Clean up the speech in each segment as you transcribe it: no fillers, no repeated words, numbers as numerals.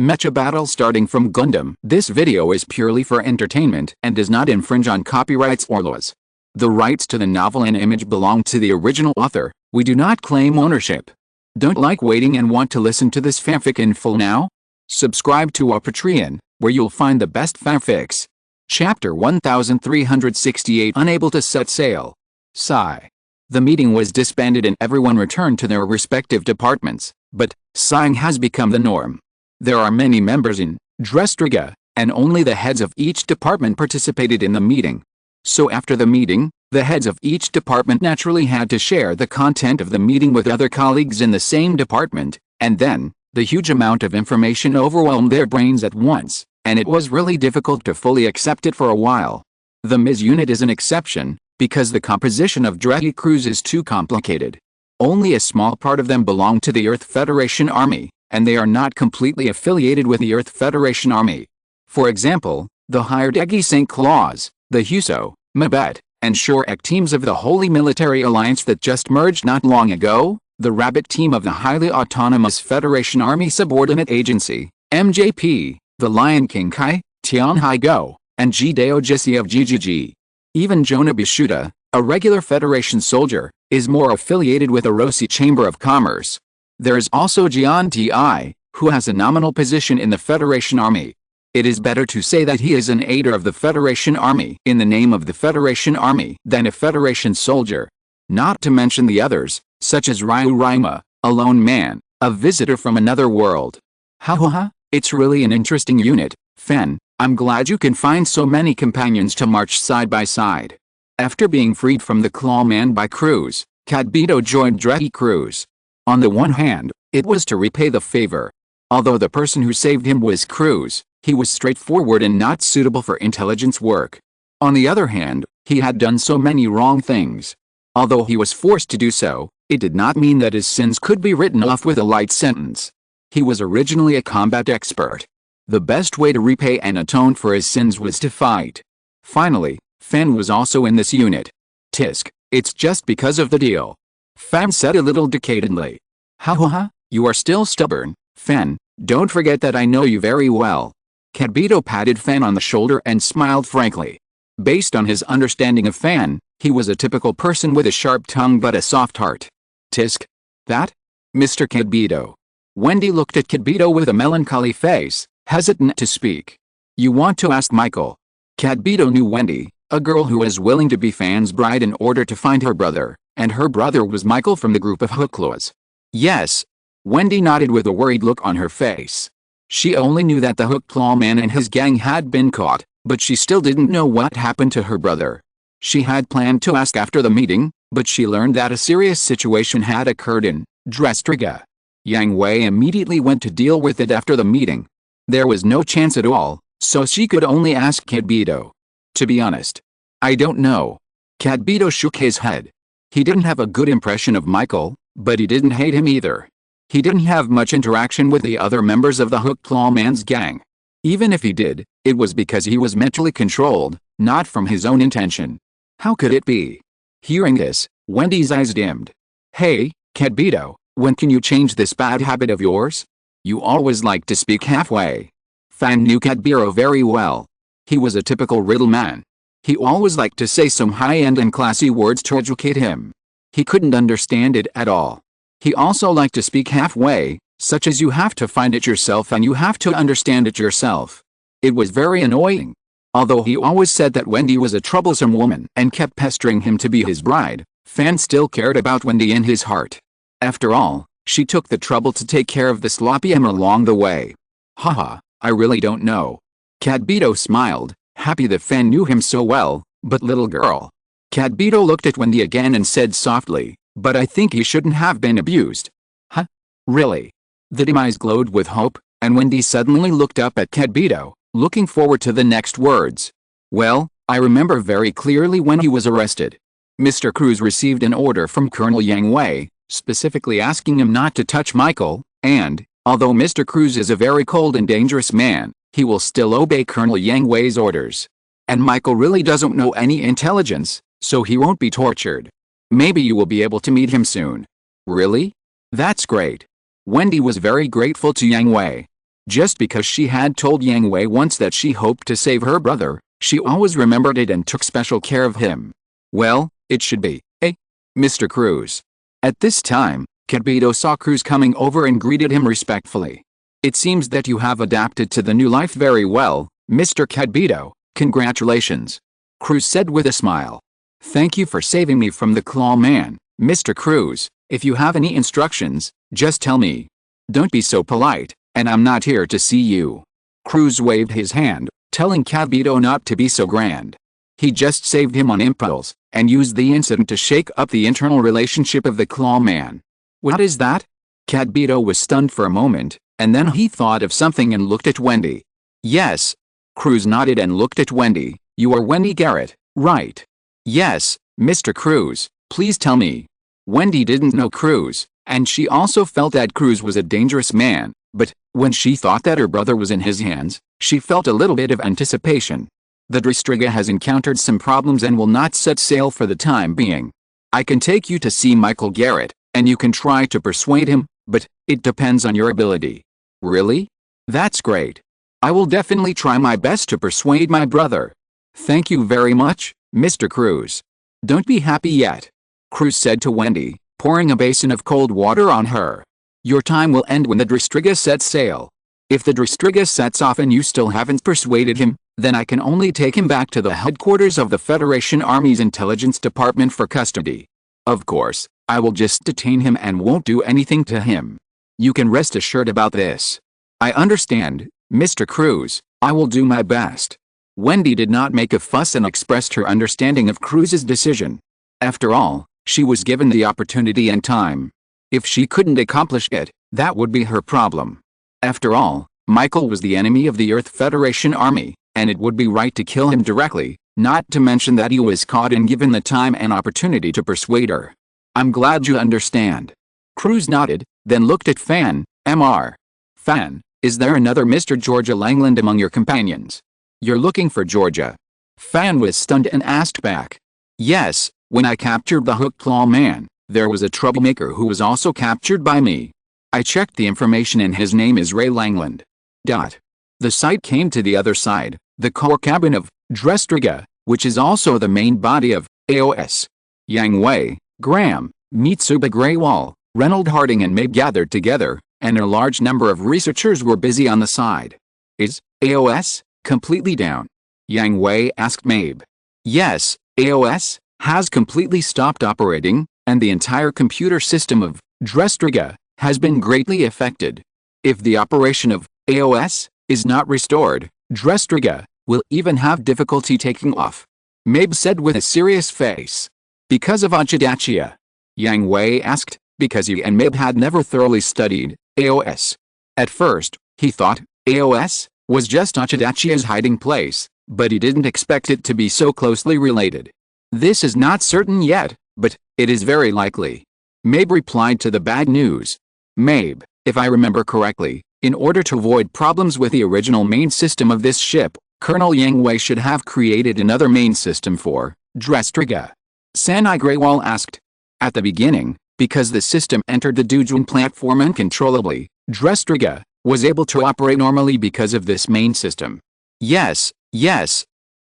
Mecha battle starting from Gundam. This video is purely for entertainment and does not infringe on copyrights or laws. The rights to the novel and image belong to the original author. We do not claim ownership. Don't like waiting and want to listen to this fanfic in full now? Subscribe to our Patreon, where you'll find the best fanfics. Chapter 1368. Unable to set sail. Sigh. The meeting was disbanded and everyone returned to their respective departments, but sighing has become the norm. There are many members in Drestriga, and only the heads of each department participated in the meeting. So after the meeting, the heads of each department naturally had to share the content of the meeting with other colleagues in the same department, and then, the huge amount of information overwhelmed their brains at once, and it was really difficult to fully accept it for a while. The MIS unit is an exception, because the composition of Dreki crews is too complicated. Only a small part of them belong to the Earth Federation Army, and they are not completely affiliated with the Earth Federation Army. For example, the hired Egi St. Claus, the Huso, Mabet, and Shorek teams of the Holy Military Alliance that just merged not long ago, the Rabbit team of the Highly Autonomous Federation Army Subordinate Agency, MJP, the Lion King Kai, Tianhai Go, and Jideo Jisi of GGG. Even Jonah Bishuda, a regular Federation soldier, is more affiliated with the Rossi Chamber of Commerce. There is also Jian Ti, who has a nominal position in the Federation Army. It is better to say that he is an aider of the Federation Army in the name of the Federation Army than a Federation soldier. Not to mention the others, such as Ryu Raima, a lone man, a visitor from another world. Ha, it's really an interesting unit, Fen. I'm glad you can find so many companions to march side by side. After being freed from the Clawman by Cruz, Kadbito joined Dreki Cruz. On the one hand, it was to repay the favor. Although the person who saved him was Cruz, he was straightforward and not suitable for intelligence work. On the other hand, he had done so many wrong things. Although he was forced to do so, it did not mean that his sins could be written off with a light sentence. He was originally a combat expert. The best way to repay and atone for his sins was to fight. Finally, Fen was also in this unit. Tisk, it's just because of the deal. Fan said a little decadently. Ha, you are still stubborn, Fen. Don't forget that I know you very well. Kadbito patted Fan on the shoulder and smiled frankly. Based on his understanding of Fan, he was a typical person with a sharp tongue but a soft heart. Tisk. That? Mr. Kadbito. Wendy looked at Kadbito with a melancholy face, hesitant to speak. You want to ask Michael? Kadbito knew Wendy, a girl who was willing to be Fan's bride in order to find her brother, and her brother was Michael from the group of Hookclaws. Yes. Wendy nodded with a worried look on her face. She only knew that the Hookclaw man and his gang had been caught, but she still didn't know what happened to her brother. She had planned to ask after the meeting, but she learned that a serious situation had occurred in Drestriga. Yang Hui immediately went to deal with it after the meeting. There was no chance at all, so she could only ask Kadbito. To be honest, I don't know. Kadbito shook his head. He didn't have a good impression of Michael, but he didn't hate him either. He didn't have much interaction with the other members of the Hookclaw man's gang. Even if he did, it was because he was mentally controlled, not from his own intention. How could it be? Hearing this, Wendy's eyes dimmed. Hey, Kadbito, when can you change this bad habit of yours? You always like to speak halfway. Fan knew Kadbito very well. He was a typical riddle man. He always liked to say some high-end and classy words to educate him. He couldn't understand it at all. He also liked to speak halfway, such as you have to find it yourself and you have to understand it yourself. It was very annoying. Although he always said that Wendy was a troublesome woman and kept pestering him to be his bride, Fan still cared about Wendy in his heart. After all, she took the trouble to take care of the sloppy M along the way. Haha, I really don't know. Kadbito smiled, happy that Fan knew him so well, but little girl. Kadbito looked at Wendy again and said softly, but I think he shouldn't have been abused. Huh? Really? The dim eyes glowed with hope, and Wendy suddenly looked up at Kadbito, looking forward to the next words. Well, I remember very clearly when he was arrested. Mr. Cruz received an order from Colonel Yang Hui, specifically asking him not to touch Michael, and, although Mr. Cruz is a very cold and dangerous man, he will still obey Colonel Yang Hui's orders. And Michael really doesn't know any intelligence, so he won't be tortured. Maybe you will be able to meet him soon. Really? That's great. Wendy was very grateful to Yang Hui. Just because she had told Yang Hui once that she hoped to save her brother, she always remembered it and took special care of him. Well, it should be, Mr. Cruz. At this time, Cadbido saw Cruz coming over and greeted him respectfully. It seems that you have adapted to the new life very well, Mr. Cadbido. Congratulations. Cruz said with a smile. Thank you for saving me from the claw man, Mr. Cruz. If you have any instructions, just tell me. Don't be so polite, and I'm not here to see you. Cruz waved his hand, telling Cadbido not to be so grand. He just saved him on impulse, and used the incident to shake up the internal relationship of the claw man. What is that? Cadbido was stunned for a moment, and then he thought of something and looked at Wendy. Yes. Cruz nodded and looked at Wendy. You are Wendy Garrett, right? Yes, Mr. Cruz, please tell me. Wendy didn't know Cruz, and she also felt that Cruz was a dangerous man, but when she thought that her brother was in his hands, she felt a little bit of anticipation. The Dristriga has encountered some problems and will not set sail for the time being. I can take you to see Michael Garrett, and you can try to persuade him, but it depends on your ability. Really? That's great. I will definitely try my best to persuade my brother. Thank you very much, Mr. Cruz. Don't be happy yet, Cruz said to Wendy, pouring a basin of cold water on her. Your time will end when the Dristriga sets sail. If the Dristriga sets off and you still haven't persuaded him, then I can only take him back to the headquarters of the Federation Army's Intelligence Department for custody. Of course, I will just detain him and won't do anything to him. You can rest assured about this. I understand, Mr. Cruz. I will do my best. Wendy did not make a fuss and expressed her understanding of Cruz's decision. After all, she was given the opportunity and time. If she couldn't accomplish it, that would be her problem. After all, Michael was the enemy of the Earth Federation Army, and it would be right to kill him directly, not to mention that he was caught and given the time and opportunity to persuade her. I'm glad you understand. Cruz nodded, then looked at Fan, Mr. Fan, is there another Mr. Georgia Langland among your companions? You're looking for Georgia. Fan was stunned and asked back. Yes, when I captured the Hook Claw Man, there was a troublemaker who was also captured by me. I checked the information and his name is Ray Langland. The site came to the other side, the core cabin of Dristriga, which is also the main body of AOS. Yang Hui, Graham, Mitsuba Greywall, Reynold Harding and Mabe gathered together, and a large number of researchers were busy on the side. Is AOS completely down? Yang Hui asked Mabe. Yes, AOS has completely stopped operating, and the entire computer system of Dristriga has been greatly affected. If the operation of AOS is not restored, Dristriga will even have difficulty taking off, Mabe said with a serious face. Because of Ajidachia? Yang Hui asked, because he and Mabe had never thoroughly studied AOS. At first, he thought AOS was just Achidachia's hiding place, but he didn't expect it to be so closely related. This is not certain yet, but it is very likely. Mabe replied to the bad news. Mabe, if I remember correctly, in order to avoid problems with the original main system of this ship, Colonel Yang Hui should have created another main system for Dristriga. Sanai Greywall asked. At the beginning, because the system entered the Dujun platform uncontrollably, Dristriga was able to operate normally because of this main system. Yes.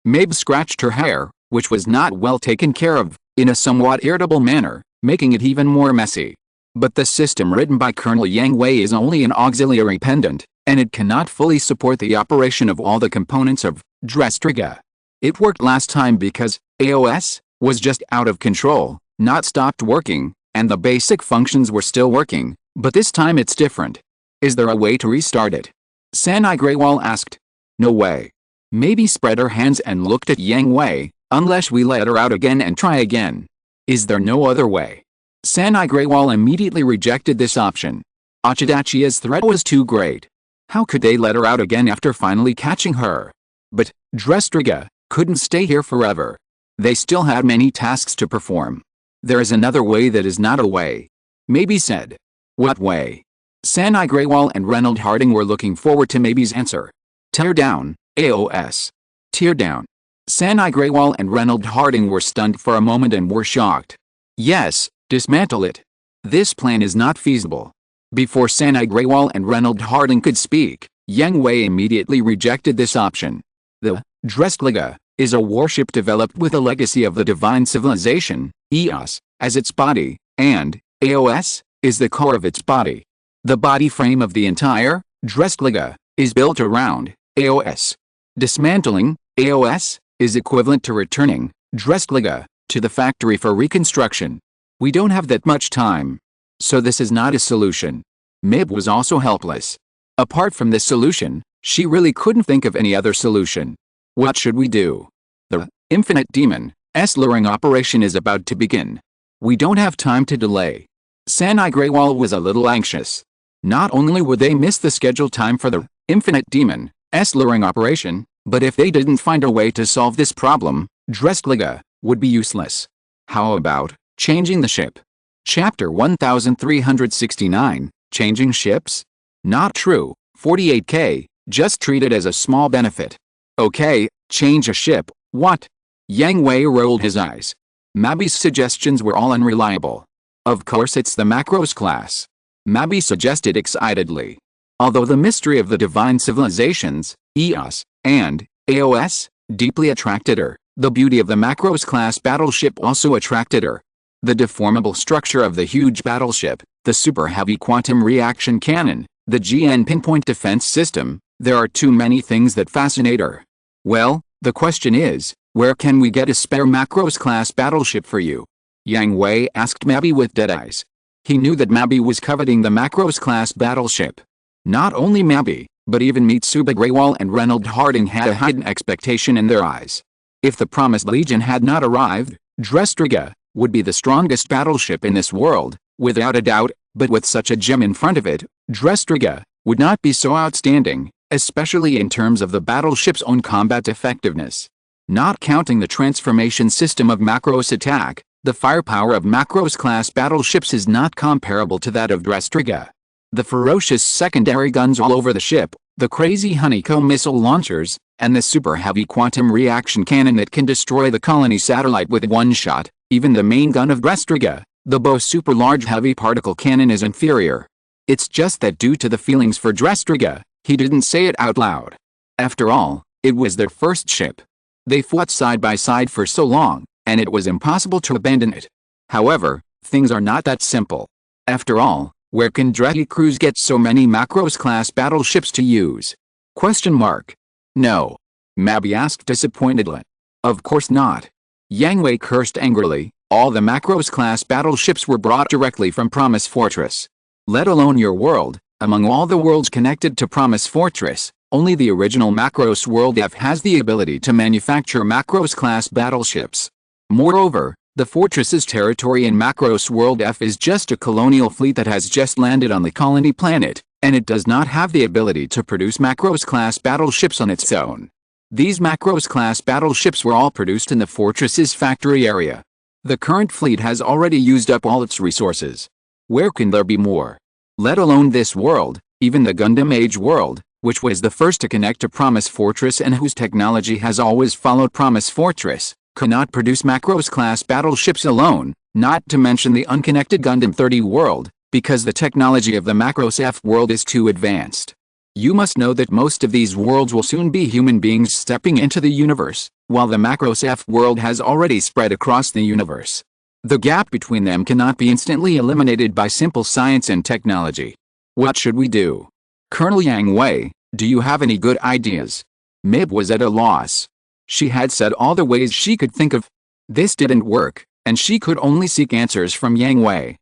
Mabe scratched her hair, which was not well taken care of, in a somewhat irritable manner, making it even more messy. But the system written by Colonel Yang Hui is only an auxiliary pendant, and it cannot fully support the operation of all the components of Dristriga. It worked last time because AOS was just out of control, not stopped working, and the basic functions were still working, but this time it's different. Is there a way to restart it? Sanai Greywall asked. No way. Maybe spread her hands and looked at Yang Hui, unless we let her out again and try again. Is there no other way? Sanai Greywall immediately rejected this option. Achidachia's threat was too great. How could they let her out again after finally catching her? But Dristriga couldn't stay here forever. They still had many tasks to perform. There is another way that is not a way. Maybe said. What way? Sanai Greywall and Reynold Harding were looking forward to Maybe's answer. Tear down, AOS. Tear down. Sanai Greywall and Reynold Harding were stunned for a moment and were shocked. Yes, dismantle it. This plan is not feasible. Before Sanai Greywall and Reynold Harding could speak, Yang Hui immediately rejected this option. The Dreskliga is a warship developed with a legacy of the divine civilization, EOS, as its body, and AOS is the core of its body. The body frame of the entire Dreskliga is built around AOS. Dismantling AOS is equivalent to returning Dreskliga to the factory for reconstruction. We don't have that much time. So this is not a solution. Mib was also helpless. Apart from this solution, she really couldn't think of any other solution. What should we do? The Infinite Demon's luring operation is about to begin. We don't have time to delay. Sanai Greywall was a little anxious. Not only would they miss the scheduled time for the Infinite Demon's luring operation, but if they didn't find a way to solve this problem, Dreskliga would be useless. How about changing the ship? Chapter 1369, Changing Ships? Not true. 48K, just treat it as a small benefit. Okay, change a ship, what? Yang Hui rolled his eyes. Mabi's suggestions were all unreliable. Of course it's the Macros class. Mabi suggested excitedly. Although the mystery of the divine civilizations, EOS, and AOS, deeply attracted her, the beauty of the Macros class battleship also attracted her. The deformable structure of the huge battleship, the super heavy quantum reaction cannon, the GN pinpoint defense system, there are too many things that fascinate her. Well, the question is, where can we get a spare Macros class battleship for you? Yang Hui asked Mabi with dead eyes. He knew that Mabi was coveting the Macros class battleship. Not only Mabi, but even Mitsuba Greywall and Reynold Harding had a hidden expectation in their eyes. If the promised Legion had not arrived, Dreskliga would be the strongest battleship in this world, without a doubt, but with such a gem in front of it, Dreskliga would not be so outstanding, especially in terms of the battleship's own combat effectiveness. Not counting the transformation system of Macros attack, the firepower of Macros-class battleships is not comparable to that of Dreskliga. The ferocious secondary guns all over the ship, the crazy honeycomb missile launchers, and the super-heavy quantum reaction cannon that can destroy the colony satellite with one shot, even the main gun of Dreskliga, the Bo super-large heavy particle cannon is inferior. It's just that due to the feelings for Dreskliga, he didn't say it out loud. After all, it was their first ship. They fought side by side for so long, and it was impossible to abandon it. However, things are not that simple. After all, where can Dreki crews get so many Macros-class battleships to use? Question mark. No. Mabi asked disappointedly. Of course not. Yang Hui cursed angrily. All the Macros-class battleships were brought directly from Promise Fortress. Let alone your world, among all the worlds connected to Promise Fortress, only the original Macros World F has the ability to manufacture Macros-class battleships. Moreover, the fortress's territory in Macros World F is just a colonial fleet that has just landed on the colony planet, and it does not have the ability to produce Macros-class battleships on its own. These Macros-class battleships were all produced in the fortress's factory area. The current fleet has already used up all its resources. Where can there be more? Let alone this world, even the Gundam Age world, which was the first to connect to Promise Fortress and whose technology has always followed Promise Fortress, cannot produce Macros-class battleships alone, not to mention the unconnected Gundam 30 world, because the technology of the Macros F world is too advanced. You must know that most of these worlds will soon be human beings stepping into the universe, while the Macros F world has already spread across the universe. The gap between them cannot be instantly eliminated by simple science and technology. What should we do? Colonel Yang Hui, do you have any good ideas? Mib was at a loss. She had said all the ways she could think of. This didn't work, and she could only seek answers from Yang Hui.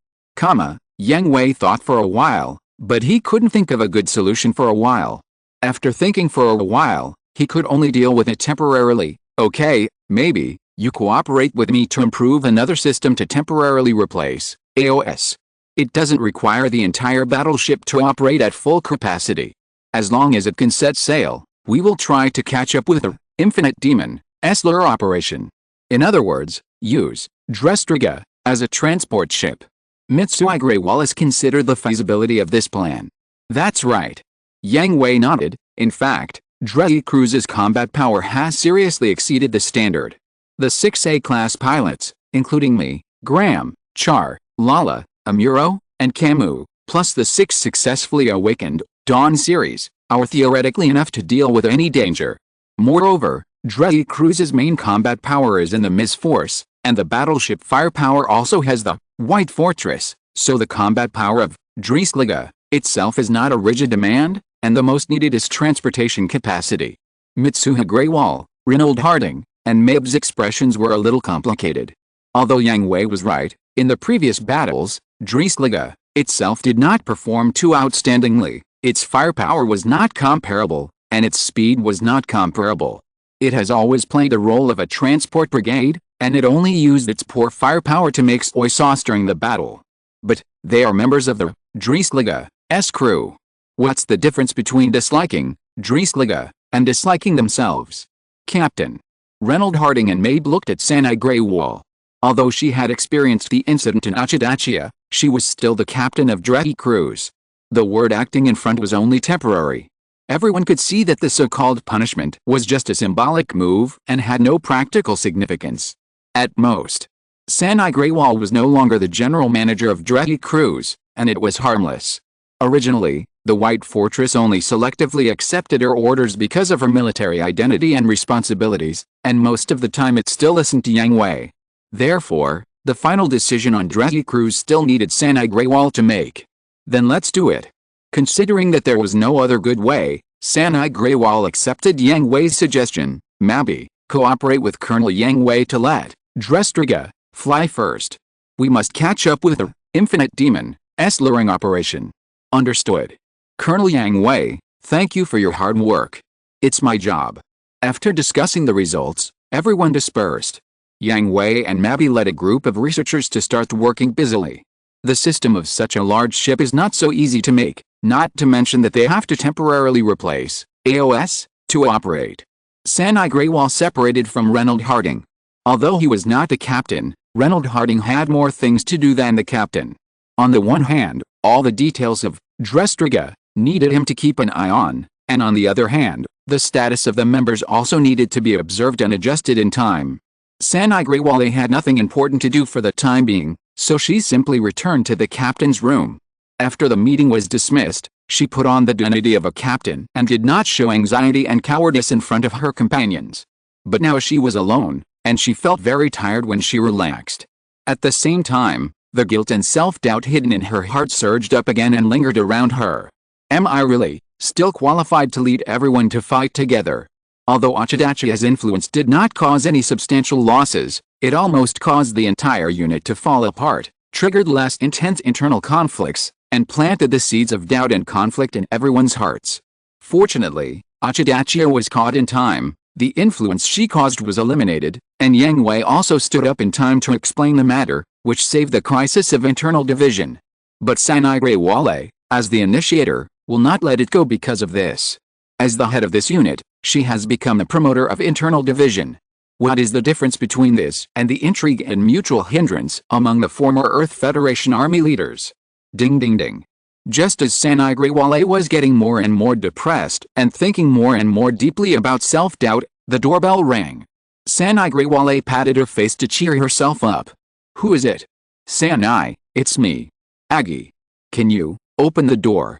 Yang Hui thought for a while, but he couldn't think of a good solution for a while. After thinking for a while, he could only deal with it temporarily. Okay, maybe you cooperate with me to improve another system to temporarily replace AOS. It doesn't require the entire battleship to operate at full capacity. As long as it can set sail, we will try to catch up with the Infinite Demon's lure operation. In other words, use Dreskliga as a transport ship. Mitsui Greywall considered the feasibility of this plan. That's right. Yang Hui nodded. In fact, Dreki Crew's combat power has seriously exceeded the standard. The 6A class pilots, including me, Graham, Char, Lala, Amuro, and Camus, plus the 6 successfully awakened Dawn series, are theoretically enough to deal with any danger. Moreover, Dreki Cruise's main combat power is in the Miss Force, and the battleship firepower also has the White Fortress, so the combat power of Dreesliga itself is not a rigid demand, and the most needed is transportation capacity. Mitsuha Greywall, Reynold Harding, and Mab's expressions were a little complicated. Although Yang Hui was right, in the previous battles, Dreesliga itself did not perform too outstandingly. Its firepower was not comparable, and its speed was not comparable. It has always played the role of a transport brigade, and it only used its poor firepower to make soy sauce during the battle. But they are members of the Dreesliga's crew. What's the difference between disliking Dreesliga and disliking themselves? Captain. Reynold Harding and Mabe looked at Sanai Greywall. Although she had experienced the incident in Achidachia, she was still the captain of Dreki Cruise. The word acting in front was only temporary. Everyone could see that the so-called punishment was just a symbolic move and had no practical significance. At most. Sanai Greywall was no longer the general manager of Dreki Cruise, and it was harmless. Originally, the White Fortress only selectively accepted her orders because of her military identity and responsibilities, and most of the time it still listened to Yang Hui. Therefore, the final decision on Dreki Cruise still needed Sanai Greywall to make. Then let's do it. Considering that there was no other good way, Sanai Greywall accepted Yang Hui's suggestion. Mabi, cooperate with Colonel Yang Hui to let Dreesliga fly first. We must catch up with the Infinite Demon's luring operation. Understood. Colonel Yang Hui, thank you for your hard work. It's my job. After discussing the results, everyone dispersed. Yang Hui and Mabi led a group of researchers to start working busily. The system of such a large ship is not so easy to make, not to mention that they have to temporarily replace AOS to operate. Sanai Greywall separated from Reynold Harding. Although he was not the captain, Reynold Harding had more things to do than the captain. On the one hand, all the details of Dreesliga needed him to keep an eye on, and on the other hand, the status of the members also needed to be observed and adjusted in time. Sanai Greywall had nothing important to do for the time being, so she simply returned to the captain's room. After the meeting was dismissed, she put on the dignity of a captain and did not show anxiety and cowardice in front of her companions. But now she was alone, and she felt very tired when she relaxed. At the same time, the guilt and self-doubt hidden in her heart surged up again and lingered around her. Am I really still qualified to lead everyone to fight together? Although Achidachya's influence did not cause any substantial losses, it almost caused the entire unit to fall apart, triggered less intense internal conflicts, and planted the seeds of doubt and conflict in everyone's hearts. Fortunately, Achidachya was caught in time, the influence she caused was eliminated, and Yang Hui also stood up in time to explain the matter, which saved the crisis of internal division. But Sanai Greywall, as the initiator, will not let it go because of this. As the head of this unit, she has become the promoter of internal division. What is the difference between this and the intrigue and mutual hindrance among the former Earth Federation army leaders? Ding ding ding. Just as Sanai Greywall was getting more and more depressed and thinking more and more deeply about self-doubt, the doorbell rang. Sanai Greywall patted her face to cheer herself up. Who is it? Sanai, it's me. Aggie. Can you open the door?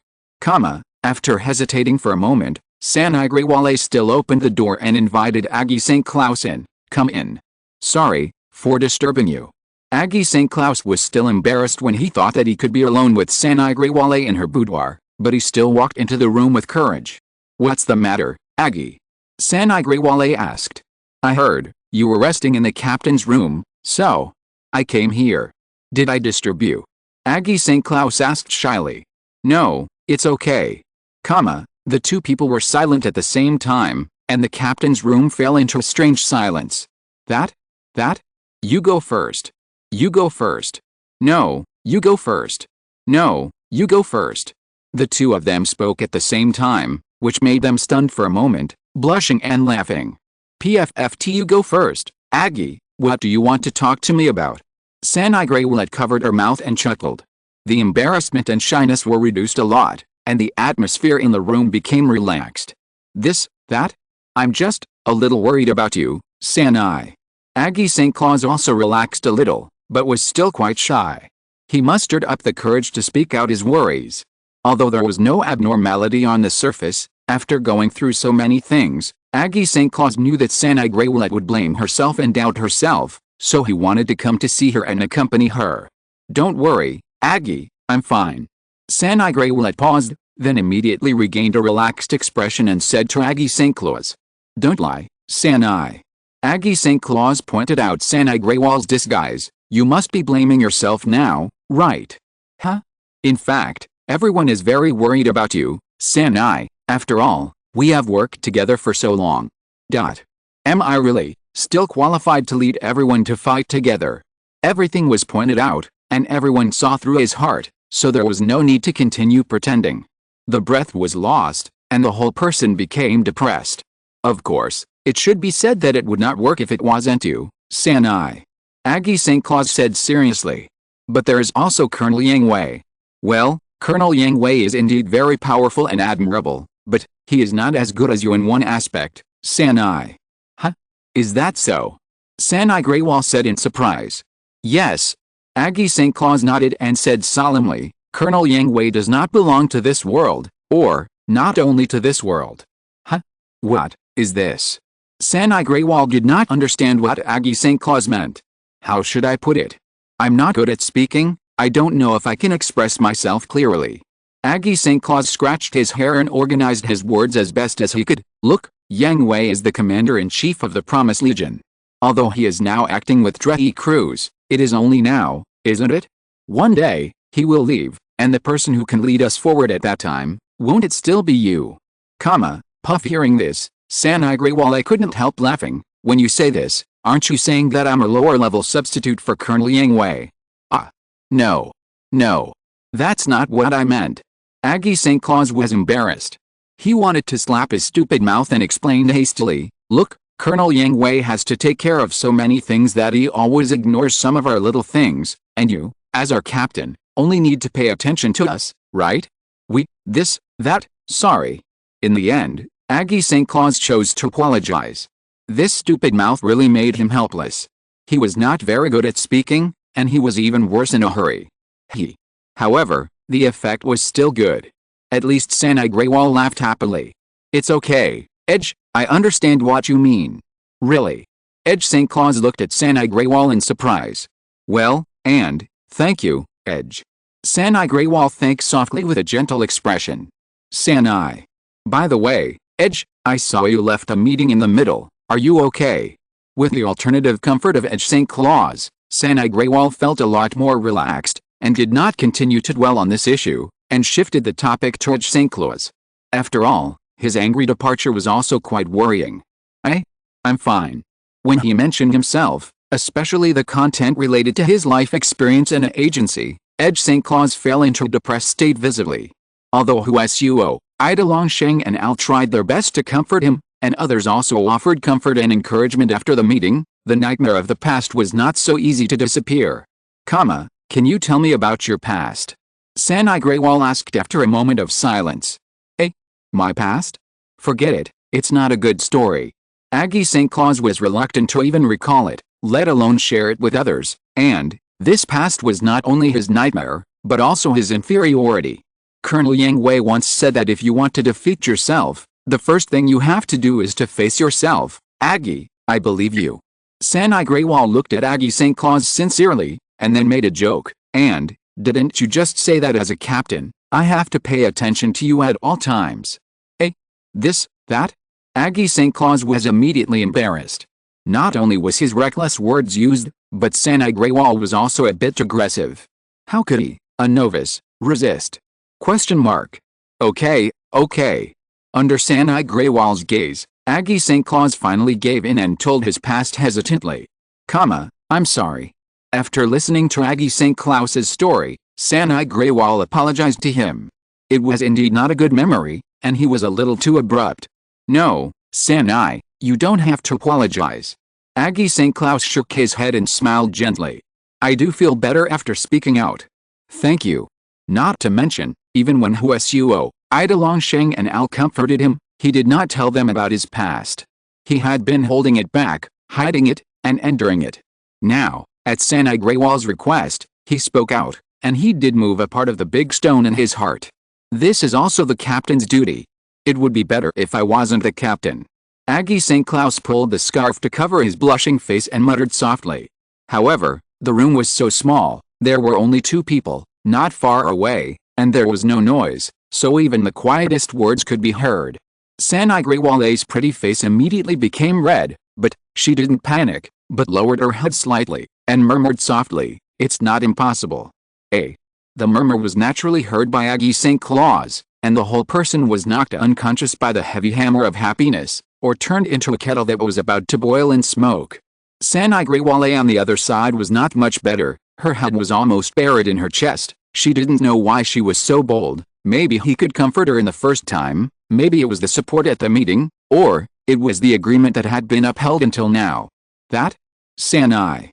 After hesitating for a moment, Sanai Greywall still opened the door and invited Aggie St. Claus in. Come in. Sorry for disturbing you. Aggie St. Claus was still embarrassed when he thought that he could be alone with Sanai Greywall in her boudoir, but he still walked into the room with courage. What's the matter, Aggie? Sanai Greywall asked. I heard you were resting in the captain's room, so I came here. Did I disturb you? Aggie St. Claus asked shyly. No, it's okay. The two people were silent at the same time, and the captain's room fell into a strange silence. That? You go first. You go first. No, you go first. No, you go first. The two of them spoke at the same time, which made them stunned for a moment, blushing and laughing. PFFT, you go first. Aggie, what do you want to talk to me about? Sanai Greywall covered her mouth and chuckled. The embarrassment and shyness were reduced a lot, and the atmosphere in the room became relaxed. That? I'm just a little worried about you, Sanai. Aggie St. Claus also relaxed a little, but was still quite shy. He mustered up the courage to speak out his worries. Although there was no abnormality on the surface, After going through so many things, Aggie St. Claus knew that Sanai Greywollet would blame herself and doubt herself, so he wanted to come to see her and accompany her. Don't worry, Aggie, I'm fine. Sanai Greywollet paused, then immediately regained a relaxed expression and said to Aggie St. Claus, Don't lie, Sanai. Aggie St. Claus pointed out Sanai Greywollet's disguise. You must be blaming yourself now, right? Huh? In fact, everyone is very worried about you, Sanai. After all, we have worked together for so long. Am I really still qualified to lead everyone to fight together? Everything was pointed out, and everyone saw through his heart, so there was no need to continue pretending. The breath was lost, and the whole person became depressed. Of course, it should be said that it would not work if it wasn't you, Sanai. Aggie St. Claus said seriously. But there is also Colonel Yang Hui. Well, Colonel Yang Hui is indeed very powerful and admirable, but he is not as good as you in one aspect, Sanai. Huh? Is that so? Sanai Greywollet said in surprise. Yes. Aggie St. Claus nodded and said solemnly, Colonel Yang Hui does not belong to this world, or, not only to this world. Huh? What is this? Sanai Greywollet did not understand what Aggie St. Claus meant. How should I put it? I'm not good at speaking, I don't know if I can express myself clearly. Aggie St. Claus scratched his hair and organized his words as best as he could. Look, Yang Hui is the commander-in-chief of the Promised Legion. Although he is now acting with Dreddy Cruz, it is only now, isn't it? One day, he will leave, and the person who can lead us forward at that time, won't it still be you? Puff. Hearing this, Sanai Greywollet couldn't help laughing. When you say this, aren't you saying that I'm a lower-level substitute for Colonel Yang Hui? No. That's not what I meant. Aggie St. Claus was embarrassed. He wanted to slap his stupid mouth and explain hastily, Look, Colonel Yang Hui has to take care of so many things that he always ignores some of our little things, and you, as our captain, only need to pay attention to us, right? Sorry. In the end, Aggie St. Claus chose to apologize. This stupid mouth really made him helpless. He was not very good at speaking, and he was even worse in a hurry. However, the effect was still good. At least Sanai Greywollet laughed happily. It's okay, Edge, I understand what you mean. Really? Edge St. Claus looked at Sanai Greywollet in surprise. Well, and, thank you, Edge. Sanai Greywollet thanked softly with a gentle expression. Sanai. By the way, Edge, I saw you left a meeting in the middle, are you okay? With the alternative comfort of Edge St. Claus, Sanai Greywollet felt a lot more relaxed, and did not continue to dwell on this issue, and shifted the topic to Edge St. Claus. After all, his angry departure was also quite worrying. I'm fine. When he mentioned himself, especially the content related to his life experience in an agency, Edge St. Claus fell into a depressed state visibly. Although Husuo, Ida Longsheng and Al tried their best to comfort him, and others also offered comfort and encouragement after the meeting, the nightmare of the past was not so easy to disappear. Can you tell me about your past? Sanai Greywollet asked after a moment of silence. My past? Forget it, it's not a good story. Aggie St. Claus was reluctant to even recall it, let alone share it with others, and, this past was not only his nightmare, but also his inferiority. Colonel Yang Hui once said that if you want to defeat yourself, the first thing you have to do is to face yourself. Aggie, I believe you. Sanai Greywollet looked at Aggie St. Claus sincerely, and then made a joke, and, didn't you just say that as a captain, I have to pay attention to you at all times? That? Aggie St. Claus was immediately embarrassed. Not only was his reckless words used, but Sanai Greywollet was also a bit aggressive. How could he, a novice, resist? Okay. Under Sanai Greywollet's gaze, Aggie St. Claus finally gave in and told his past hesitantly. I'm sorry. After listening to Aggie St. Claus's story, Sanai Greywollet apologized to him. It was indeed not a good memory, and he was a little too abrupt. No, Sanai, you don't have to apologize. Aggie St. Claus shook his head and smiled gently. I do feel better after speaking out. Thank you. Not to mention, even when Husuo, Ida Longsheng and Al comforted him, he did not tell them about his past. He had been holding it back, hiding it, and enduring it. Now, at Sanai Greywollet's request, he spoke out, and he did move a part of the big stone in his heart. This is also the captain's duty. It would be better if I wasn't the captain. Aggie St. Claus pulled the scarf to cover his blushing face and muttered softly. However, the room was so small, there were only 2 people, not far away, and there was no noise, so even the quietest words could be heard. Sanai Grewale's pretty face immediately became red, but she didn't panic, but lowered her head slightly, and murmured softly, "It's not impossible." The murmur was naturally heard by Aggie St. Claus, and the whole person was knocked unconscious by the heavy hammer of happiness, or turned into a kettle that was about to boil in smoke. Sanai Grewale on the other side was not much better. Her head was almost buried in her chest. She didn't know why she was so bold. Maybe he could comfort her in the first time, maybe it was the support at the meeting, or it was the agreement that had been upheld until now. That? Sanai.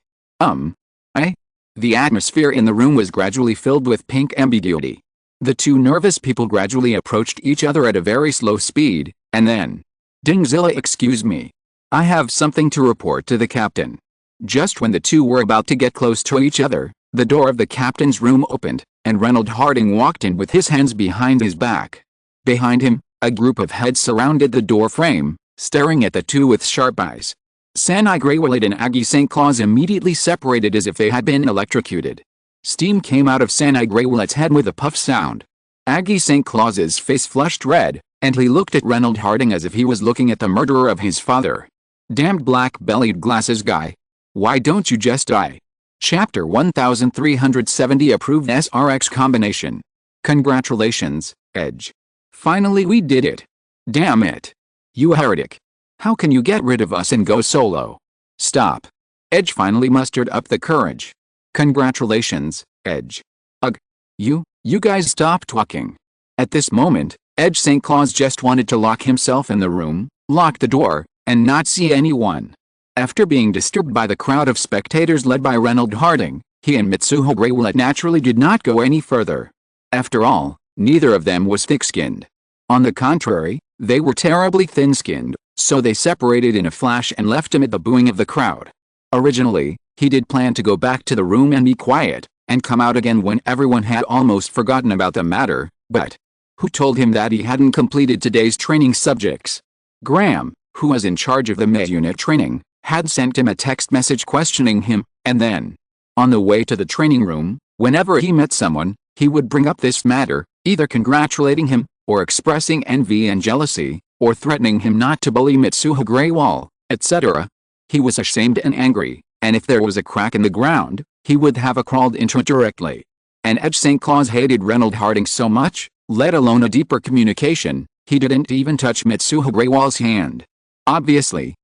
The atmosphere in the room was gradually filled with pink ambiguity. The 2 nervous people gradually approached each other at a very slow speed, and then, "Dingzilla, excuse me. I have something to report to the captain." Just when the 2 were about to get close to each other, the door of the captain's room opened, and Reynold Harding walked in with his hands behind his back. Behind him, a group of heads surrounded the door frame, staring at the 2 with sharp eyes. Sanai Grewale and Aggie St. Claus immediately separated as if they had been electrocuted. Steam came out of Sanai Grewale's head with a puff sound. Aggie St. Claus's face flushed red, and he looked at Reynold Harding as if he was looking at the murderer of his father. "Damned black-bellied glasses guy. Why don't you just die?" Chapter 1370 Approved SRX Combination. Congratulations, Edge. Finally we did it. Damn it. You heretic. How can you get rid of us and go solo? Stop. Edge finally mustered up the courage. Congratulations, Edge. Ugh. You guys stop talking. At this moment, Edge St. Claus just wanted to lock himself in the room, lock the door, and not see anyone. After being disturbed by the crowd of spectators led by Reynold Harding, he and Mitsuho Grewale naturally did not go any further. After all, neither of them was thick-skinned. On the contrary, they were terribly thin-skinned, so they separated in a flash and left amid the booing of the crowd. Originally, he did plan to go back to the room and be quiet, and come out again when everyone had almost forgotten about the matter, but who told him that he hadn't completed today's training subjects? Graham, who was in charge of the Mecha unit training, had sent him a text message questioning him, and then, on the way to the training room, whenever he met someone, he would bring up this matter, either congratulating him, or expressing envy and jealousy, or threatening him not to bully Mitsuho Grewale, etc. He was ashamed and angry, and if there was a crack in the ground, he would have crawled into it directly. And Edge St. Claus hated Reynold Harding so much, let alone a deeper communication, he didn't even touch Mitsuho Grewale's hand. Obviously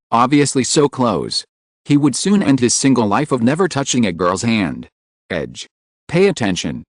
so close. He would soon end his single life of never touching a girl's hand. Edge. Pay attention.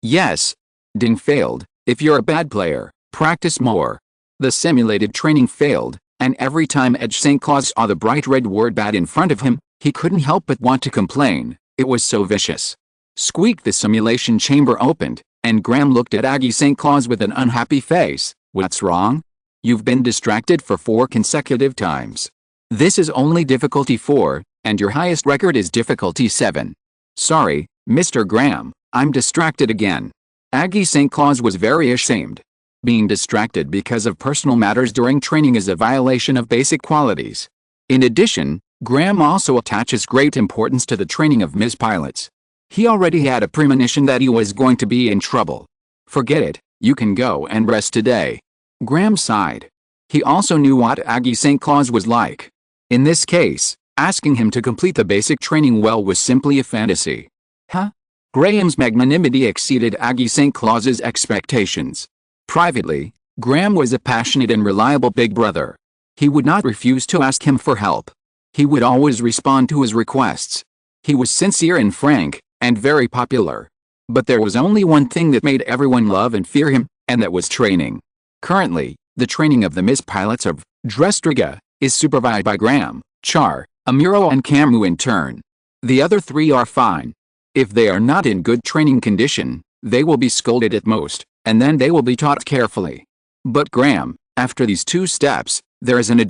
Yes. Ding failed. If you're a bad player, practice more. The simulated training failed, and every time Edge St. Claus saw the bright red word bad in front of him, he couldn't help but want to complain. It was so vicious. Squeak! The simulation chamber opened, and Graham looked at Aggie St. Claus with an unhappy face. What's wrong? You've been distracted for 4 consecutive times. This is only difficulty 4, and your highest record is difficulty 7. Sorry, Mr. Graham, I'm distracted again. Aggie St. Claus was very ashamed. Being distracted because of personal matters during training is a violation of basic qualities. In addition, Graham also attaches great importance to the training of Ms. pilots. He already had a premonition that he was going to be in trouble. Forget it, you can go and rest today. Graham sighed. He also knew what Aggie St. Claus was like. In this case, asking him to complete the basic training well was simply a fantasy. Graham's magnanimity exceeded Aggie St. Claus's expectations. Privately, Graham was a passionate and reliable big brother. He would not refuse to ask him for help. He would always respond to his requests. He was sincere and frank, and very popular. But there was only one thing that made everyone love and fear him, and that was training. Currently, the training of the Ms. pilots of Drestriga is supervised by Graham, Char, Amuro and Camu in turn. The other 3 are fine. If they are not in good training condition, they will be scolded at most, and then they will be taught carefully. But Graham, after these 2 steps, there is an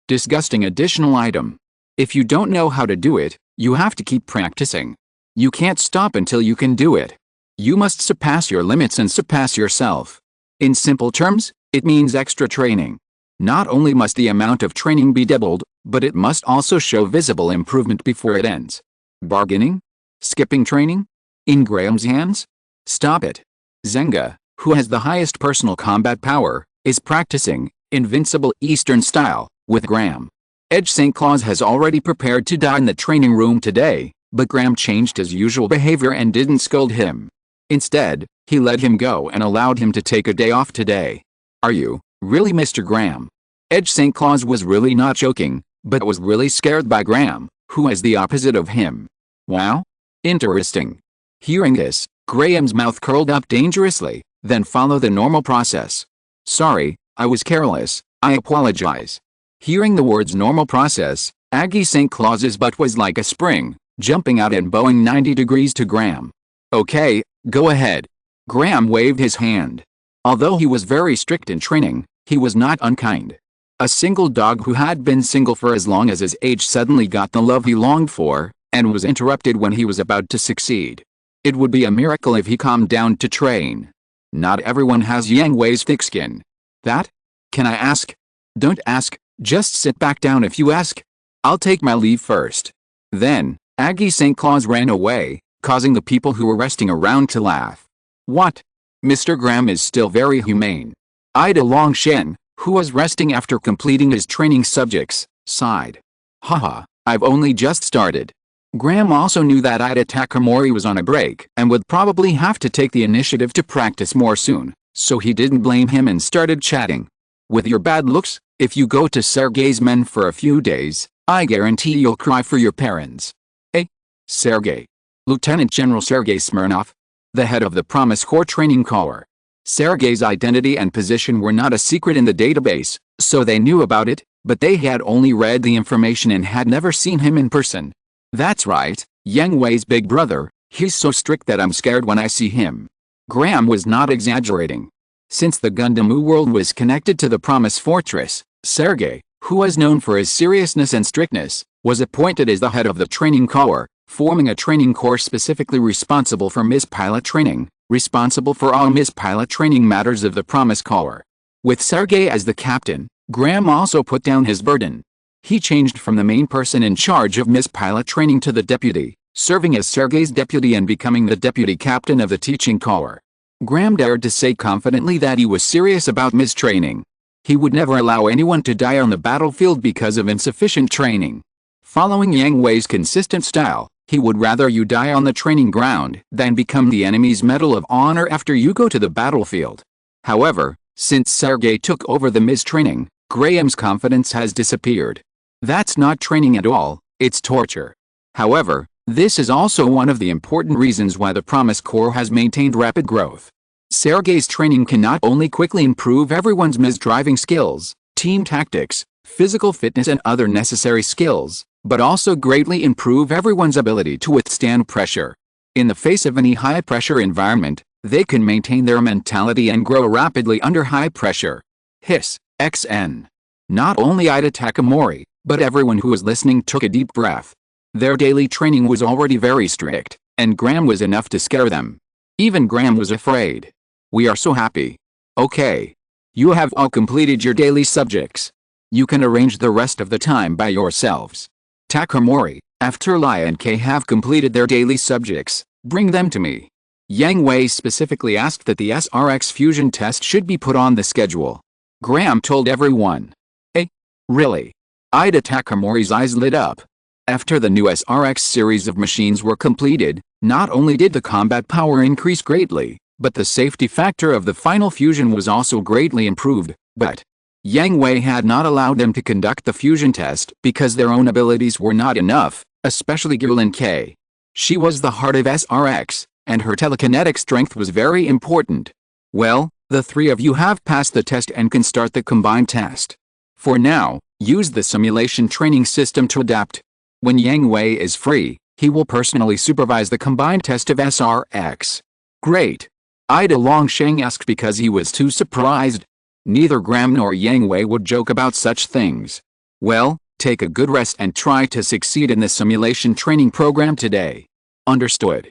disgusting additional item. If you don't know how to do it, you have to keep practicing. You can't stop until you can do it. You must surpass your limits and surpass yourself. In simple terms, It means extra training. Not only must the amount of training be doubled, but it must also show visible improvement before it ends. Bargaining? Skipping training? In Graham's hands? Stop it. Zenga, who has the highest personal combat power, is practicing invincible Eastern style with Graham. Edge St. Claus has already prepared to die in the training room today, but Graham changed his usual behavior and didn't scold him. Instead, he let him go and allowed him to take a day off today. Are you, really, Mr. Graham? Edge St. Claus was really not joking, but was really scared by Graham, who is the opposite of him. Wow? Interesting. Hearing this, Graham's mouth curled up dangerously, then followed the normal process. Sorry, I was careless, I apologize. Hearing the words normal process, Aggie St. Claus's butt was like a spring, jumping out and bowing 90 degrees to Graham. Okay, go ahead. Graham waved his hand. Although he was very strict in training, he was not unkind. A single dog who had been single for as long as his age suddenly got the love he longed for, and was interrupted when he was about to succeed. It would be a miracle if he calmed down to train. Not everyone has Yang Hui's thick skin. That? Can I ask? Don't ask, just sit back down if you ask. I'll take my leave first. Then, Aggie St. Claus ran away, causing the people who were resting around to laugh. What? Mr. Graham is still very humane. Ida Longshen, who was resting after completing his training subjects, sighed. Haha, I've only just started. Graham also knew that Ida Takamori was on a break and would probably have to take the initiative to practice more soon, so he didn't blame him and started chatting. With your bad looks, if you go to Sergei's men for a few days, I guarantee you'll cry for your parents. Eh? Sergei. Lieutenant General Sergei Smirnov, the head of the Promise Corps Training Corps. Sergei's identity and position were not a secret in the database, so they knew about it, but they had only read the information and had never seen him in person. That's right, Yang Hui's big brother. He's so strict that I'm scared when I see him. Graham was not exaggerating. Since the Gundam world was connected to the Promise Fortress, Sergei, who was known for his seriousness and strictness, was appointed as the head of the training corps, forming a training corps specifically responsible for MIS pilot training, responsible for all MIS pilot training matters of the Promise Corps. With Sergei as the captain, Graham also put down his burden. He changed from the main person in charge of MIS pilot training to the deputy, serving as Sergei's deputy and becoming the deputy captain of the teaching corps. Graham dared to say confidently that he was serious about MIS training. He would never allow anyone to die on the battlefield because of insufficient training. Following Yang Hui's consistent style, he would rather you die on the training ground than become the enemy's Medal of Honor after you go to the battlefield. However, since Sergei took over the MIS training, Graham's confidence has disappeared. That's not training at all, it's torture. However, this is also one of the important reasons why the Promise Corps has maintained rapid growth. Sergei's training can not only quickly improve everyone's MIS driving skills, team tactics, physical fitness and other necessary skills, but also greatly improve everyone's ability to withstand pressure. In the face of any high-pressure environment, they can maintain their mentality and grow rapidly under high pressure. Hiss, XN. Not only Ida Takamori, but everyone who was listening took a deep breath. Their daily training was already very strict, and Graham was enough to scare them. Even Graham was afraid. We are so happy. Okay. You have all completed your daily subjects. You can arrange the rest of the time by yourselves. Takamori, after Lai and Kei have completed their daily subjects, bring them to me. Yang Hui specifically asked that the SRX fusion test should be put on the schedule. Graham told everyone. Eh? Really? Ida Takamori's eyes lit up. After the new SRX series of machines were completed, not only did the combat power increase greatly, but the safety factor of the final fusion was also greatly improved, but Yang Hui had not allowed them to conduct the fusion test because their own abilities were not enough, especially Gurlin K. She was the heart of SRX, and her telekinetic strength was very important. Well, the three of you have passed the test and can start the combined test. For now, use the simulation training system to adapt. When Yang Hui is free, he will personally supervise the combined test of SRX. Great. Ida Longsheng asked because he was too surprised. Neither Graham nor Yang Hui would joke about such things. Well, take a good rest and try to succeed in the simulation training program today. Understood.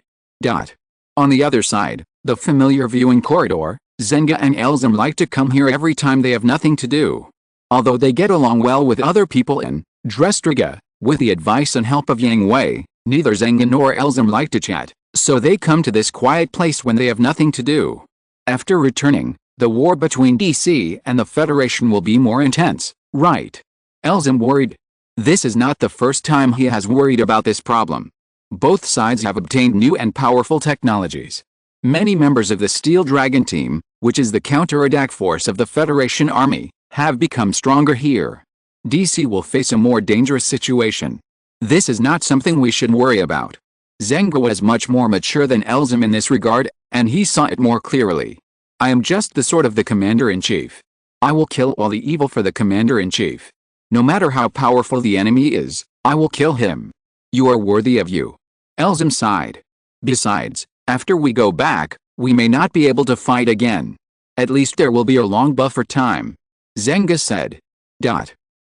On the other side, the familiar viewing corridor, Zenga and Elzem like to come here every time they have nothing to do. Although they get along well with other people in Drestriga, with the advice and help of Yang Hui, neither Zenga nor Elzem like to chat, so they come to this quiet place when they have nothing to do. After returning, the war between DC and the Federation will be more intense, right? Elzem worried. This is not the first time he has worried about this problem. Both sides have obtained new and powerful technologies. Many members of the Steel Dragon team, which is the counter-attack force of the Federation army, have become stronger here. DC will face a more dangerous situation. This is not something we should worry about. Zenga was much more mature than Elzem in this regard, and he saw it more clearly. I am just the sort of the commander-in-chief. I will kill all the evil for the commander-in-chief. No matter how powerful the enemy is, I will kill him. You are worthy of you. Elzem sighed. Besides, after we go back, we may not be able to fight again. At least there will be a long buffer time. Zenga said.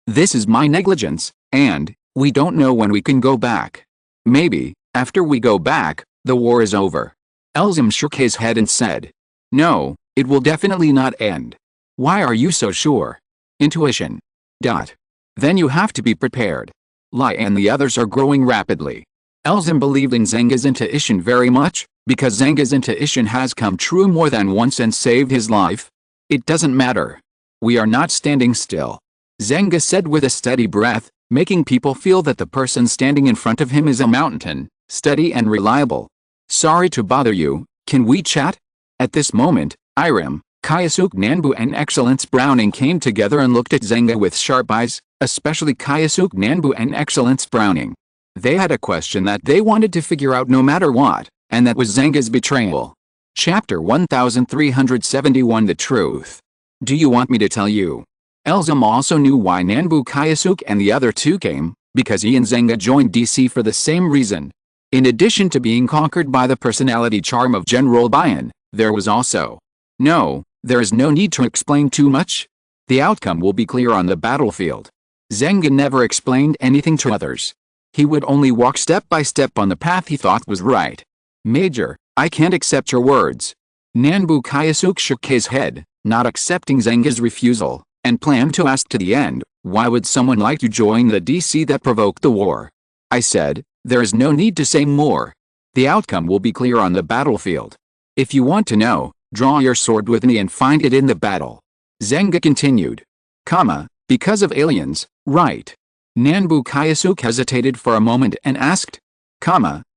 This is my negligence, and we don't know when we can go back. Maybe, after we go back, the war is over. Elzem shook his head and said. No, it will definitely not end. Why are you so sure? Intuition. Then you have to be prepared. Lai and the others are growing rapidly. Elzem believed in Zenga's intuition very much, because Zenga's intuition has come true more than once and saved his life. It doesn't matter. We are not standing still. Zenga said with a steady breath, making people feel that the person standing in front of him is a mountain, steady and reliable. Sorry to bother you, can we chat? At this moment, Irem, Kayasuk Nanbu and Excellence Browning came together and looked at Zenga with sharp eyes, especially Kayasuk Nanbu and Excellence Browning. They had a question that they wanted to figure out no matter what, and that was Zenga's betrayal. Chapter 1371 The Truth. Do you want me to tell you? Elzem also knew why Nanbu Kayasuk and the other two came, because he and Zenga joined DC for the same reason. In addition to being conquered by the personality charm of General Bayan, there was also... No, there is no need to explain too much. The outcome will be clear on the battlefield. Zenga never explained anything to others. He would only walk step by step on the path he thought was right. Major, I can't accept your words. Nanbu Kayasuk shook his head, not accepting Zenga's refusal, and planned to ask to the end, why would someone like to join the DC that provoked the war? I said, there is no need to say more. The outcome will be clear on the battlefield. If you want to know, draw your sword with me and find it in the battle. Zenga continued. Because of aliens, right? Nanbu Kayasuk hesitated for a moment and asked.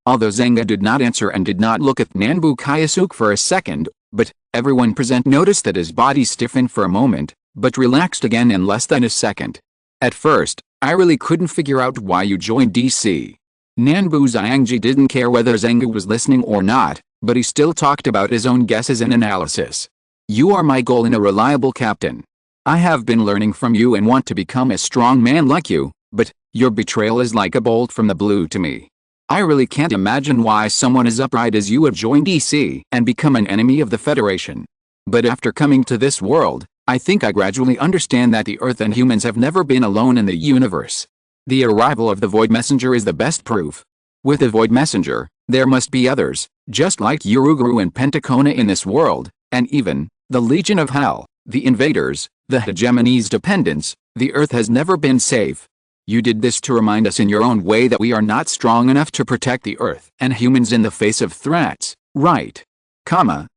Although Zenga did not answer and did not look at Nanbu Kayasuk for a second, but everyone present noticed that his body stiffened for a moment, but relaxed again in less than a second. At first, I really couldn't figure out why you joined DC. Nanbu Xiangji didn't care whether Zenga was listening or not, but he still talked about his own guesses and analysis. You are my goal and a reliable captain. I have been learning from you and want to become a strong man like you, but your betrayal is like a bolt from the blue to me. I really can't imagine why someone as upright as you would join DC and become an enemy of the Federation. But after coming to this world, I think I gradually understand that the Earth and humans have never been alone in the universe. The arrival of the Void Messenger is the best proof. With the Void Messenger, there must be others, just like Uruguru and Pentacona in this world, and even the Legion of Hell, the invaders, the hegemony's dependents. The Earth has never been safe. You did this to remind us in your own way that we are not strong enough to protect the Earth and humans in the face of threats, right?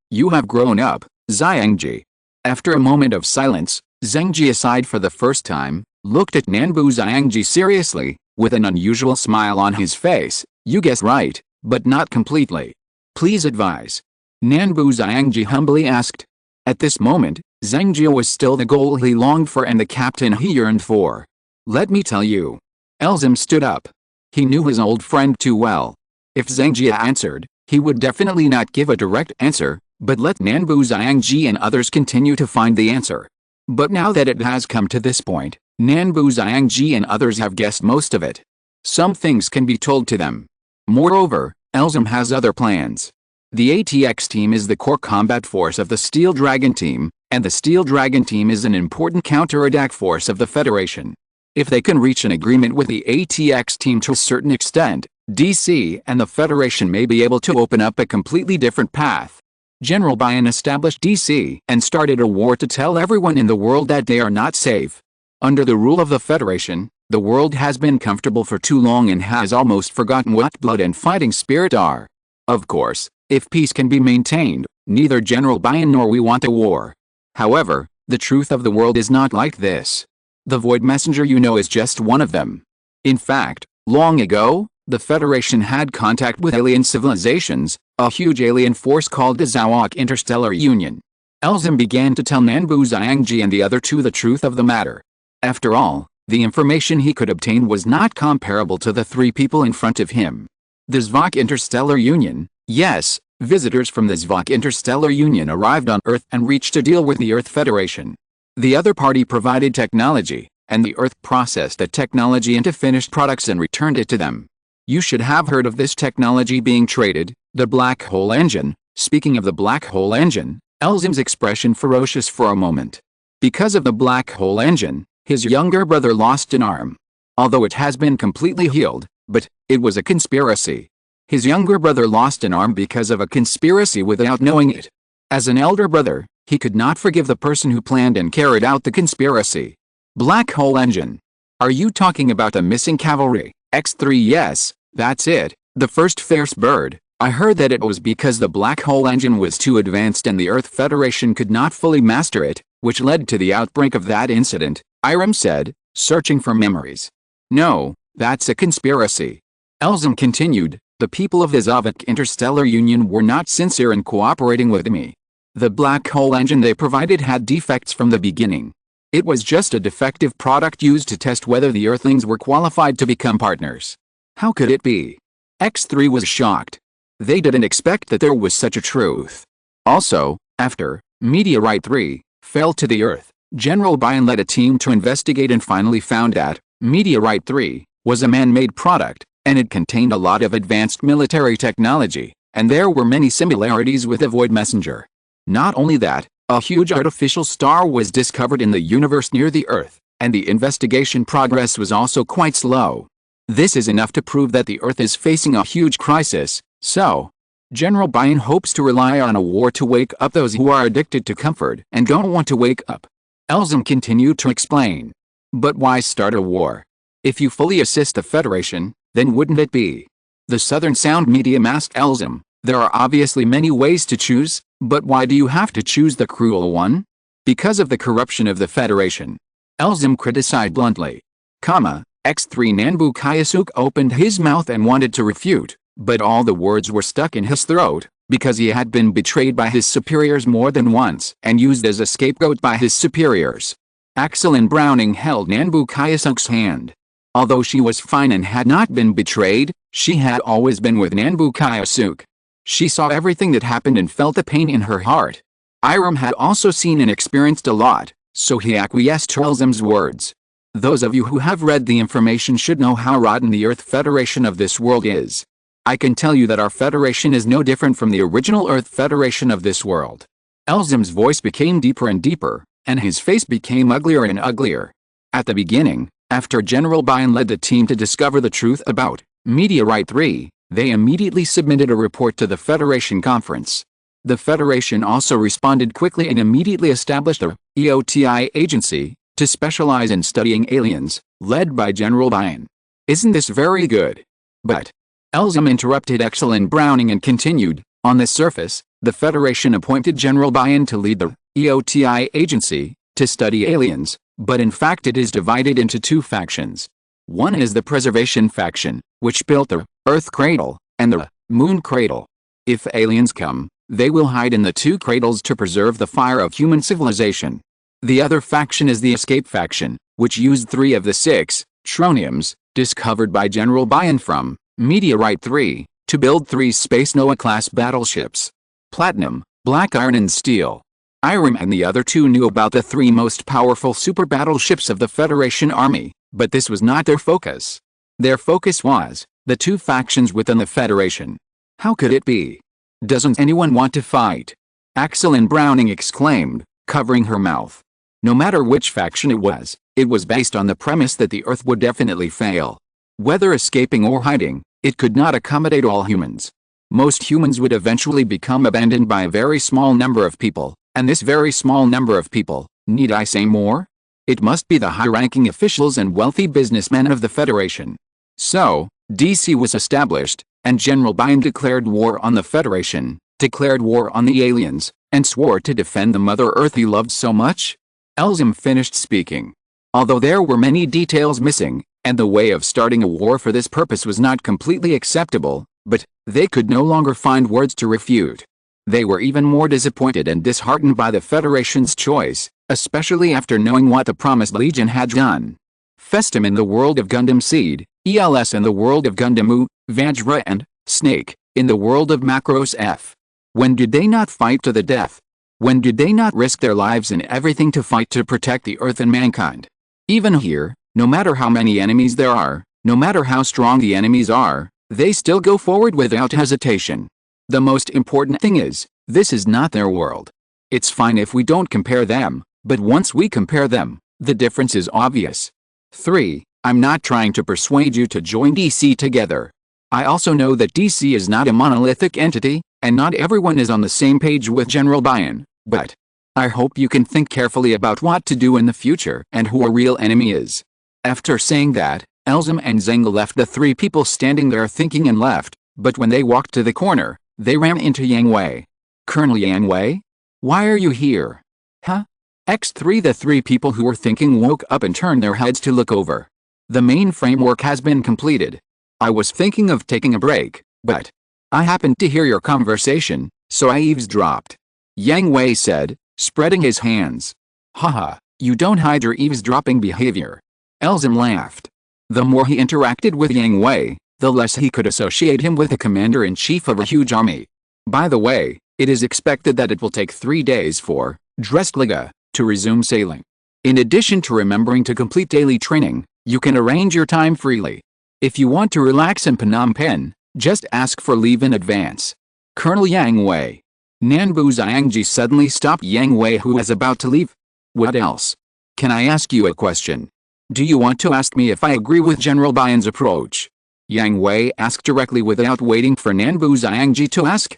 You have grown up, Xiangji. After a moment of silence, Zhengji sighed for the first time, looked at Nanbu Xiangji seriously, with an unusual smile on his face. You guessed right, but not completely. Please advise. Nanbu Xiangji humbly asked. At this moment, Zhengji was still the goal he longed for and the captain he yearned for. Let me tell you. Elzem stood up. He knew his old friend too well. If Zhengji answered, he would definitely not give a direct answer, but let Nanbu Xiangji and others continue to find the answer. But now that it has come to this point, Nanbu Xiangji and others have guessed most of it. Some things can be told to them. Moreover, Elzem has other plans. The ATX team is the core combat force of the Steel Dragon team, and the Steel Dragon team is an important counter-attack force of the Federation. If they can reach an agreement with the ATX team to a certain extent, DC and the Federation may be able to open up a completely different path. General Bion established DC and started a war to tell everyone in the world that they are not safe. Under the rule of the Federation, the world has been comfortable for too long and has almost forgotten what blood and fighting spirit are. Of course, if peace can be maintained, neither General Bion nor we want a war. However, the truth of the world is not like this. The Void Messenger you know is just one of them. In fact, long ago, the Federation had contact with alien civilizations, a huge alien force called the Zawak Interstellar Union. Elzim began to tell Nanbu Xiangji and the other two the truth of the matter. After all, the information he could obtain was not comparable to the three people in front of him. The Zavak Interstellar Union, yes, visitors from the Zavak Interstellar Union arrived on Earth and reached a deal with the Earth Federation. The other party provided technology, and the Earth processed that technology into finished products and returned it to them. You should have heard of this technology being traded, the black hole engine. Speaking of the black hole engine, Elzim's expression ferocious for a moment. Because of the black hole engine, his younger brother lost an arm. Although it has been completely healed, but it was a conspiracy. His younger brother lost an arm because of a conspiracy without knowing it. As an elder brother, he could not forgive the person who planned and carried out the conspiracy. Black hole engine. Are you talking about the missing cavalry? X3? Yes, that's it, the first fierce bird. I heard that it was because the black hole engine was too advanced and the Earth Federation could not fully master it, which led to the outbreak of that incident, Irem said, searching for memories. No, that's a conspiracy. Elzim continued, the people of the Zavak Interstellar Union were not sincere in cooperating with me. The black hole engine they provided had defects from the beginning. It was just a defective product used to test whether the Earthlings were qualified to become partners. How could it be? X3 was shocked. They didn't expect that there was such a truth. Also, after Meteorite 3 fell to the Earth, General Bion led a team to investigate and finally found that Meteorite 3 was a man-made product, and it contained a lot of advanced military technology, and there were many similarities with the Void Messenger. Not only that, a huge artificial star was discovered in the universe near the Earth, and the investigation progress was also quite slow. This is enough to prove that the Earth is facing a huge crisis, so General Bion hopes to rely on a war to wake up those who are addicted to comfort and don't want to wake up. Elzim continued to explain. But why start a war? If you fully assist the Federation, then wouldn't it be? The Southern Sound Medium asked Elzim. There are obviously many ways to choose, but why do you have to choose the cruel one? Because of the corruption of the Federation. Elzim criticized bluntly. X3 Nanbu Kayasuk opened his mouth and wanted to refute, but all the words were stuck in his throat, because he had been betrayed by his superiors more than once and used as a scapegoat by his superiors. Axelin Browning held Nanbu Kayasuk's hand. Although she was fine and had not been betrayed, she had always been with Nanbu Kayasuk. She saw everything that happened and felt the pain in her heart. Irem had also seen and experienced a lot, so he acquiesced to Elzim's words. Those of you who have read the information should know how rotten the Earth Federation of this world is. I can tell you that our Federation is no different from the original Earth Federation of this world. Elzim's voice became deeper and deeper, and his face became uglier and uglier. At the beginning, after General Bion led the team to discover the truth about Meteorite 3, they immediately submitted a report to the Federation Conference. The Federation also responded quickly and immediately established a EOTI agency to specialize in studying aliens, led by General Bion. Isn't this very good? But Elzim interrupted Axelin Browning and continued, on the surface, the Federation appointed General Bion to lead the EOTI agency to study aliens, but in fact it is divided into two factions. One is the Preservation faction, which built the Earth Cradle and the Moon Cradle. If aliens come, they will hide in the two cradles to preserve the fire of human civilization. The other faction is the Escape faction, which used 3 of the 6 troniums discovered by General Bion from Meteorite 3 to build 3 Space Noah-class battleships. Platinum, Black Iron and Steel. Irem and the other 2 knew about the 3 most powerful super battleships of the Federation Army, but this was not their focus. Their focus was the 2 factions within the Federation. How could it be? Doesn't anyone want to fight? Axelin Browning exclaimed, covering her mouth. No matter which faction it was based on the premise that the Earth would definitely fail. Whether escaping or hiding, it could not accommodate all humans. Most humans would eventually become abandoned by a very small number of people, and this very small number of people, need I say more? It must be the high-ranking officials and wealthy businessmen of the Federation. So, DC was established, and General Bion declared war on the Federation, declared war on the aliens, and swore to defend the Mother Earth he loved so much? Elzem finished speaking. Although there were many details missing, and the way of starting a war for this purpose was not completely acceptable, but they could no longer find words to refute. They were even more disappointed and disheartened by the Federation's choice, especially after knowing what the Promised Legion had done. Festum in the world of Gundam Seed, ELS in the world of Gundam U, Vajra and Snake in the world of Macros F. When did they not fight to the death? When did they not risk their lives and everything to fight to protect the Earth and mankind? Even here, no matter how many enemies there are, no matter how strong the enemies are, they still go forward without hesitation. The most important thing is, this is not their world. It's fine if we don't compare them, but once we compare them, the difference is obvious. 3. I'm not trying to persuade you to join DC together. I also know that DC is not a monolithic entity, and not everyone is on the same page with General Bion, but I hope you can think carefully about what to do in the future and who a real enemy is. After saying that, Elzem and Zeng left the three people standing there thinking and left, but when they walked to the corner, they ran into Yang Hui. Colonel Yang Hui? Why are you here? Huh? X3 The three people who were thinking woke up and turned their heads to look over. The main framework has been completed. I was thinking of taking a break, but I happened to hear your conversation, so I eavesdropped. Yang Hui said, spreading his hands. Haha, you don't hide your eavesdropping behavior. Elzem laughed. The more he interacted with Yang Hui, the less he could associate him with the commander-in-chief of a huge army. By the way, it is expected that it will take 3 days for Drestliga to resume sailing. In addition to remembering to complete daily training, you can arrange your time freely. If you want to relax in Phnom Penh, just ask for leave in advance. Colonel Yang Hui. Nanbu Xiangji suddenly stopped Yang Hui, who was about to leave. What else? Can I ask you a question? Do you want to ask me if I agree with General Bion's approach? Yang Hui asked directly without waiting for Nanbu Xiangji to ask.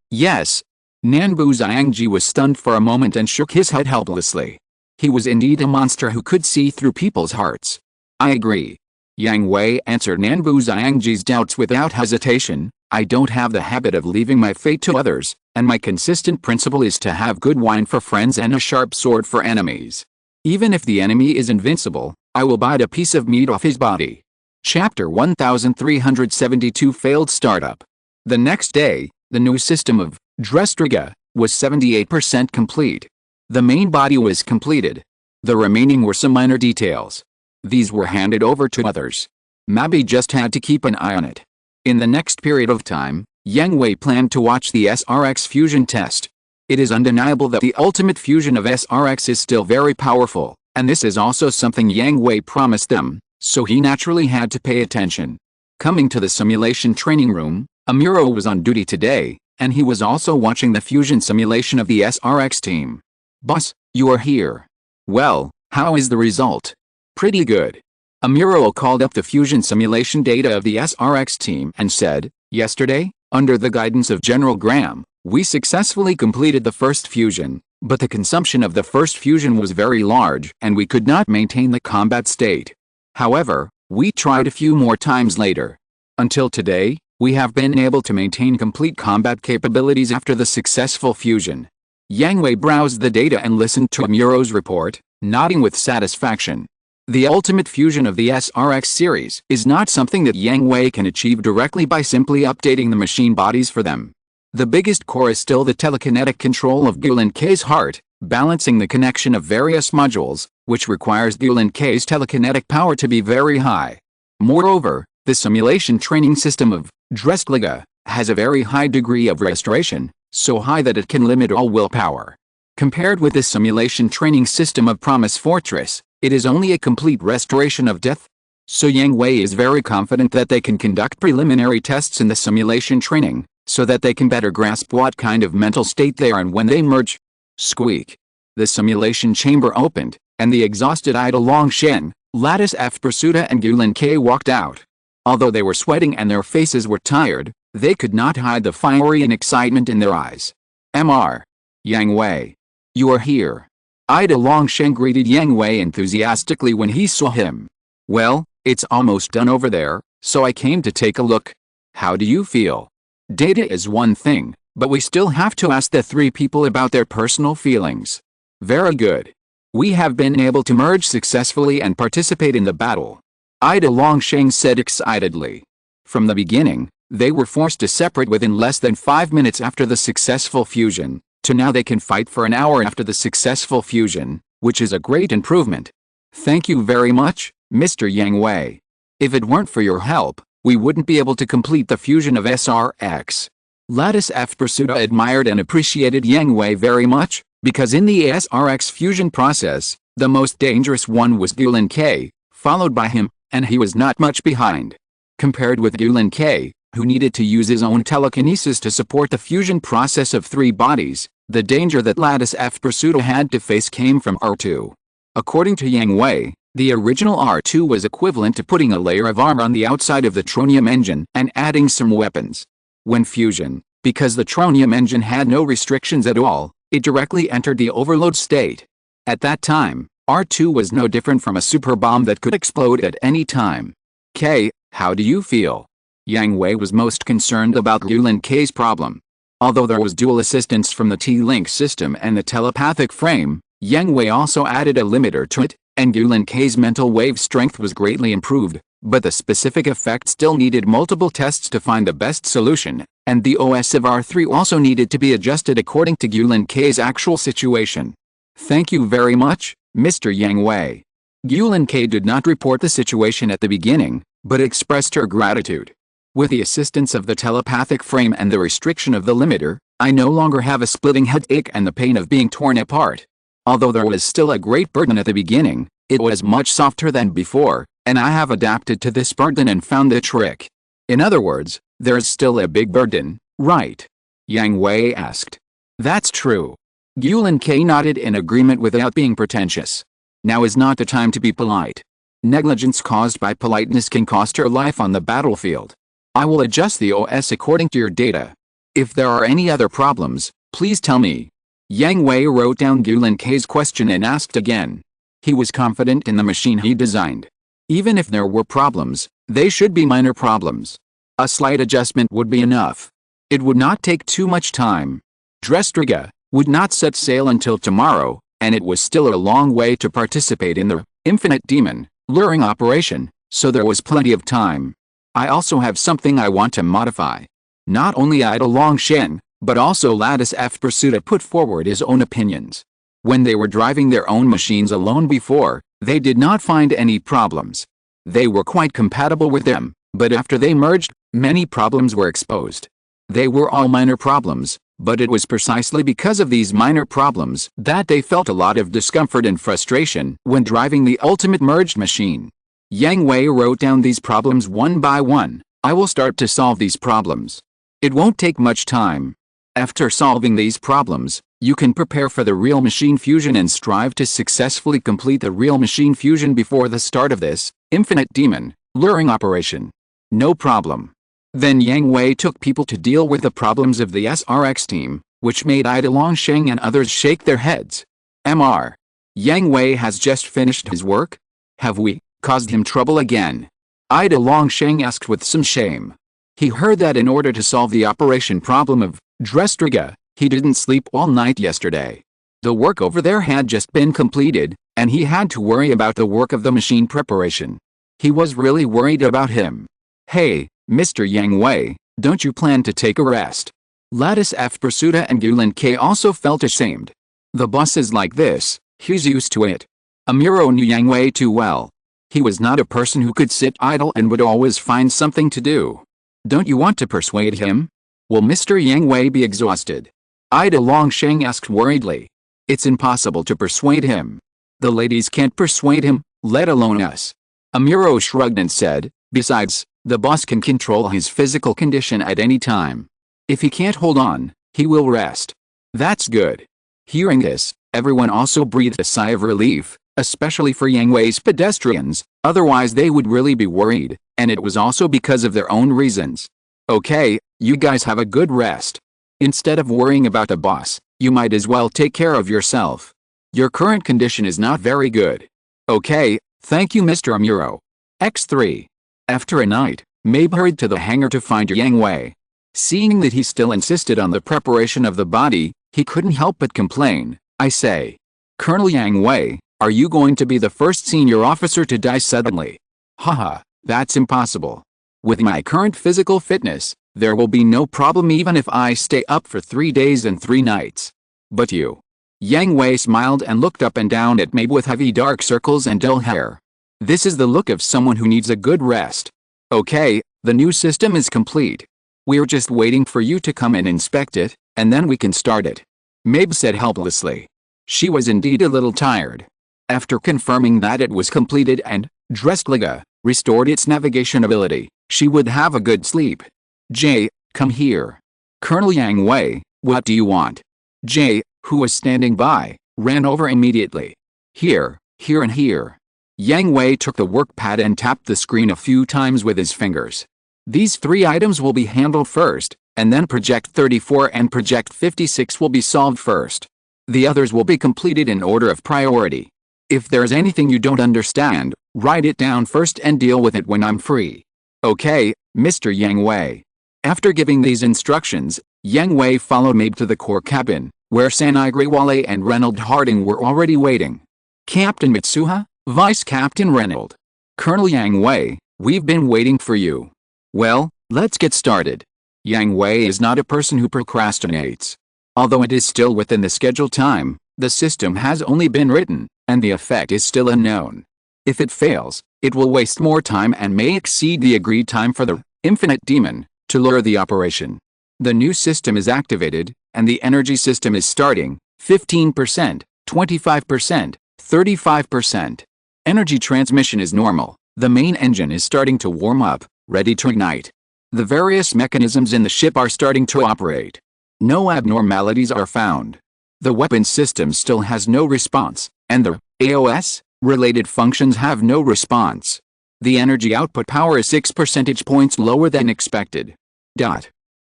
Yes. Nanbu Xiangji was stunned for a moment and shook his head helplessly. He was indeed a monster who could see through people's hearts. I agree. Yang Hui answered Nanbu Xiangji's doubts without hesitation. I don't have the habit of leaving my fate to others, and my consistent principle is to have good wine for friends and a sharp sword for enemies. Even if the enemy is invincible, I will bite a piece of meat off his body. Chapter 1372 Failed Startup. The next day, the new system of Drestliga was 78% complete. The main body was completed. The remaining were some minor details. These were handed over to others. Mabi just had to keep an eye on it. In the next period of time, Yang Hui planned to watch the SRX fusion test. It is undeniable that the ultimate fusion of SRX is still very powerful, and this is also something Yang Hui promised them, so he naturally had to pay attention. Coming to the simulation training room, Amuro was on duty today, and he was also watching the fusion simulation of the SRX team. Boss, you are here. Well, how is the result? Pretty good. Amuro called up the fusion simulation data of the SRX team and said, yesterday, under the guidance of General Graham, we successfully completed the first fusion, but the consumption of the first fusion was very large and we could not maintain the combat state. However, we tried a few more times later. Until today, we have been able to maintain complete combat capabilities after the successful fusion. Yang Hui browsed the data and listened to Amuro's report, nodding with satisfaction. The ultimate fusion of the SRX series is not something that Yang Hui can achieve directly by simply updating the machine bodies for them. The biggest core is still the telekinetic control of Gulen K's heart, balancing the connection of various modules, which requires Gulen K's telekinetic power to be very high. Moreover, the simulation training system of Drestliga has a very high degree of restoration, so high that it can limit all willpower. Compared with the simulation training system of Promise Fortress, it is only a complete restoration of death. So Yang Hui is very confident that they can conduct preliminary tests in the simulation training, so that they can better grasp what kind of mental state they are in when they merge. Squeak. The simulation chamber opened, and the exhausted Ida Longshen, Lattice F. Pursuta and Gulen K walked out. Although they were sweating and their faces were tired, They could not hide the fiery and excitement in their eyes. Mr. Yang Hui. You are here. Ida Longsheng greeted Yang Hui enthusiastically when he saw him. Well, it's almost done over there, so I came to take a look. How do you feel? Data is one thing, but we still have to ask the three people about their personal feelings. Very good. We have been able to merge successfully and participate in the battle. Ida Longsheng said excitedly. From the beginning, they were forced to separate within less than 5 minutes after the successful fusion, to now they can fight for an hour after the successful fusion, which is a great improvement. Thank you very much, Mr. Yang Hui. If it weren't for your help, we wouldn't be able to complete the fusion of SRX. Lattice F. Pursuta admired and appreciated Yang Hui very much, because in the SRX fusion process, the most dangerous one was Gulin K, followed by him, and he was not much behind. Compared with Gulin K, who needed to use his own telekinesis to support the fusion process of 3 bodies, the danger that Lattice F. Pursuta had to face came from R2. According to Yang Hui, the original R2 was equivalent to putting a layer of armor on the outside of the tronium engine and adding some weapons. When fusion, because the tronium engine had no restrictions at all, it directly entered the overload state. At that time, R2 was no different from a super bomb that could explode at any time. K, how do you feel? Yang Hui was most concerned about Gulin K's problem. Although there was dual assistance from the T-Link system and the telepathic frame, Yang Hui also added a limiter to it, and Gulin K's mental wave strength was greatly improved, but the specific effect still needed multiple tests to find the best solution, and the OS of R3 also needed to be adjusted according to Gulin K's actual situation. Thank you very much, Mr. Yang Hui. Gulin K did not report the situation at the beginning, but expressed her gratitude. With the assistance of the telepathic frame and the restriction of the limiter, I no longer have a splitting headache and the pain of being torn apart. Although there was still a great burden at the beginning, it was much softer than before, and I have adapted to this burden and found the trick. In other words, there's still a big burden, right? Yang Hui asked. That's true. Gulin K nodded in agreement without being pretentious. Now is not the time to be polite. Negligence caused by politeness can cost her life on the battlefield. I will adjust the OS according to your data. If there are any other problems, please tell me. Yang Hui wrote down Gulin K's question and asked again. He was confident in the machine he designed. Even if there were problems, they should be minor problems. A slight adjustment would be enough. It would not take too much time. Drestriga would not set sail until tomorrow, and it was still a long way to participate in the Infinite Demon luring operation, so there was plenty of time. I also have something I want to modify. Not only Ida Longshen, but also Lattice F. Pursuta put forward his own opinions. When they were driving their own machines alone before, they did not find any problems. They were quite compatible with them, but after they merged, many problems were exposed. They were all minor problems, but it was precisely because of these minor problems that they felt a lot of discomfort and frustration when driving the ultimate merged machine. Yang Hui wrote down these problems one by one. I will start to solve these problems. It won't take much time. After solving these problems, you can prepare for the real machine fusion and strive to successfully complete the real machine fusion before the start of this Infinite Demon luring operation. No problem. Then Yang Hui took people to deal with the problems of the SRX team, which made Ida Longsheng and others shake their heads. Mr. Yang Hui has just finished his work? Have we caused him trouble again? Ida Longsheng asked with some shame. He heard that in order to solve the operation problem of Drestriga, he didn't sleep all night yesterday. The work over there had just been completed, and he had to worry about the work of the machine preparation. He was really worried about him. Hey, Mr. Yang Hui, don't you plan to take a rest? Lattice F. Pursuta and Gulin K also felt ashamed. The boss is like this, he's used to it. Amuro knew Yang Hui too well. He was not a person who could sit idle and would always find something to do. Don't you want to persuade him? Will Mr. Yang Hui be exhausted? Ida Longsheng asked worriedly. It's impossible to persuade him. The ladies can't persuade him, let alone us. Amuro shrugged and said, besides, the boss can control his physical condition at any time. If he can't hold on, he will rest. That's good. Hearing this, everyone also breathed a sigh of relief, especially for Yang Hui's pedestrians, otherwise they would really be worried, and it was also because of their own reasons. Okay, you guys have a good rest. Instead of worrying about the boss, you might as well take care of yourself. Your current condition is not very good. Okay, thank you Mr. Amuro. X3. After a night, Mabe hurried to the hangar to find Yang Hui. Seeing that he still insisted on the preparation of the body, he couldn't help but complain. I say, Colonel Yang Hui, are you going to be the first senior officer to die suddenly? Haha, that's impossible. With my current physical fitness, there will be no problem even if I stay up for 3 days and 3 nights. But you. Yang Hui smiled and looked up and down at Mabe with heavy dark circles and dull hair. This is the look of someone who needs a good rest. Okay, the new system is complete. We're just waiting for you to come and inspect it, and then we can start it. Mabe said helplessly. She was indeed a little tired. After confirming that it was completed and Dreskliga restored its navigation ability, she would have a good sleep. Jay, come here. Colonel Yang Hui, what do you want? Jay, who was standing by, ran over immediately. Here, here and here. Yang Hui took the workpad and tapped the screen a few times with his fingers. These 3 items will be handled first, and then Project 34 and Project 56 will be solved first. The others will be completed in order of priority. If there's anything you don't understand, write it down first and deal with it when I'm free. Okay, Mr. Yang Hui. After giving these instructions, Yang Hui followed Mabe to the core cabin, where Sanai Grewale and Reynold Harding were already waiting. Captain Mitsuha, Vice Captain Reynold. Colonel Yang Hui, we've been waiting for you. Well, let's get started. Yang Hui is not a person who procrastinates. Although it is still within the scheduled time, the system has only been written, and the effect is still unknown. If it fails, it will waste more time and may exceed the agreed time for the Infinite Demon to lure the operation. The new system is activated, and the energy system is starting, 15%, 25%, 35%. Energy transmission is normal. The main engine is starting to warm up, ready to ignite. The various mechanisms in the ship are starting to operate. No abnormalities are found. The weapon system still has no response, and the AOS-related functions have no response. The energy output power is 6 percentage points lower than expected.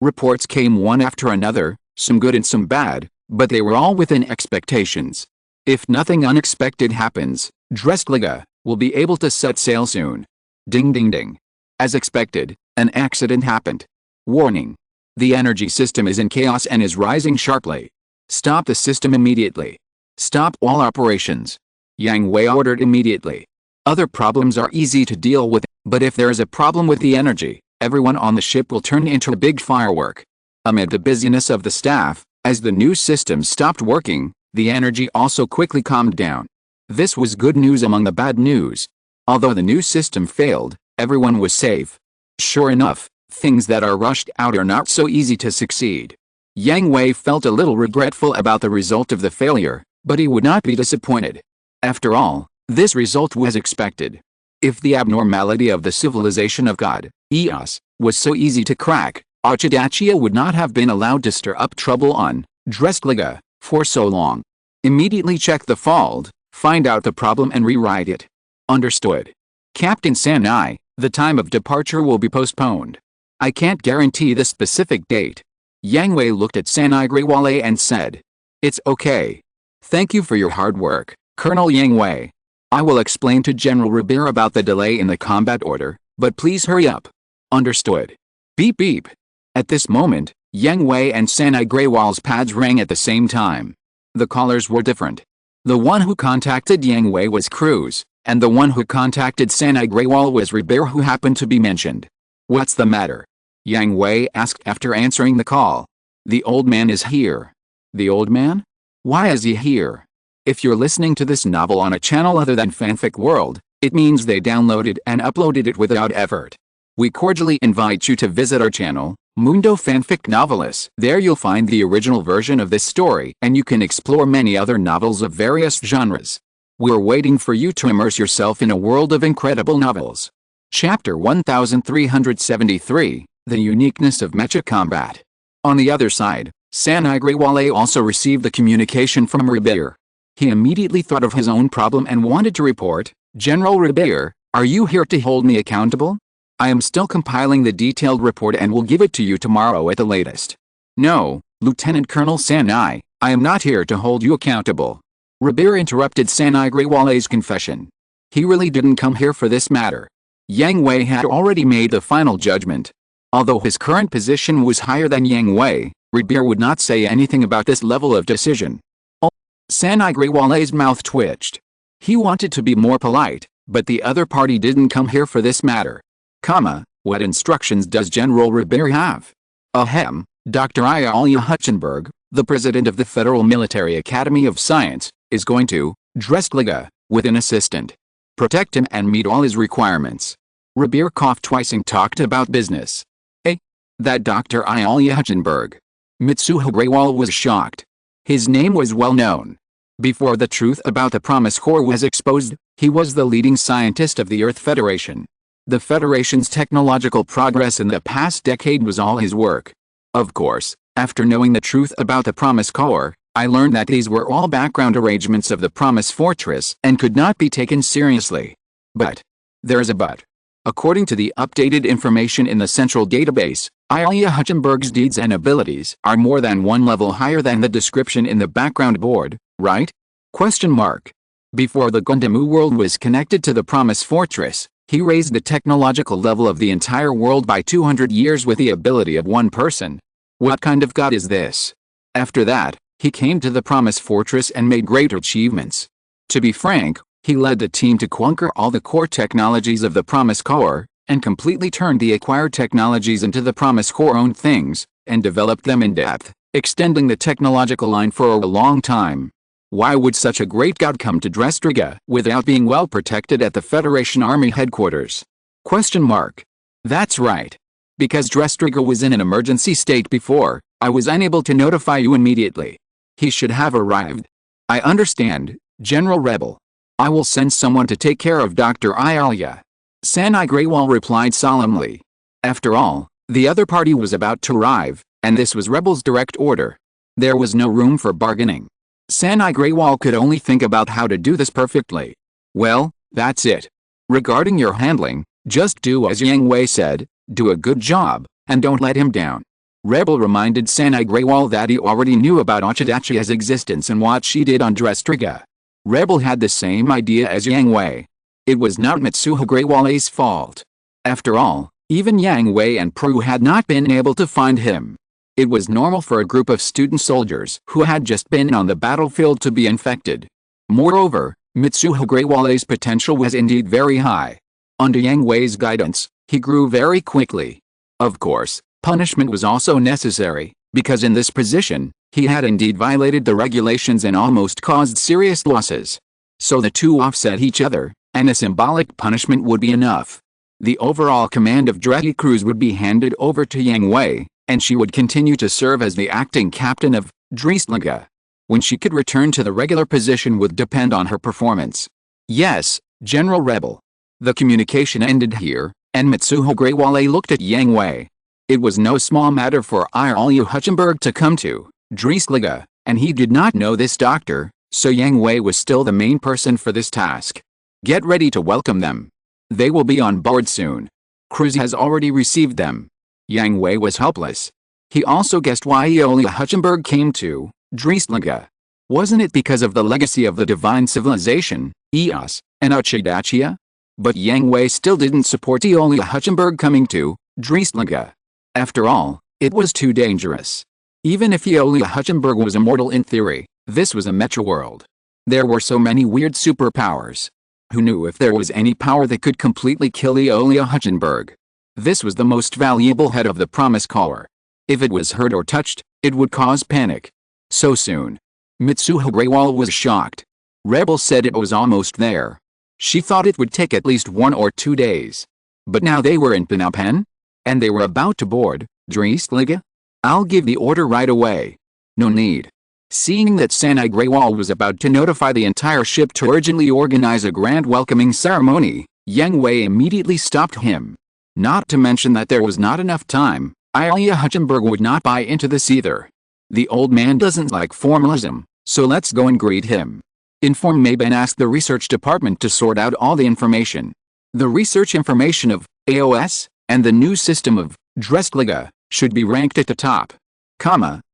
Reports came one after another, some good and some bad, but they were all within expectations. If nothing unexpected happens, Dreskliga will be able to set sail soon. Ding ding ding. As expected, an accident happened. Warning. The energy system is in chaos and is rising sharply. Stop the system immediately. Stop all operations. Yang Hui ordered immediately. Other problems are easy to deal with, but if there is a problem with the energy, everyone on the ship will turn into a big firework. Amid the busyness of the staff, as the new system stopped working, the energy also quickly calmed down. This was good news among the bad news. Although the new system failed, everyone was safe. Sure enough, things that are rushed out are not so easy to succeed. Yang Hui felt a little regretful about the result of the failure, but he would not be disappointed. After all, this result was expected. If the abnormality of the civilization of God, Eos, was so easy to crack, Archidachia would not have been allowed to stir up trouble on Dreskliga for so long. Immediately check the fault, find out the problem and rewrite it. Understood. Captain Sanai, the time of departure will be postponed. I can't guarantee the specific date. Yang Hui looked at Sanai Grewale and said, It's okay. Thank you for your hard work, Colonel Yang Hui. I will explain to General Ribera about the delay in the combat order, but please hurry up. Understood. Beep beep. At this moment, Yang Hui and Sanai Grewale's pads rang at the same time. The callers were different. The one who contacted Yang Hui was Cruz, and the one who contacted Sanai Grewale was Ribera, who happened to be mentioned. What's the matter? Yang Hui asked after answering the call. The old man is here. The old man? Why is he here? If you're listening to this novel on a channel other than Fanfic World, it means they downloaded and uploaded it without effort. We cordially invite you to visit our channel, Mundo Fanfic Novelis. There you'll find the original version of this story, and you can explore many other novels of various genres. We're waiting for you to immerse yourself in a world of incredible novels. Chapter 1373, The Uniqueness of Mecha Combat. On the other side, Sanai Grewale also received the communication from Ribera. He immediately thought of his own problem and wanted to report, General Ribera, are you here to hold me accountable? I am still compiling the detailed report and will give it to you tomorrow at the latest. No, Lieutenant Colonel Sanai, I am not here to hold you accountable. Rabir interrupted Sanai Grewale's confession. He really didn't come here for this matter. Yang Hui had already made the final judgment. Although his current position was higher than Yang Hui, Rabir would not say anything about this level of decision. Sanai Grewale's mouth twitched. He wanted to be more polite, but the other party didn't come here for this matter. What instructions does General Rabir have? Ahem, Dr. Ayalia Hutchenberg, the president of the Federal Military Academy of Science, is going to dress Liga with an assistant. Protect him and meet all his requirements. Rabir coughed twice and talked about business. That Dr. Ayalia Hutchenberg. Mitsuho Grewal was shocked. His name was well known. Before the truth about the Promise Corps was exposed, he was the leading scientist of the Earth Federation. The Federation's technological progress in the past decade was all his work. Of course, after knowing the truth about the Promise Corps, I learned that these were all background arrangements of the Promise Fortress and could not be taken seriously. But. There's a but. According to the updated information in the central database, Ayalia Hutchenberg's deeds and abilities are more than one level higher than the description in the background board, right? Before the Gundam world was connected to the Promise Fortress, he raised the technological level of the entire world by 200 years with the ability of one person. What kind of god is this? After that, he came to the Promise Fortress and made great achievements. To be frank, he led the team to conquer all the core technologies of the Promise Corps, and completely turned the acquired technologies into the Promise Corps own things, and developed them in depth, extending the technological line for a long time. Why would such a great god come to Drestriga without being well protected at the Federation Army headquarters? That's right. Because Drestriga was in an emergency state before, I was unable to notify you immediately. He should have arrived. I understand, General Rebel. I will send someone to take care of Dr. Ayalia. Sanai Grewal replied solemnly. After all, the other party was about to arrive, and this was Rebel's direct order. There was no room for bargaining. Sanai Grewal could only think about how to do this perfectly. Well, that's it. Regarding your handling, just do as Yang Hui said, do a good job, and don't let him down. Rebel reminded Sanai Grewal that he already knew about Ochadachia's existence and what she did on Drestriga. Rebel had the same idea as Yang Hui. It was not Mitsuho Grewale's fault. After all, even Yang Hui and Prue had not been able to find him. It was normal for a group of student soldiers who had just been on the battlefield to be infected. Moreover, Mitsuho Grewale's potential was indeed very high. Under Yang Hui's guidance, he grew very quickly. Of course, punishment was also necessary, because in this position, he had indeed violated the regulations and almost caused serious losses. So the two offset each other, and a symbolic punishment would be enough. The overall command of Dreki Cruz would be handed over to Yang Hui, and she would continue to serve as the acting captain of Dreistliga. When she could return to the regular position would depend on her performance. Yes, General Rebel. The communication ended here, and Mitsuho Grewale looked at Yang Hui. It was no small matter for Ayalia Hutchenberg to come to Dreistliga, and he did not know this doctor, so Yang Hui was still the main person for this task. Get ready to welcome them. They will be on board soon. Cruz has already received them. Yang Hui was helpless. He also guessed why Ayalia Hutchenberg came to Dreistliga. Wasn't it because of the legacy of the divine civilization, Eos, and Ochadachia? But Yang Hui still didn't support Ayalia Hutchenberg coming to Dreistliga. After all, it was too dangerous. Even if Ayalia Hutchenberg was immortal in theory, this was a Mecha world. There were so many weird superpowers. Who knew if there was any power that could completely kill Ayalia Hutchenberg? This was the most valuable head of the Promise Corps. If it was hurt or touched, it would cause panic. So soon. Mitsuho Grewal was shocked. Rebel said it was almost there. She thought it would take at least 1 or 2 days. But now they were in Phnom Penh? And they were about to board Dreistliga? I'll give the order right away. No need. Seeing that Sanai Grewal was about to notify the entire ship to urgently organize a grand welcoming ceremony, Yang Hui immediately stopped him. Not to mention that there was not enough time, Ayalia Hutchenberg would not buy into this either. The old man doesn't like formalism, so let's go and greet him. Inform Mabe and ask the research department to sort out all the information. The research information of AOS? And the new system of Dressliga should be ranked at the top.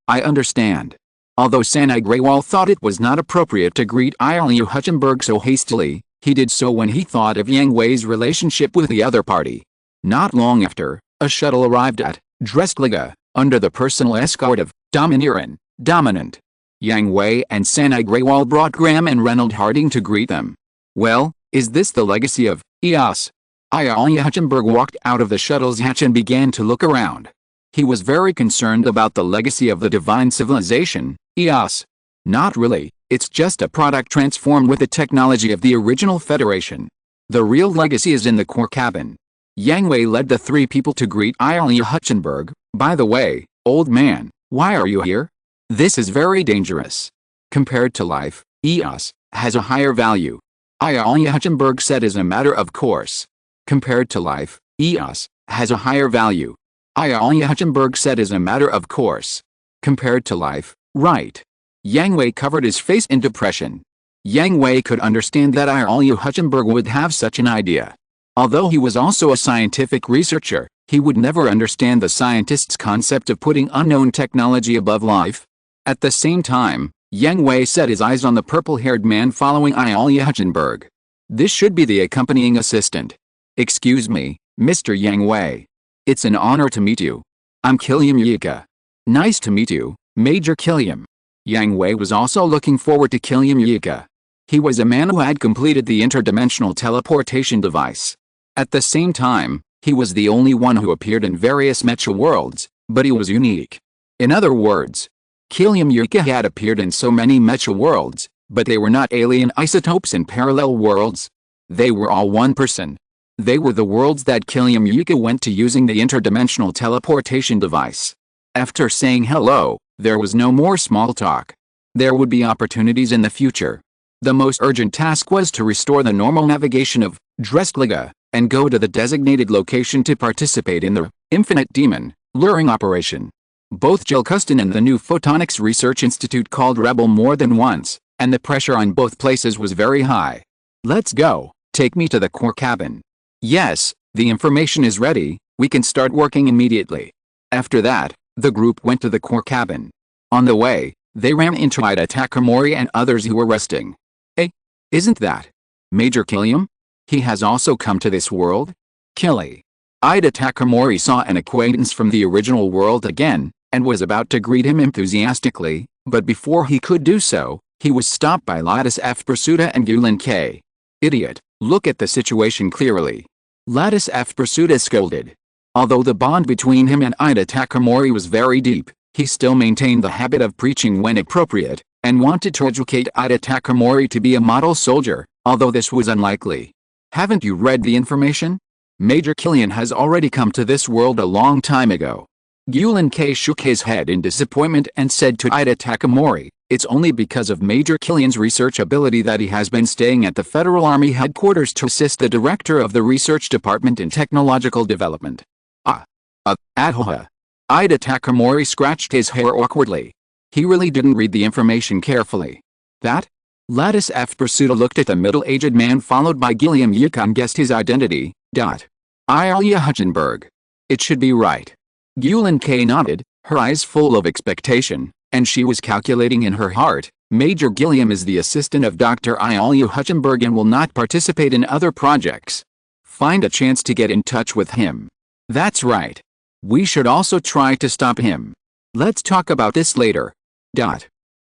I understand. Although Sanai Greywall thought it was not appropriate to greet Ilya Hutchenberg so hastily, he did so when he thought of Yang Hui's relationship with the other party. Not long after, a shuttle arrived at Dressliga, under the personal escort of Dominant. Yang Hui and Sanai Greywall brought Graham and Reynold Harding to greet them. Well, is this the legacy of EOS? Ilya Hutchenberg walked out of the shuttle's hatch and began to look around. He was very concerned about the legacy of the divine civilization, EOS. Not really, it's just a product transformed with the technology of the original Federation. The real legacy is in the core cabin. Yang Hui led the three people to greet Ilya Hutchenberg. By the way, old man, why are you here? This is very dangerous. Compared to life, EOS has a higher value. Ilya Hutchenberg said as a matter of course. Compared to life, EOS has a higher value. Ilya Hutchenberg said as a matter of course. Compared to life, right. Yang Hui covered his face in depression. Yang Hui could understand that Ilya Hutchenberg would have such an idea. Although he was also a scientific researcher, he would never understand the scientist's concept of putting unknown technology above life. At the same time, Yang Hui set his eyes on the purple-haired man following Ilya Hutchenberg. This should be the accompanying assistant. Excuse me, Mr. Yang Hui. It's an honor to meet you. I'm Killiam Yika. Nice to meet you, Major Killiam. Yang Hui was also looking forward to Killiam Yika. He was a man who had completed the interdimensional teleportation device. At the same time, he was the only one who appeared in various Mecha worlds, but he was unique. In other words, Killiam Yika had appeared in so many Mecha worlds, but they were not alien isotopes in parallel worlds. They were all one person. They were the worlds that Killiam Yika went to using the interdimensional teleportation device. After saying hello, there was no more small talk. There would be opportunities in the future. The most urgent task was to restore the normal navigation of Dressliga, and go to the designated location to participate in the Infinite Demon luring operation. Both Jill Custon and the new Photonics Research Institute called Rebel more than once, and the pressure on both places was very high. Let's go, take me to the core cabin. Yes, the information is ready, we can start working immediately. After that, the group went to the core cabin. On the way, they ran into Ida Takamori and others who were resting. Hey, isn't that Major Killiam? He has also come to this world? Killy. Ida Takamori saw an acquaintance from the original world again, and was about to greet him enthusiastically, but before he could do so, he was stopped by Lattice F. Pursuta and Gulin K. Idiot, look at the situation clearly. Lattice F. Pursuta scolded. Although the bond between him and Ida Takamori was very deep, he still maintained the habit of preaching when appropriate, and wanted to educate Ida Takamori to be a model soldier, although this was unlikely. Haven't you read the information? Major Killian has already come to this world a long time ago. Gulin K shook his head in disappointment and said to Ida Takamori, it's only because of Major Killian's research ability that he has been staying at the Federal Army headquarters to assist the director of the research department in technological development. Ida Takamori scratched his hair awkwardly. He really didn't read the information carefully. That? Lattice F. Pursuta looked at the middle-aged man followed by Gilliam Yika and guessed his identity. Ilya Hutchenberg. It should be right. Gulin K nodded, her eyes full of expectation, and she was calculating in her heart, Major Gilliam is the assistant of Dr. Ilya Hutchenberg and will not participate in other projects. Find a chance to get in touch with him. That's right. We should also try to stop him. Let's talk about this later.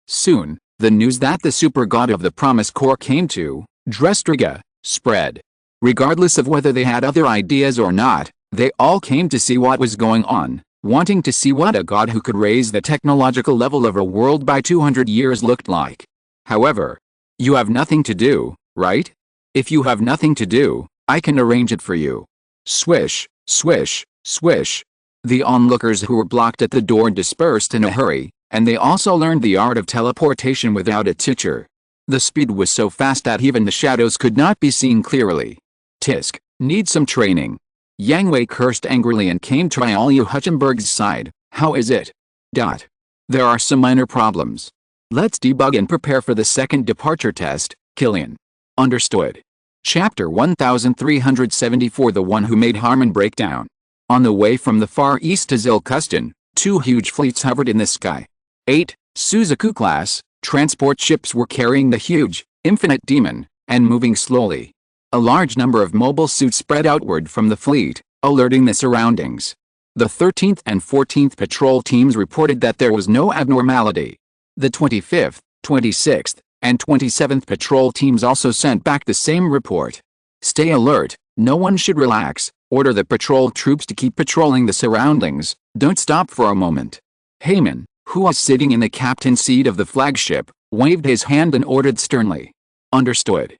Soon, the news that the super god of the Promise Corps came to Dressliga spread. Regardless of whether they had other ideas or not, they all came to see what was going on, wanting to see what a god who could raise the technological level of a world by 200 years looked like. However, you have nothing to do, right? If you have nothing to do, I can arrange it for you. Swish, swish, swish. The onlookers who were blocked at the door dispersed in a hurry, and they also learned the art of teleportation without a teacher. The speed was so fast that even the shadows could not be seen clearly. Tisk, need some training. Yang Hui cursed angrily and came to Ilya Hutchenberg's side. How is it? There are some minor problems. Let's debug and prepare for the second departure test, Killian. Understood. Chapter 1374 The One Who Made Harmon Break Down. On the way from the Far East to Zilkustan, two huge fleets hovered in the sky. 8 Suzaku-class transport ships were carrying the huge, infinite demon, and moving slowly. A large number of mobile suits spread outward from the fleet, alerting the surroundings. The 13th and 14th patrol teams reported that there was no abnormality. The 25th, 26th, and 27th patrol teams also sent back the same report. Stay alert, no one should relax, order the patrol troops to keep patrolling the surroundings, don't stop for a moment. Heyman, who was sitting in the captain's seat of the flagship, waved his hand and ordered sternly. Understood.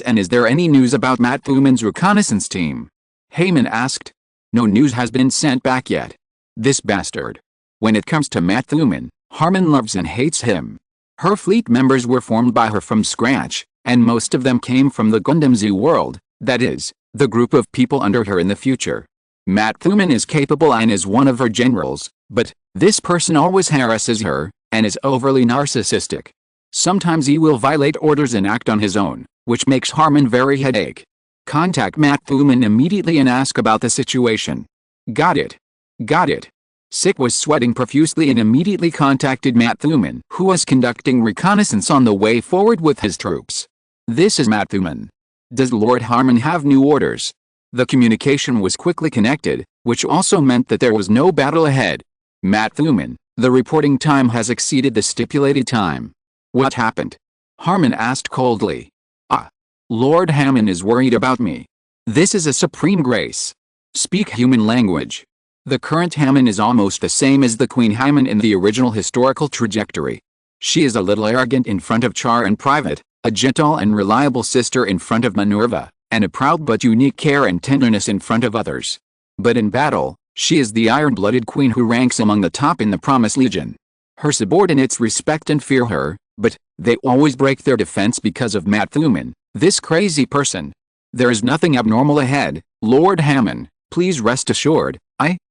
And is there any news about Matt Thuman's reconnaissance team? Heyman asked. No news has been sent back yet. This bastard. When it comes to Matt Thuman, Harmon loves and hates him. Her fleet members were formed by her from scratch, and most of them came from the Gundam Zoo world, that is, the group of people under her in the future. Matt Thuman is capable and is one of her generals, but this person always harasses her, and is overly narcissistic. Sometimes he will violate orders and act on his own, which makes Harmon very headache. Contact Matt Thuman immediately and ask about the situation. Got it. Got it. Sick was sweating profusely and immediately contacted Matt Thuman, who was conducting reconnaissance on the way forward with his troops. This is Matt Thuman. Does Lord Harmon have new orders? The communication was quickly connected, which also meant that there was no battle ahead. Matt Thuman, the reporting time has exceeded the stipulated time. What happened? Harmon asked coldly. Lord Hammond is worried about me. This is a supreme grace. Speak human language. The current Hammond is almost the same as the Queen Hammond in the original historical trajectory. She is a little arrogant in front of Char in private, a gentle and reliable sister in front of Minerva, and a proud but unique care and tenderness in front of others. But in battle, she is the iron-blooded queen who ranks among the top in the Promised Legion. Her subordinates respect and fear her, but they always break their defense because of Matt Thuman, this crazy person. There is nothing abnormal ahead, Lord Hammond, please rest assured,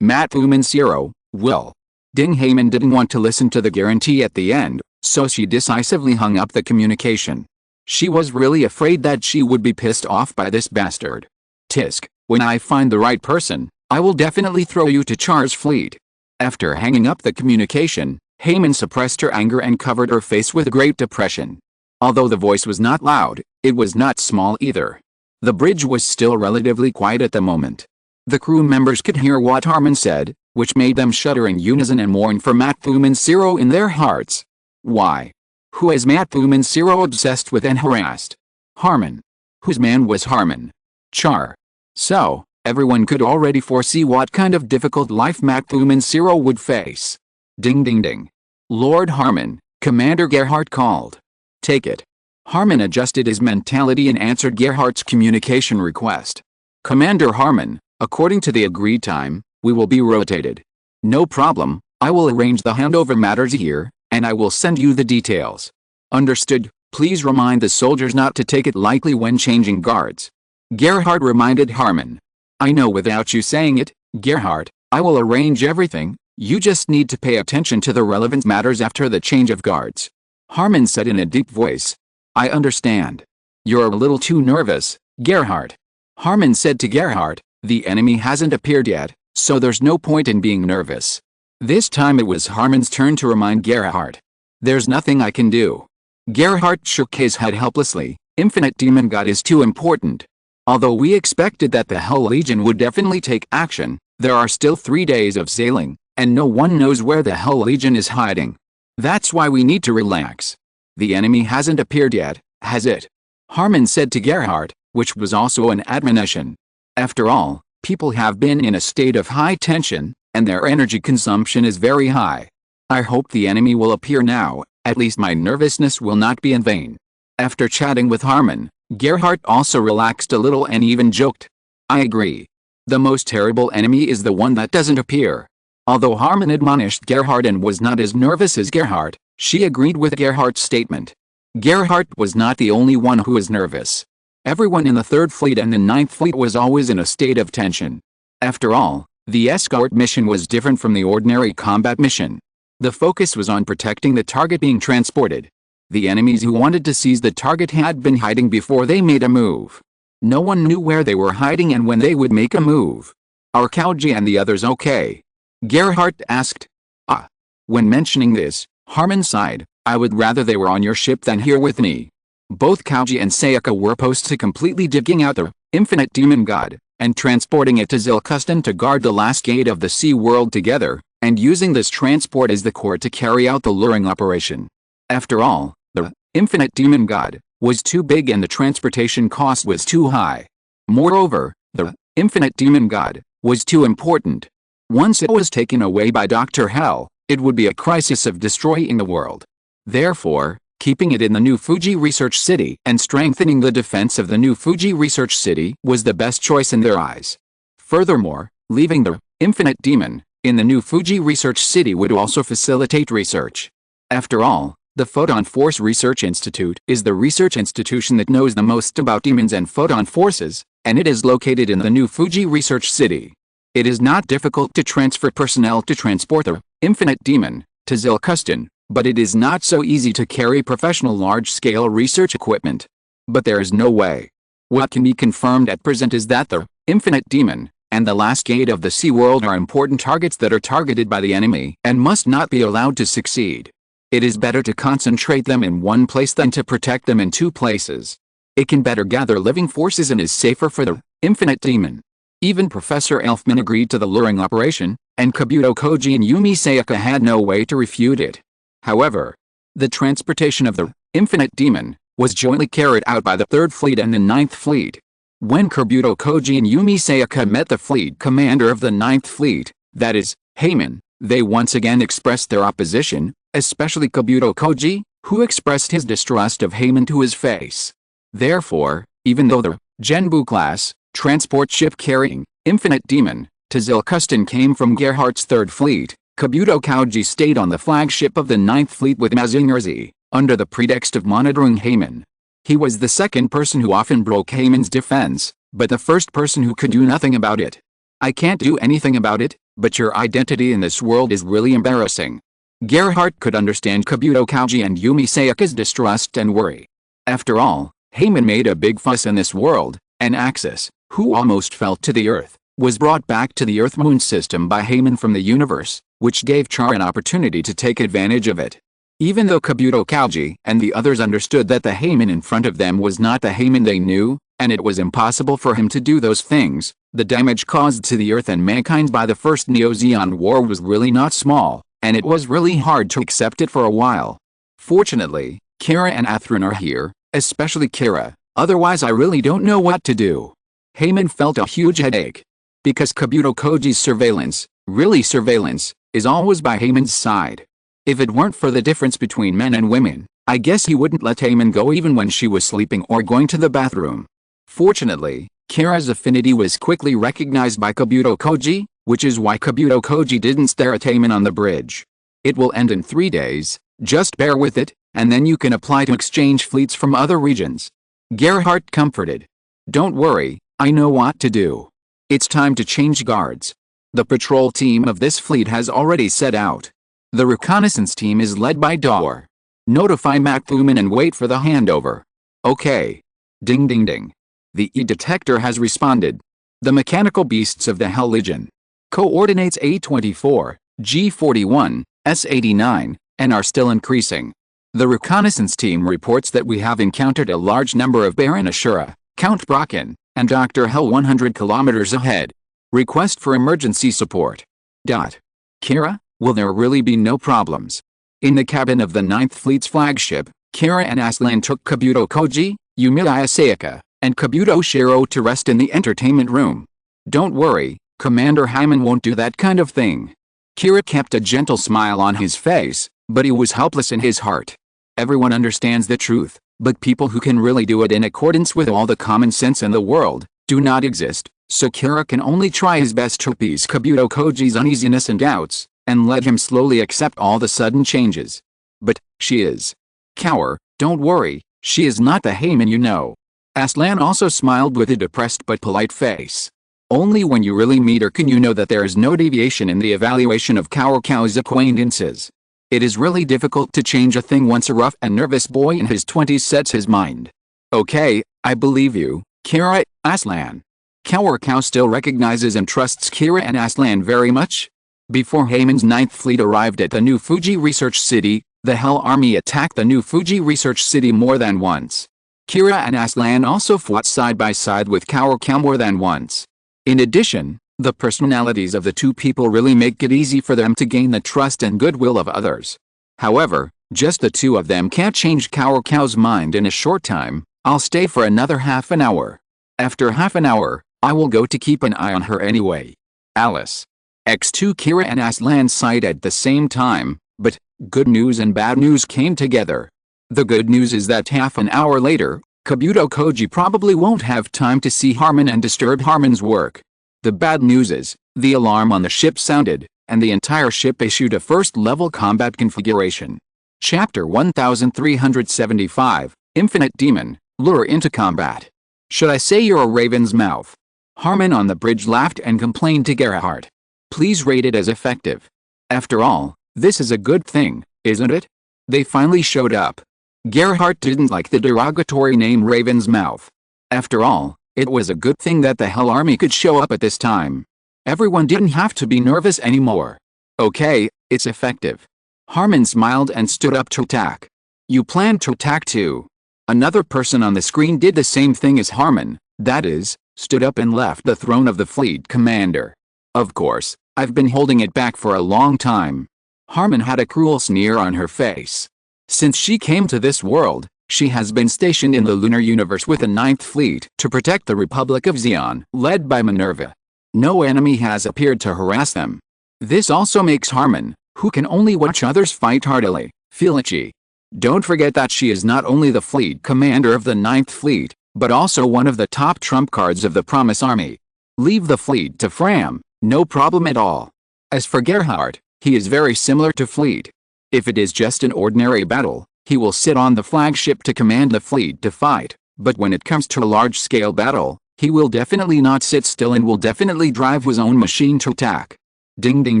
Matt Thuman Zero, will. Ding. Heyman didn't want to listen to the guarantee at the end, so she decisively hung up the communication. She was really afraid that she would be pissed off by this bastard. Tisk, when I find the right person, I will definitely throw you to Char's fleet. After hanging up the communication, Heyman suppressed her anger and covered her face with great depression. Although the voice was not loud, it was not small either. The bridge was still relatively quiet at the moment. The crew members could hear what Harmon said, which made them shudder in unison and mourn for Matt Thuman Zero in their hearts. Why? Who is Matt Thuman Zero obsessed with and harassed? Harmon. Whose man was Harmon? Char. So, everyone could already foresee what kind of difficult life Matt Thuman Zero would face. Ding ding ding. Lord Harmon, Commander Gerhardt called. Take it. Harmon adjusted his mentality and answered Gerhardt's communication request. Commander Harmon, according to the agreed time, we will be rotated. No problem, I will arrange the handover matters here, and I will send you the details. Understood, please remind the soldiers not to take it lightly when changing guards. Gerhardt reminded Harmon. I know without you saying it, Gerhardt, I will arrange everything, you just need to pay attention to the relevant matters after the change of guards. Harmon said in a deep voice. I understand. You're a little too nervous, Gerhardt. Harmon said to Gerhardt, the enemy hasn't appeared yet, so there's no point in being nervous. This time it was Harmon's turn to remind Gerhardt. There's nothing I can do. Gerhardt shook his head helplessly. Infinite Demon God is too important. Although we expected that the Hell Legion would definitely take action, there are still 3 days of sailing, and no one knows where the Hell Legion is hiding. That's why we need to relax. The enemy hasn't appeared yet, has it? Harmon said to Gerhardt, which was also an admonition. After all, people have been in a state of high tension, and their energy consumption is very high. I hope the enemy will appear now, at least my nervousness will not be in vain. After chatting with Harmon, Gerhardt also relaxed a little and even joked. I agree. The most terrible enemy is the one that doesn't appear. Although Harmon admonished Gerhardt and was not as nervous as Gerhardt, she agreed with Gerhardt's statement. Gerhardt was not the only one who was nervous. Everyone in the 3rd Fleet and the 9th Fleet was always in a state of tension. After all, the escort mission was different from the ordinary combat mission. The focus was on protecting the target being transported. The enemies who wanted to seize the target had been hiding before they made a move. No one knew where they were hiding and when they would make a move. Are Kauji and the others okay? Gerhardt asked. Ah. When mentioning this, Harmon sighed. I would rather they were on your ship than here with me. Both Kauji and Sayaka were opposed to completely digging out the infinite demon god, and transporting it to Zilkustan to guard the last gate of the sea world together, and using this transport as the core to carry out the luring operation. After all, the infinite demon god was too big and the transportation cost was too high. Moreover, the infinite demon god was too important. Once it was taken away by Dr. Hell, it would be a crisis of destroying the world. Therefore, keeping it in the New Fuji Research City and strengthening the defense of the New Fuji Research City was the best choice in their eyes. Furthermore, leaving the infinite demon in the New Fuji Research City would also facilitate research. After all, the Photon Force Research Institute is the research institution that knows the most about demons and photon forces, and it is located in the New Fuji Research City. It is not difficult to transfer personnel to transport the infinite demon to Zilkustan, but it is not so easy to carry professional large-scale research equipment. But there is no way. What can be confirmed at present is that the infinite demon and the last gate of the sea world are important targets that are targeted by the enemy and must not be allowed to succeed. It is better to concentrate them in one place than to protect them in two places. It can better gather living forces and is safer for the infinite demon. Even Professor Elfman agreed to the luring operation, and Kabuto Koji and Yumi Sayaka had no way to refute it. However, the transportation of the infinite demon was jointly carried out by the 3rd Fleet and the 9th Fleet. When Kabuto Koji and Yumi Sayaka met the fleet commander of the 9th Fleet, that is, Heiman, they once again expressed their opposition, especially Kabuto Koji, who expressed his distrust of Heiman to his face. Therefore, even though the Genbu-class transport ship carrying infinite demon to Zilkustan came from Gerhardt's 3rd Fleet, Kabuto Koji stayed on the flagship of the 9th Fleet with Mazinger, under the pretext of monitoring Heiman. He was the second person who often broke Heiman's defense, but the first person who could do nothing about it. I can't do anything about it, but your identity in this world is really embarrassing. Gerhardt could understand Kabuto Koji and Yumi Sayaka's distrust and worry. After all, Heiman made a big fuss in this world, and Axis, who almost fell to the earth, was brought back to the Earth-Moon system by Heiman from the universe, which gave Char an opportunity to take advantage of it. Even though Kabuto Koji and the others understood that the Heiman in front of them was not the Heiman they knew, and it was impossible for him to do those things, the damage caused to the Earth and mankind by the First Neo-Zeon War was really not small, and it was really hard to accept it for a while. Fortunately, Kira and Athrin are here, especially Kira, otherwise I really don't know what to do. Heiman felt a huge headache. Because Kabuto Koji's surveillance, really surveillance, is always by Heiman's side. If it weren't for the difference between men and women, I guess he wouldn't let Heiman go even when she was sleeping or going to the bathroom. Fortunately, Kira's affinity was quickly recognized by Kabuto Koji, which is why Kabuto Koji didn't stare at Heiman on the bridge. It will end in 3 days, just bear with it, and then you can apply to exchange fleets from other regions. Gerhardt comforted. Don't worry, I know what to do. It's time to change guards. The patrol team of this fleet has already set out. The reconnaissance team is led by Daur. Notify McLuman and wait for the handover. Okay. Ding ding ding. The E-detector has responded. The mechanical beasts of the Hell Legion. Coordinates A24, G41, S89, and are still increasing. The reconnaissance team reports that we have encountered a large number of Baron Ashura, Count Brocken, and Dr. Hell 100 kilometers ahead. Request for emergency support. Kira, will there really be no problems? In the cabin of the 9th Fleet's flagship, Kira and Aslan took Kabuto Koji, Yumiya Sayaka, and Kabuto Shiro to rest in the entertainment room. Don't worry, Commander Heiman won't do that kind of thing. Kira kept a gentle smile on his face, but he was helpless in his heart. Everyone understands the truth, but people who can really do it in accordance with all the common sense in the world, do not exist, so Kira can only try his best to appease Kabuto Koji's uneasiness and doubts, and let him slowly accept all the sudden changes. But, she is. Cower, don't worry, she is not the Heiman you know. Aslan also smiled with a depressed but polite face. Only when you really meet her can you know that there is no deviation in the evaluation of Cower Cow's acquaintances. It is really difficult to change a thing once a rough and nervous boy in his 20s sets his mind. Okay, I believe you, Kira, Aslan. Cow still recognizes and trusts Kira and Aslan very much? Before Heyman's 9th Fleet arrived at the New Fuji Research City, the Hell Army attacked the New Fuji Research City more than once. Kira and Aslan also fought side by side with Cow more than once. In addition, the personalities of the two people really make it easy for them to gain the trust and goodwill of others. However, just the two of them can't change Cow's mind in a short time. I'll stay for another half an hour. After half an hour, I will go to keep an eye on her anyway. Alice. X2 Kira and Aslan sighed at the same time, but good news and bad news came together. The good news is that half an hour later, Kabuto Koji probably won't have time to see Harmon and disturb Harmon's work. The bad news is, the alarm on the ship sounded, and the entire ship issued a first-level combat configuration. Chapter 1375, Infinite Demon, Lure into Combat. Should I say you're a raven's mouth? Harmon on the bridge laughed and complained to Gerhardt. Please rate it as effective. After all, this is a good thing, isn't it? They finally showed up. Gerhardt didn't like the derogatory name Raven's Mouth. After all, it was a good thing that the Hell Army could show up at this time. Everyone didn't have to be nervous anymore. Okay, it's effective. Harmon smiled and stood up to attack. You planned to attack too. Another person on the screen did the same thing as Harmon, that is, stood up and left the throne of the fleet commander. Of course, I've been holding it back for a long time. Harmon had a cruel sneer on her face. Since she came to this world, she has been stationed in the lunar universe with the 9th Fleet to protect the Republic of Zeon, led by Minerva. No enemy has appeared to harass them. This also makes Harmon, who can only watch others fight heartily, feel itchy. Don't forget that she is not only the fleet commander of the 9th Fleet, but also one of the top trump cards of the Promise Army. Leave the fleet to Fram, no problem at all. As for Gerhardt, he is very similar to Fleet. If it is just an ordinary battle, he will sit on the flagship to command the fleet to fight, but when it comes to a large-scale battle, he will definitely not sit still and will definitely drive his own machine to attack. Ding ding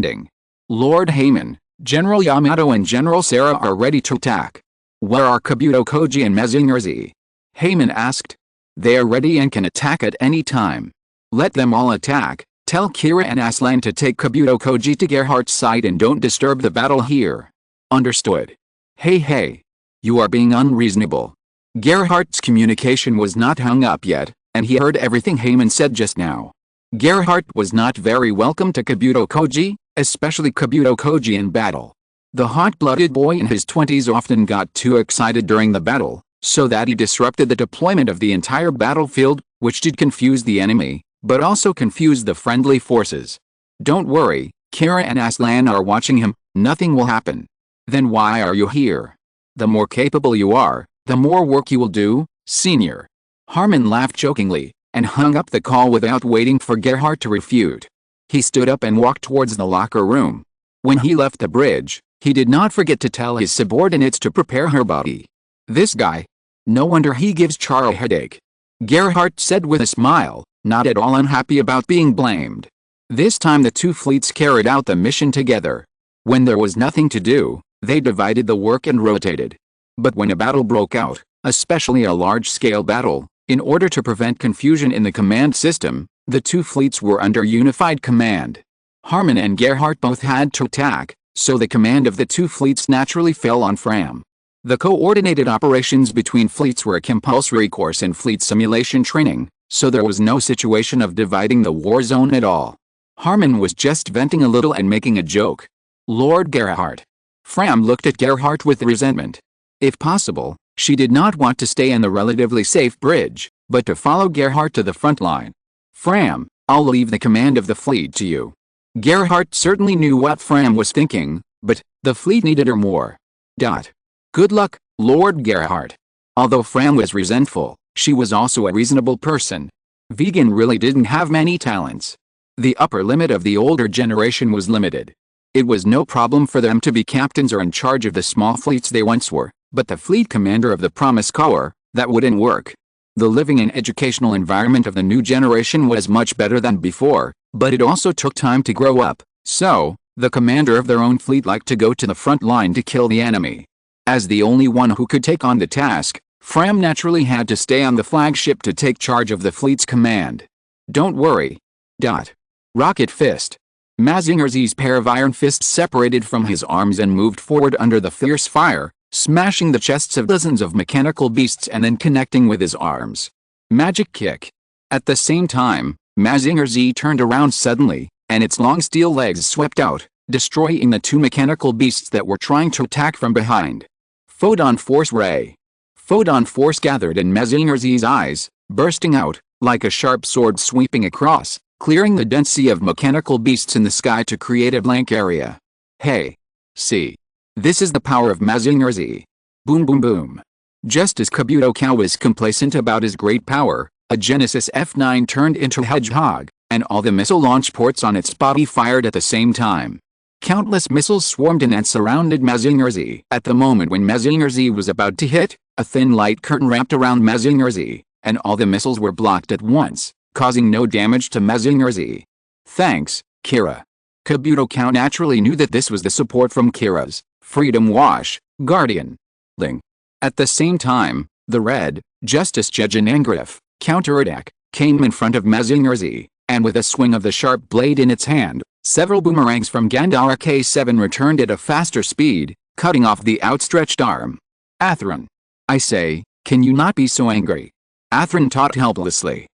ding. Lord Heyman, General Yamato and General Sarah are ready to attack. Where are Kabuto Koji and Mazinger Z? Heyman asked. They are ready and can attack at any time. Let them all attack. Tell Kira and Aslan to take Kabuto Koji to Gerhardt's side and don't disturb the battle here. Understood. Hey. You are being unreasonable. Gerhardt's communication was not hung up yet, and he heard everything Heyman said just now. Gerhardt was not very welcome to Kabuto Koji, especially Kabuto Koji in battle. The hot-blooded boy in his 20s often got too excited during the battle, so that he disrupted the deployment of the entire battlefield, which did confuse the enemy, but also confused the friendly forces. Don't worry, Kira and Aslan are watching him, nothing will happen. Then why are you here? The more capable you are, the more work you will do, senior. Harmon laughed jokingly, and hung up the call without waiting for Gerhardt to refute. He stood up and walked towards the locker room. When he left the bridge, he did not forget to tell his subordinates to prepare her body. This guy. No wonder he gives Char a headache. Gerhardt said with a smile, not at all unhappy about being blamed. This time the two fleets carried out the mission together. When there was nothing to do, they divided the work and rotated. But when a battle broke out, especially a large-scale battle, in order to prevent confusion in the command system, the two fleets were under unified command. Harmon and Gerhardt both had to attack, so the command of the two fleets naturally fell on Fram. The coordinated operations between fleets were a compulsory course in fleet simulation training, so there was no situation of dividing the war zone at all. Harmon was just venting a little and making a joke. Lord Gerhardt. Fram looked at Gerhardt with resentment. If possible, she did not want to stay in the relatively safe bridge, but to follow Gerhardt to the front line. Fram, I'll leave the command of the fleet to you. Gerhardt certainly knew what Fram was thinking, but the fleet needed her more. Good luck, Lord Gerhardt. Although Fram was resentful, she was also a reasonable person. Vegan really didn't have many talents. The upper limit of the older generation was limited. It was no problem for them to be captains or in charge of the small fleets they once were, but the fleet commander of the Promise Corps, that wouldn't work. The living and educational environment of the new generation was much better than before, but it also took time to grow up, so, the commander of their own fleet liked to go to the front line to kill the enemy. As the only one who could take on the task, Fram naturally had to stay on the flagship to take charge of the fleet's command. Don't worry. Rocket fist. Mazinger Z's pair of iron fists separated from his arms and moved forward under the fierce fire, smashing the chests of dozens of mechanical beasts and then connecting with his arms. Magic kick. At the same time, Mazinger Z turned around suddenly, and its long steel legs swept out, destroying the two mechanical beasts that were trying to attack from behind. Photon Force Ray. Photon Force gathered in Mazinger Z's eyes, bursting out, like a sharp sword sweeping across, clearing the dense sea of mechanical beasts in the sky to create a blank area. Hey. See. This is the power of Mazinger Z. Boom boom boom. Just as Kabuto Cow was complacent about his great power, a Genesis F9 turned into a hedgehog, and all the missile launch ports on its body fired at the same time. Countless missiles swarmed in and surrounded Mazinger Z. At the moment when Mazinger Z was about to hit, a thin light curtain wrapped around Mazinger Z, and all the missiles were blocked at once, causing no damage to Mazinger Z. Thanks, Kira. Kabuto Cow naturally knew that this was the support from Kira's Freedom Wash Guardian Ling. At the same time, the red Justice Jejanangrif counterattack came in front of Mazinger Z, and with a swing of the sharp blade in its hand, several boomerangs from Gandara K7 returned at a faster speed, cutting off the outstretched arm. Atheron. I say, can you not be so angry? Atheron taut helplessly.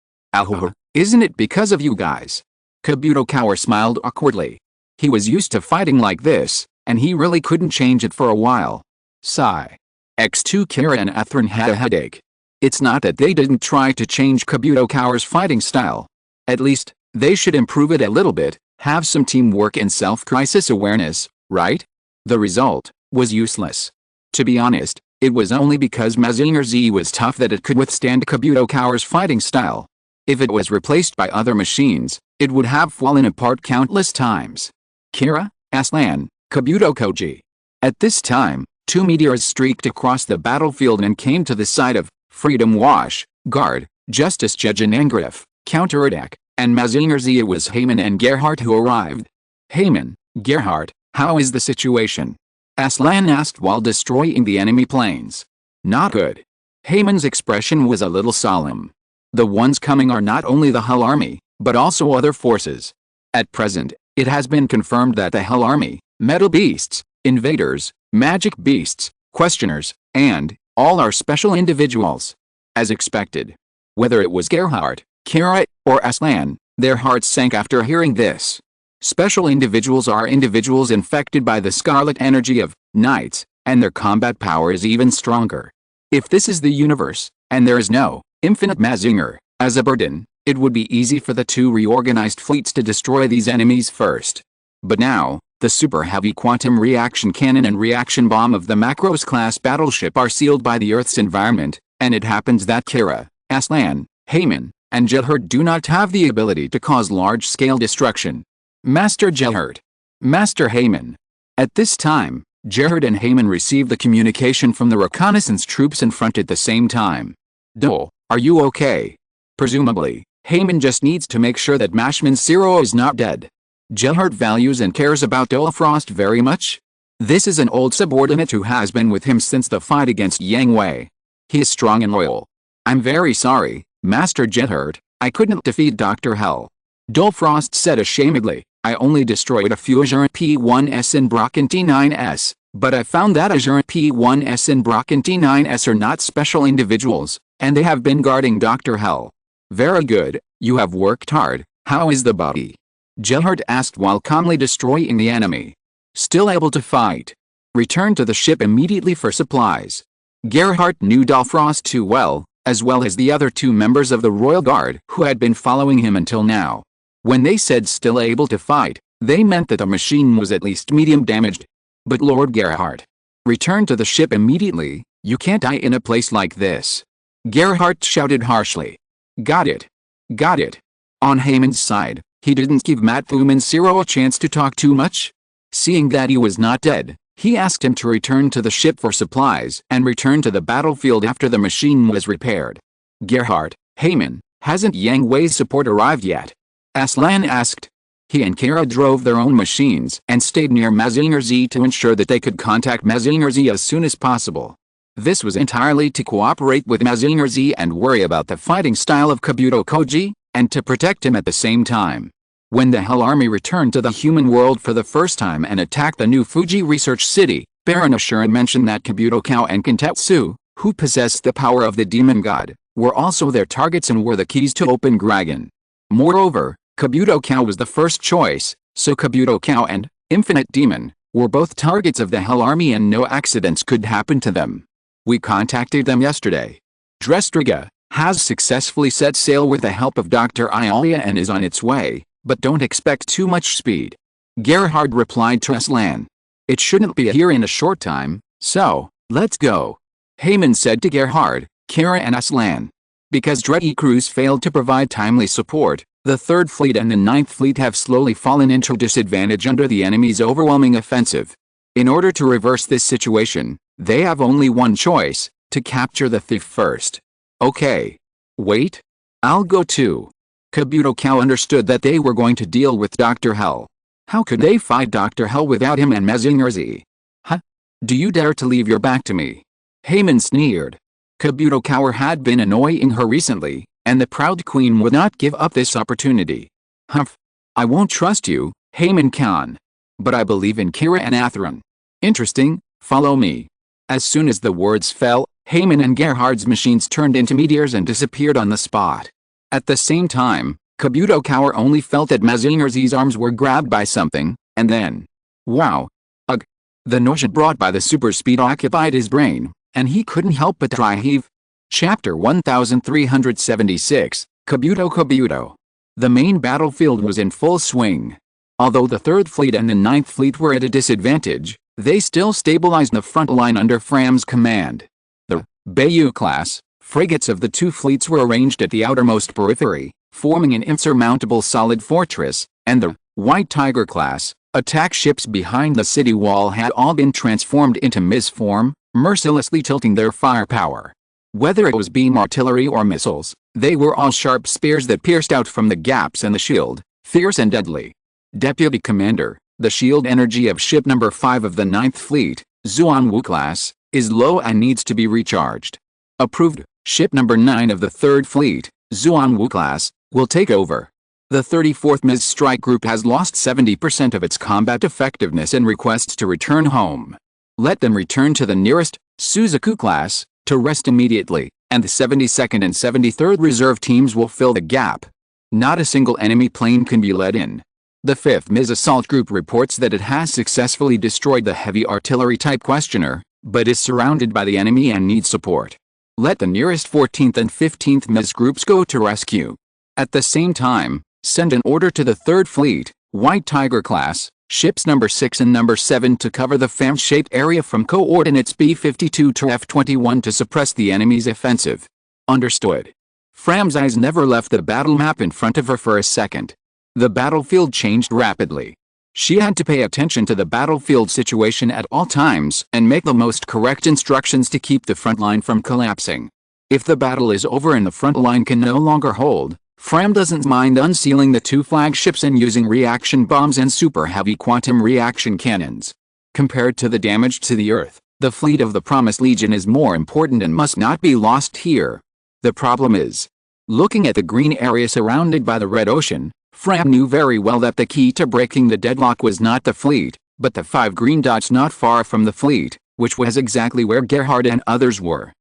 Isn't it because of you guys? Kabuto Cow smiled awkwardly. He was used to fighting like this, and he really couldn't change it for a while. Sigh. X2 Kira and Atheron had a headache. It's not that they didn't try to change Kabuto Cow's fighting style. At least, they should improve it a little bit, have some teamwork and self-crisis awareness, right? The result was useless. To be honest, it was only because Mazinger Z was tough that it could withstand Kabuto Cow's fighting style. If it was replaced by other machines, it would have fallen apart countless times. Kira, Aslan, Kabuto Koji. At this time, two meteors streaked across the battlefield and came to the side of Freedom Wash Guard, Justice Jejanangrif, counterattack, and Mazinger Z. It was Heyman and Gerhardt who arrived. Heyman, Gerhardt, how is the situation? Aslan asked while destroying the enemy planes. Not good. Heyman's expression was a little solemn. The ones coming are not only the Hell Army, but also other forces. At present, it has been confirmed that the Hell Army, Metal Beasts, Invaders, Magic Beasts, Questioners, and all are special individuals. As expected. Whether it was Gerhardt, Kira, or Aslan, their hearts sank after hearing this. Special individuals are individuals infected by the scarlet energy of Knights, and their combat power is even stronger. If this is the universe, and there is no infinite Mazinger as a burden, it would be easy for the two reorganized fleets to destroy these enemies first. But now, the super heavy quantum reaction cannon and reaction bomb of the Macros class battleship are sealed by the Earth's environment, and it happens that Kira, Aslan, Heyman, and Gerhardt do not have the ability to cause large-scale destruction. Master Gerhardt. Master Heyman. At this time, Gerhardt and Heyman received the communication from the reconnaissance troops in front at the same time. Dole, are you okay? Presumably, Heyman just needs to make sure that Mashman Zero is not dead. Gerhardt values and cares about Dolfrost very much. This is an old subordinate who has been with him since the fight against Yang Hui. He is strong and loyal. I'm very sorry, Master Gerhardt, I couldn't defeat Dr. Hell. Dolfrost said ashamedly, I only destroyed a few Agent P1S and Brocken T9S, but I found that Agent P1S and Brocken T9S are not special individuals, and they have been guarding Dr. Hell. Very good, you have worked hard, how is the body? Gerhardt asked while calmly destroying the enemy. Still able to fight. Return to the ship immediately for supplies. Gerhardt knew Dolfrost too well as the other two members of the Royal Guard who had been following him until now. When they said still able to fight, they meant that the machine was at least medium damaged. But Lord Gerhardt, return to the ship immediately, you can't die in a place like this. Gerhardt shouted harshly. Got it. Got it. On Heyman's side, he didn't give Matfuman Zero a chance to talk too much. Seeing that he was not dead, he asked him to return to the ship for supplies and return to the battlefield after the machine was repaired. Gerhardt, Heyman, hasn't Yang Hui's support arrived yet? Aslan asked. He and Kira drove their own machines and stayed near Mazinger Z to ensure that they could contact Mazinger Z as soon as possible. This was entirely to cooperate with Mazinger Z and worry about the fighting style of Kabuto Koji. and to protect him at the same time. When the Hell Army returned to the human world for the first time and attacked the new Fuji Research City, Baron Ashuran mentioned that Kabuto Cow and Kentetsu, who possessed the power of the demon god, were also their targets and were the keys to open Dragon. Moreover, Kabuto Cow was the first choice, so Kabuto Cow and Infinite Demon were both targets of the Hell Army and no accidents could happen to them. We contacted them yesterday. Drestriga has successfully set sail with the help of Dr. Ialia and is on its way, but don't expect too much speed. Gerhard replied to Aslan. It shouldn't be here in a short time, so, let's go. Heyman said to Gerhard, Kara and Aslan. Because Dreddy crews failed to provide timely support, the 3rd Fleet and the 9th Fleet have slowly fallen into disadvantage under the enemy's overwhelming offensive. In order to reverse this situation, they have only one choice, to capture the thief first. Okay. Wait. I'll go too. Kabuto Cow understood that they were going to deal with Dr. Hell. How could they fight Dr. Hell without him and Mezingerzi? Huh? Do you dare to leave your back to me? Heyman sneered. Kabuto Cow had been annoying her recently, and the proud queen would not give up this opportunity. Humph. I won't trust you, Heyman Khan. But I believe in Kira and Atheron. Interesting, follow me. As soon as the words fell, Heyman and Gerhard's machines turned into meteors and disappeared on the spot. At the same time, Kabuto Cow only felt that Mezingerzi's arms were grabbed by something, and then... Wow. Ugh. The nausea brought by the super speed occupied his brain, and he couldn't help but dry heave. Chapter 1376, Kabuto. The main battlefield was in full swing. Although the 3rd Fleet and the 9th Fleet were at a disadvantage, they still stabilized the front line under Fram's command. The Bayou class frigates of the 2 fleets were arranged at the outermost periphery, forming an insurmountable solid fortress, and the White Tiger class attack ships behind the city wall had all been transformed into Ms form, mercilessly tilting their firepower. Whether it was beam artillery or missiles, they were all sharp spears that pierced out from the gaps in the shield, fierce and deadly. Deputy Commander, the shield energy of ship number 5 of the 9th Fleet, Zuanwu class, is low and needs to be recharged. Approved, ship number 9 of the 3rd Fleet, Zuanwu class, will take over. The 34th Ms Strike Group has lost 70% of its combat effectiveness and requests to return home. Let them return to the nearest, Suzaku class, to rest immediately, and the 72nd and 73rd Reserve teams will fill the gap. Not a single enemy plane can be let in. The 5th Ms Assault Group reports that it has successfully destroyed the heavy artillery type questioner, but is surrounded by the enemy and needs support. Let the nearest 14th and 15th Ms groups go to rescue. At the same time, send an order to the 3rd Fleet, White Tiger class, ships number 6 and number 7 to cover the fan-shaped area from coordinates B52 to F21 to suppress the enemy's offensive. Understood. Fram's eyes never left the battle map in front of her for a second. The battlefield changed rapidly. She had to pay attention to the battlefield situation at all times and make the most correct instructions to keep the front line from collapsing. If the battle is over and the front line can no longer hold, Fram doesn't mind unsealing the 2 flagships and using reaction bombs and super heavy quantum reaction cannons. Compared to the damage to the Earth, the fleet of the Promised Legion is more important and must not be lost here. The problem is, looking at the green area surrounded by the Red Ocean, Fram knew very well that the key to breaking the deadlock was not the fleet, but the 5 green dots not far from the fleet, which was exactly where Gerhard and others were.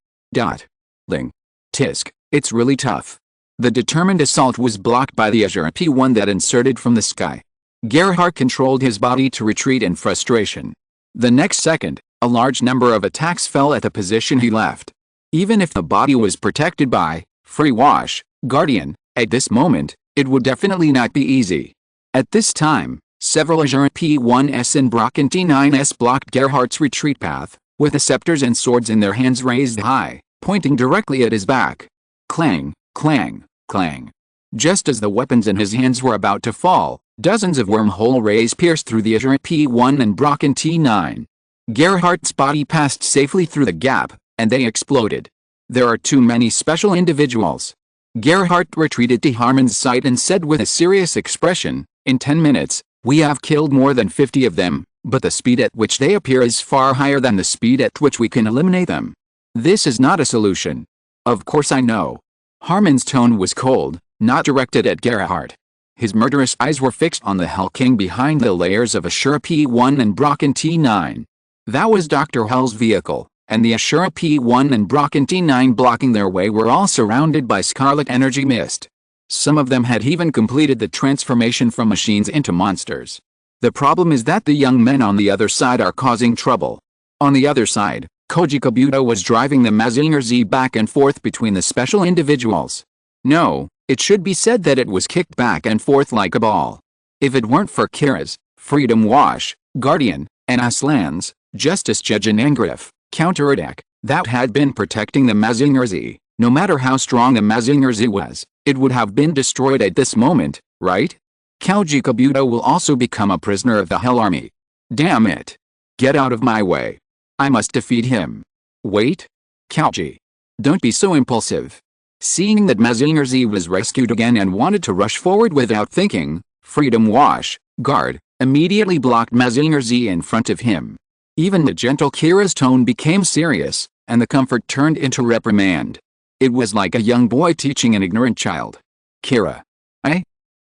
Ling. Tisk, it's really tough. The determined assault was blocked by the Azure P1 that inserted from the sky. Gerhard controlled his body to retreat in frustration. The next second, a large number of attacks fell at the position he left. Even if the body was protected by Free Wash, Guardian, at this moment, it would definitely not be easy. At this time, several Azure P1S and Brocken T9S blocked Gerhard's retreat path, with the scepters and swords in their hands raised high, pointing directly at his back. Clang, clang, clang. Just as the weapons in his hands were about to fall, dozens of wormhole rays pierced through the Azure P1 and Brocken T9. Gerhard's body passed safely through the gap, and they exploded. There are too many special individuals. Gerhard retreated to Harmon's side and said with a serious expression, in 10 minutes, we have killed more than 50 of them, but the speed at which they appear is far higher than the speed at which we can eliminate them. This is not a solution. Of course I know. Harmon's tone was cold, not directed at Gerhardt. His murderous eyes were fixed on the Hell King behind the layers of Ashura P1 and Brocken T9. That was Dr. Hell's vehicle, and the Ashura P1 and Brocken T9 blocking their way were all surrounded by scarlet energy mist. Some of them had even completed the transformation from machines into monsters. The problem is that the young men on the other side are causing trouble. On the other side, Koji Kabuto was driving the Mazinger Z back and forth between the special individuals. No, it should be said that it was kicked back and forth like a ball. If it weren't for Kira's, Freedom Wash, Guardian, and Aslan's, Justice Judge and Angrif, counterattack, that had been protecting the Mazinger Z, no matter how strong the Mazinger Z was, it would have been destroyed at this moment, right? Koji Kabuto will also become a prisoner of the Hell Army. Damn it. Get out of my way. I must defeat him. Wait. Koji. Don't be so impulsive. Seeing that Mazinger Z was rescued again and wanted to rush forward without thinking, Freedom Wash, Guard, immediately blocked Mazinger Z in front of him. Even the gentle Kira's tone became serious, and the comfort turned into reprimand. It was like a young boy teaching an ignorant child. Kira.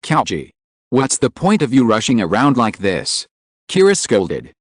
Koji. What's the point of you rushing around like this? Kira scolded.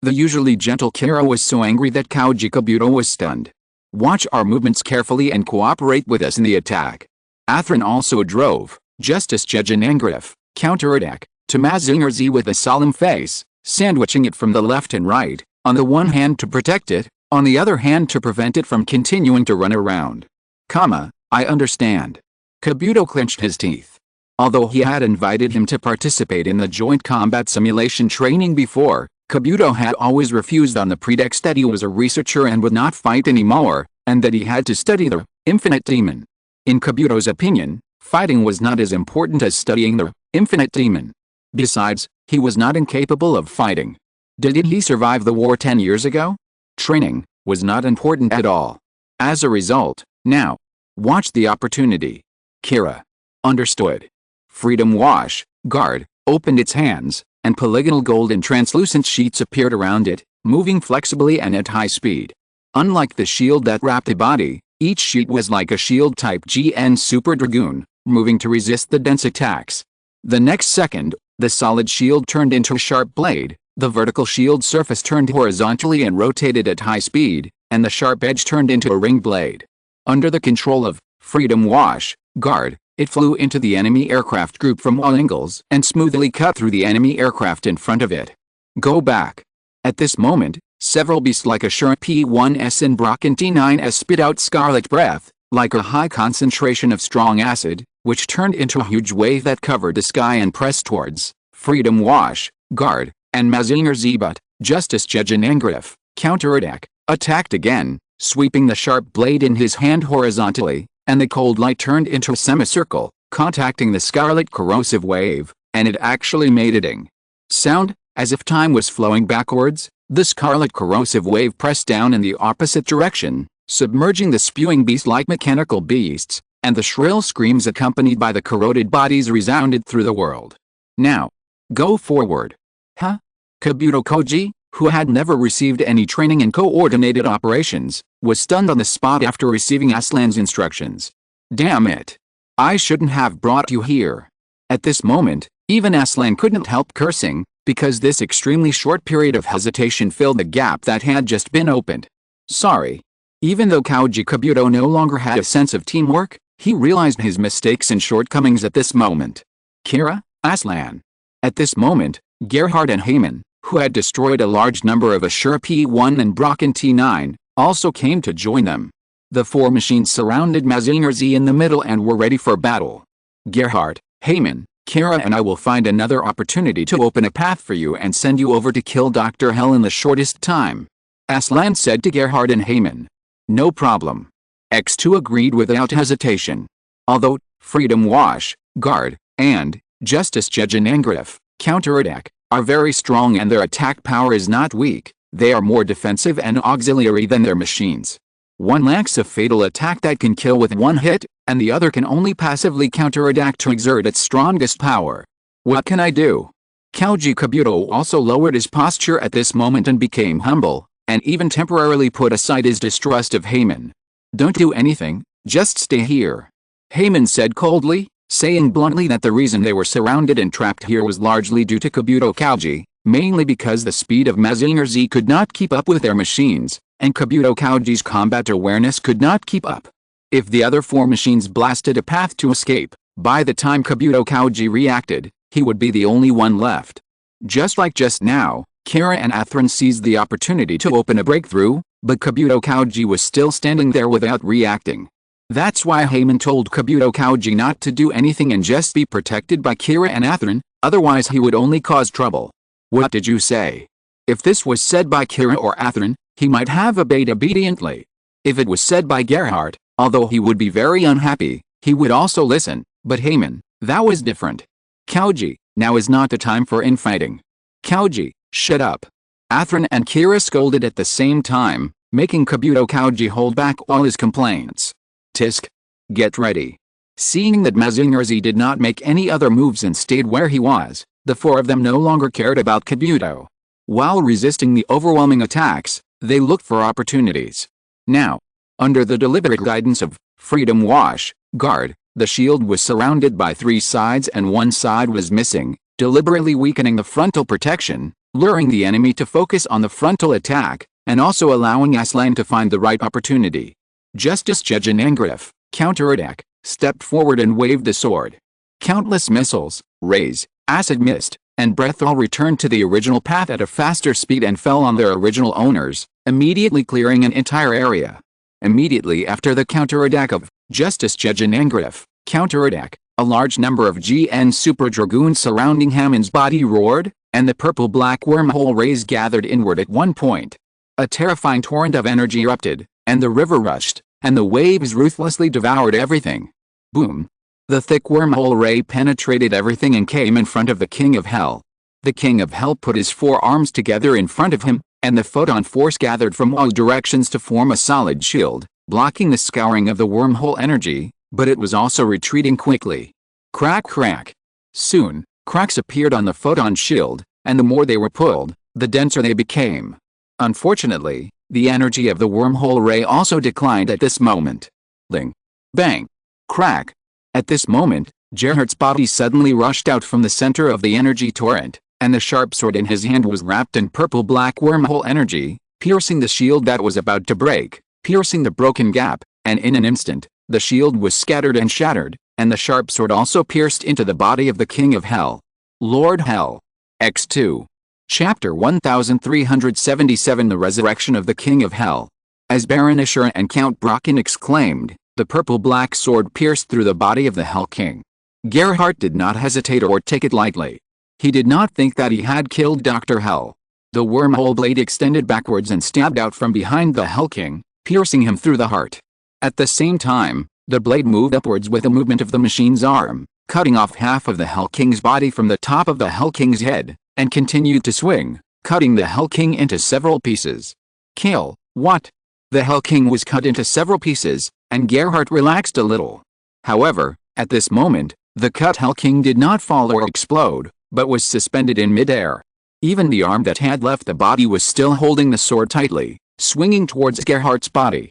The usually gentle Kira was so angry that Koji Kabuto was stunned. Watch our movements carefully and cooperate with us in the attack. Athrin also drove, Justice Judge and Angrif, counterattack, to Mazinger Z with a solemn face, sandwiching it from the left and right, on the one hand to protect it, on the other hand to prevent it from continuing to run around. I understand. Kabuto clenched his teeth. Although he had invited him to participate in the joint combat simulation training before, Kabuto had always refused on the pretext that he was a researcher and would not fight anymore, and that he had to study the Infinite Demon. In Kabuto's opinion, fighting was not as important as studying the Infinite Demon. Besides, he was not incapable of fighting. Did he survive the war 10 years ago? Training was not important at all. As a result, now, watch the opportunity. Kira. Understood. Freedom Wash, Guard, opened its hands, and polygonal golden translucent sheets appeared around it, moving flexibly and at high speed. Unlike the shield that wrapped the body, each sheet was like a shield-type GN Super Dragoon, moving to resist the dense attacks. The next second, the solid shield turned into a sharp blade, the vertical shield surface turned horizontally and rotated at high speed, and the sharp edge turned into a ring blade. Under the control of Freedom Wash, Guard, it flew into the enemy aircraft group from all angles and smoothly cut through the enemy aircraft in front of it. Go back. At this moment, several beasts like Ashura P1S and Brocken T9S spit out scarlet breath, like a high concentration of strong acid, which turned into a huge wave that covered the sky and pressed towards Freedom Wash, Guard, and Mazinger Z. But Justice Judge and Angrif, counterattack, attacked again, sweeping the sharp blade in his hand horizontally, and the cold light turned into a semicircle, contacting the scarlet corrosive wave, and it actually made a ding sound, as if time was flowing backwards. The scarlet corrosive wave pressed down in the opposite direction, submerging the spewing beast like mechanical beasts, and the shrill screams accompanied by the corroded bodies resounded through the world. Now, go forward. Kabuto Koji, who had never received any training in coordinated operations, was stunned on the spot after receiving Aslan's instructions. Damn it. I shouldn't have brought you here. At this moment, even Aslan couldn't help cursing, because this extremely short period of hesitation filled the gap that had just been opened. Sorry. Even though Koji Kabuto no longer had a sense of teamwork, he realized his mistakes and shortcomings at this moment. Kira, Aslan. At this moment, Gerhardt and Heyman, who had destroyed a large number of Ashura P1 and Brocken T9, also came to join them. The four machines surrounded Mazinger Z in the middle and were ready for battle. Gerhardt, Heyman, Kira and I will find another opportunity to open a path for you and send you over to kill Dr. Hell in the shortest time. Aslan said to Gerhardt and Heyman. No problem. X2 agreed without hesitation. Although, Freedom Wash, Guard, and Justice Judge and Angrif, counterattack, are very strong and their attack power is not weak, they are more defensive and auxiliary than their machines. One lacks a fatal attack that can kill with one hit, and the other can only passively counterattack to exert its strongest power. What can I do? Koji Kabuto also lowered his posture at this moment and became humble, and even temporarily put aside his distrust of Heyman. Don't do anything, just stay here. Heyman said coldly, saying bluntly that the reason they were surrounded and trapped here was largely due to Kabuto Kauji, mainly because the speed of Mazinger Z could not keep up with their machines, and Kabuto Kauji's combat awareness could not keep up. If the other 4 machines blasted a path to escape, by the time Kabuto Kauji reacted, he would be the only one left. Just like just now, Kira and Atherin seized the opportunity to open a breakthrough, but Kabuto Kauji was still standing there without reacting. That's why Heyman told Kabuto Kauji not to do anything and just be protected by Kira and Atherin, otherwise he would only cause trouble. What did you say? If this was said by Kira or Atherin, he might have obeyed obediently. If it was said by Gerhardt, although he would be very unhappy, he would also listen, but Heyman, that was different. Kauji, now is not the time for infighting. Kauji, shut up. Atherin and Kira scolded at the same time, making Kabuto Kauji hold back all his complaints. Tisk. Get ready. Seeing that Mazinger Z did not make any other moves and stayed where he was, the 4 of them no longer cared about Kabuto. While resisting the overwhelming attacks, they looked for opportunities. Now, under the deliberate guidance of Freedom Wash, Guard, the shield was surrounded by 3 sides and 1 side was missing, deliberately weakening the frontal protection, luring the enemy to focus on the frontal attack, and also allowing Aslan to find the right opportunity. Justice Jejanangrif, counterattack, stepped forward and waved the sword. Countless missiles, rays, acid mist, and breath all returned to the original path at a faster speed and fell on their original owners, immediately clearing an entire area. Immediately after the counterattack of Justice Jejanangrif, counterattack, a large number of GN Super Dragoons surrounding Hammond's body roared, and the purple-black wormhole rays gathered inward at one point. A terrifying torrent of energy erupted, and the river rushed, and the waves ruthlessly devoured everything. Boom! The thick wormhole ray penetrated everything and came in front of the King of Hell. The King of Hell put his 4 arms together in front of him, and the photon force gathered from all directions to form a solid shield, blocking the scouring of the wormhole energy, but it was also retreating quickly. Crack crack! Soon, cracks appeared on the photon shield, and the more they were pulled, the denser they became. Unfortunately, the energy of the wormhole ray also declined at this moment. Ling! Bang! Crack! At this moment, Gerhardt's body suddenly rushed out from the center of the energy torrent, and the sharp sword in his hand was wrapped in purple-black wormhole energy, piercing the shield that was about to break, piercing the broken gap, and in an instant, the shield was scattered and shattered, and the sharp sword also pierced into the body of the King of Hell. Lord Hell. X2. Chapter 1377 The Resurrection of the King of Hell. As Baron Ashura and Count Brocken exclaimed, the purple-black sword pierced through the body of the Hell King. Gerhardt did not hesitate or take it lightly. He did not think that he had killed Dr. Hell. The wormhole blade extended backwards and stabbed out from behind the Hell King, piercing him through the heart. At the same time, the blade moved upwards with a movement of the machine's arm, cutting off half of the Hell King's body from the top of the Hell King's head, and continued to swing, cutting the Hell King into several pieces. Kill, what? The Hell King was cut into several pieces, and Gerhardt relaxed a little. However, at this moment, the cut Hell King did not fall or explode, but was suspended in midair. Even the arm that had left the body was still holding the sword tightly, swinging towards Gerhardt's body.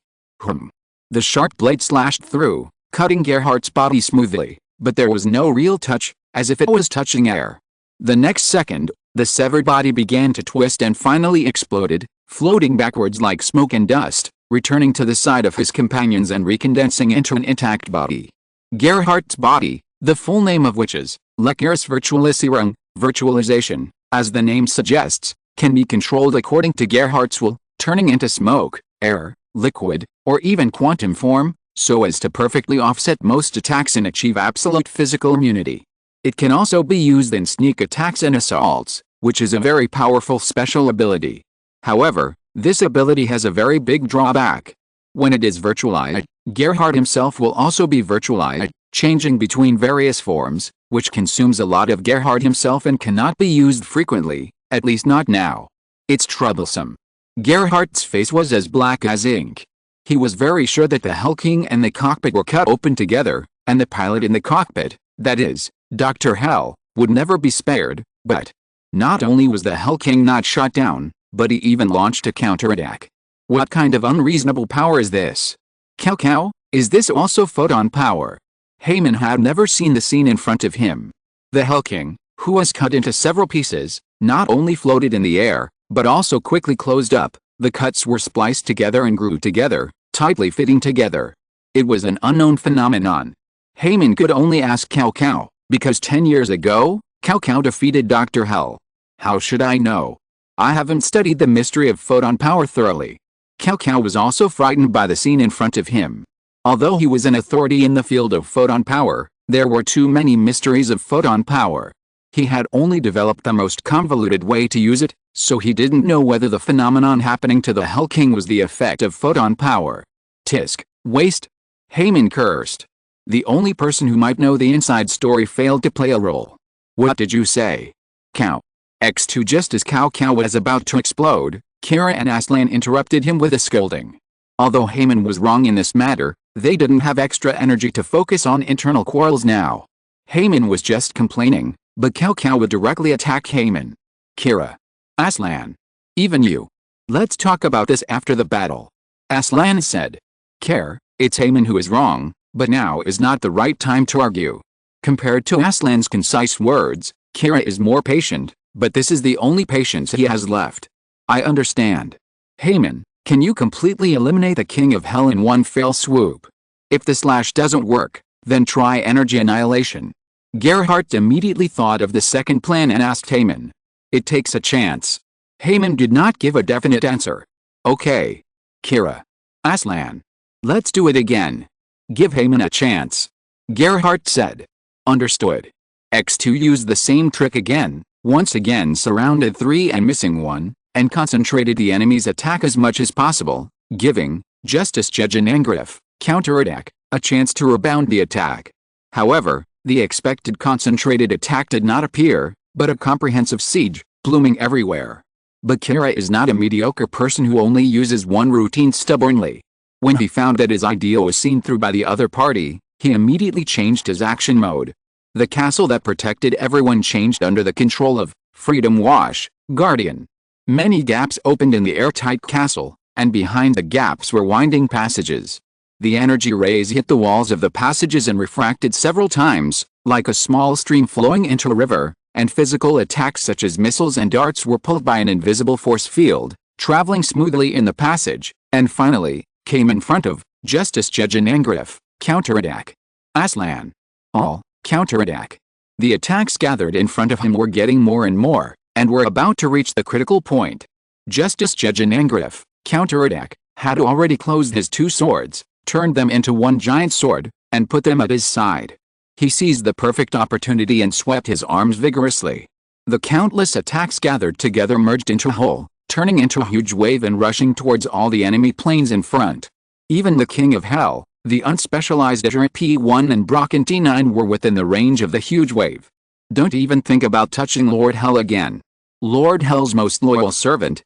The sharp blade slashed through, cutting Gerhardt's body smoothly, but there was no real touch, as if it was touching air. The next second, the severed body began to twist and finally exploded, floating backwards like smoke and dust, returning to the side of his companions and recondensing into an intact body. Gerhardt's body, the full name of which is Lecurus Virtualisierung, virtualization, as the name suggests, can be controlled according to Gerhardt's will, turning into smoke, air, liquid, or even quantum form, so as to perfectly offset most attacks and achieve absolute physical immunity. It can also be used in sneak attacks and assaults, which is a very powerful special ability. However, this ability has a very big drawback. When it is virtualized, Gerhardt himself will also be virtualized, changing between various forms, which consumes a lot of Gerhardt himself and cannot be used frequently, at least not now. It's troublesome. Gerhardt's face was as black as ink. He was very sure that the Hell King and the cockpit were cut open together, and the pilot in the cockpit, that is, Dr. Hell, would never be spared, but not only was the Hell King not shot down, but he even launched a counterattack. What kind of unreasonable power is this? Cow, is this also photon power? Heyman had never seen the scene in front of him. The Hell King, who was cut into several pieces, not only floated in the air, but also quickly closed up. The cuts were spliced together and grew together, tightly fitting together. It was an unknown phenomenon. Heyman could only ask Cao Cao, because 10 years ago, Cao Cao defeated Dr. Hell. How should I know? I haven't studied the mystery of photon power thoroughly. Cao Cao was also frightened by the scene in front of him. Although he was an authority in the field of photon power, there were too many mysteries of photon power. He had only developed the most convoluted way to use it, so he didn't know whether the phenomenon happening to the Hell King was the effect of photon power. Tisk, waste. Heyman cursed. The only person who might know the inside story failed to play a role. What did you say? Cow. X2. Just as Cao Cao was about to explode, Kira and Aslan interrupted him with a scolding. Although Heyman was wrong in this matter, they didn't have extra energy to focus on internal quarrels now. Heyman was just complaining, but Cao Cao would directly attack Heyman. Kira. Aslan. Even you. Let's talk about this after the battle. Aslan said. Kira, it's Heyman who is wrong, but now is not the right time to argue. Compared to Aslan's concise words, Kira is more patient, but this is the only patience he has left. I understand. Heyman, can you completely eliminate the King of Hell in one fell swoop? If the slash doesn't work, then try energy annihilation. Gerhardt immediately thought of the second plan and asked Heyman. It takes a chance. Heyman did not give a definite answer. Okay. Kira. Aslan. Let's do it again. Give Heyman a chance. Gerhardt said. Understood. X2 used the same trick again, once again surrounded 3 and missing 1, and concentrated the enemy's attack as much as possible, giving Justice Jejanangrif, counterattack, a chance to rebound the attack. However, the expected concentrated attack did not appear, but a comprehensive siege, blooming everywhere. But Kira is not a mediocre person who only uses one routine stubbornly. When he found that his idea was seen through by the other party, he immediately changed his action mode. The castle that protected everyone changed under the control of Freedom Wash, Guardian. Many gaps opened in the airtight castle, and behind the gaps were winding passages. The energy rays hit the walls of the passages and refracted several times, like a small stream flowing into a river, and physical attacks such as missiles and darts were pulled by an invisible force field, traveling smoothly in the passage, and finally, came in front of Justice Jejanangrif, counterattack. Aslan. All, counterattack. The attacks gathered in front of him were getting more and more, and were about to reach the critical point. Justice Jejanangrif, counterattack, had already closed his 2 swords, turned them into one giant sword, and put them at his side. He seized the perfect opportunity and swept his arms vigorously. The countless attacks gathered together merged into a whole, turning into a huge wave and rushing towards all the enemy planes in front. Even the King of Hell, the unspecialized Azure P1 and Brocken T9 were within the range of the huge wave. Don't even think about touching Lord Hell again. Lord Hell's most loyal servant,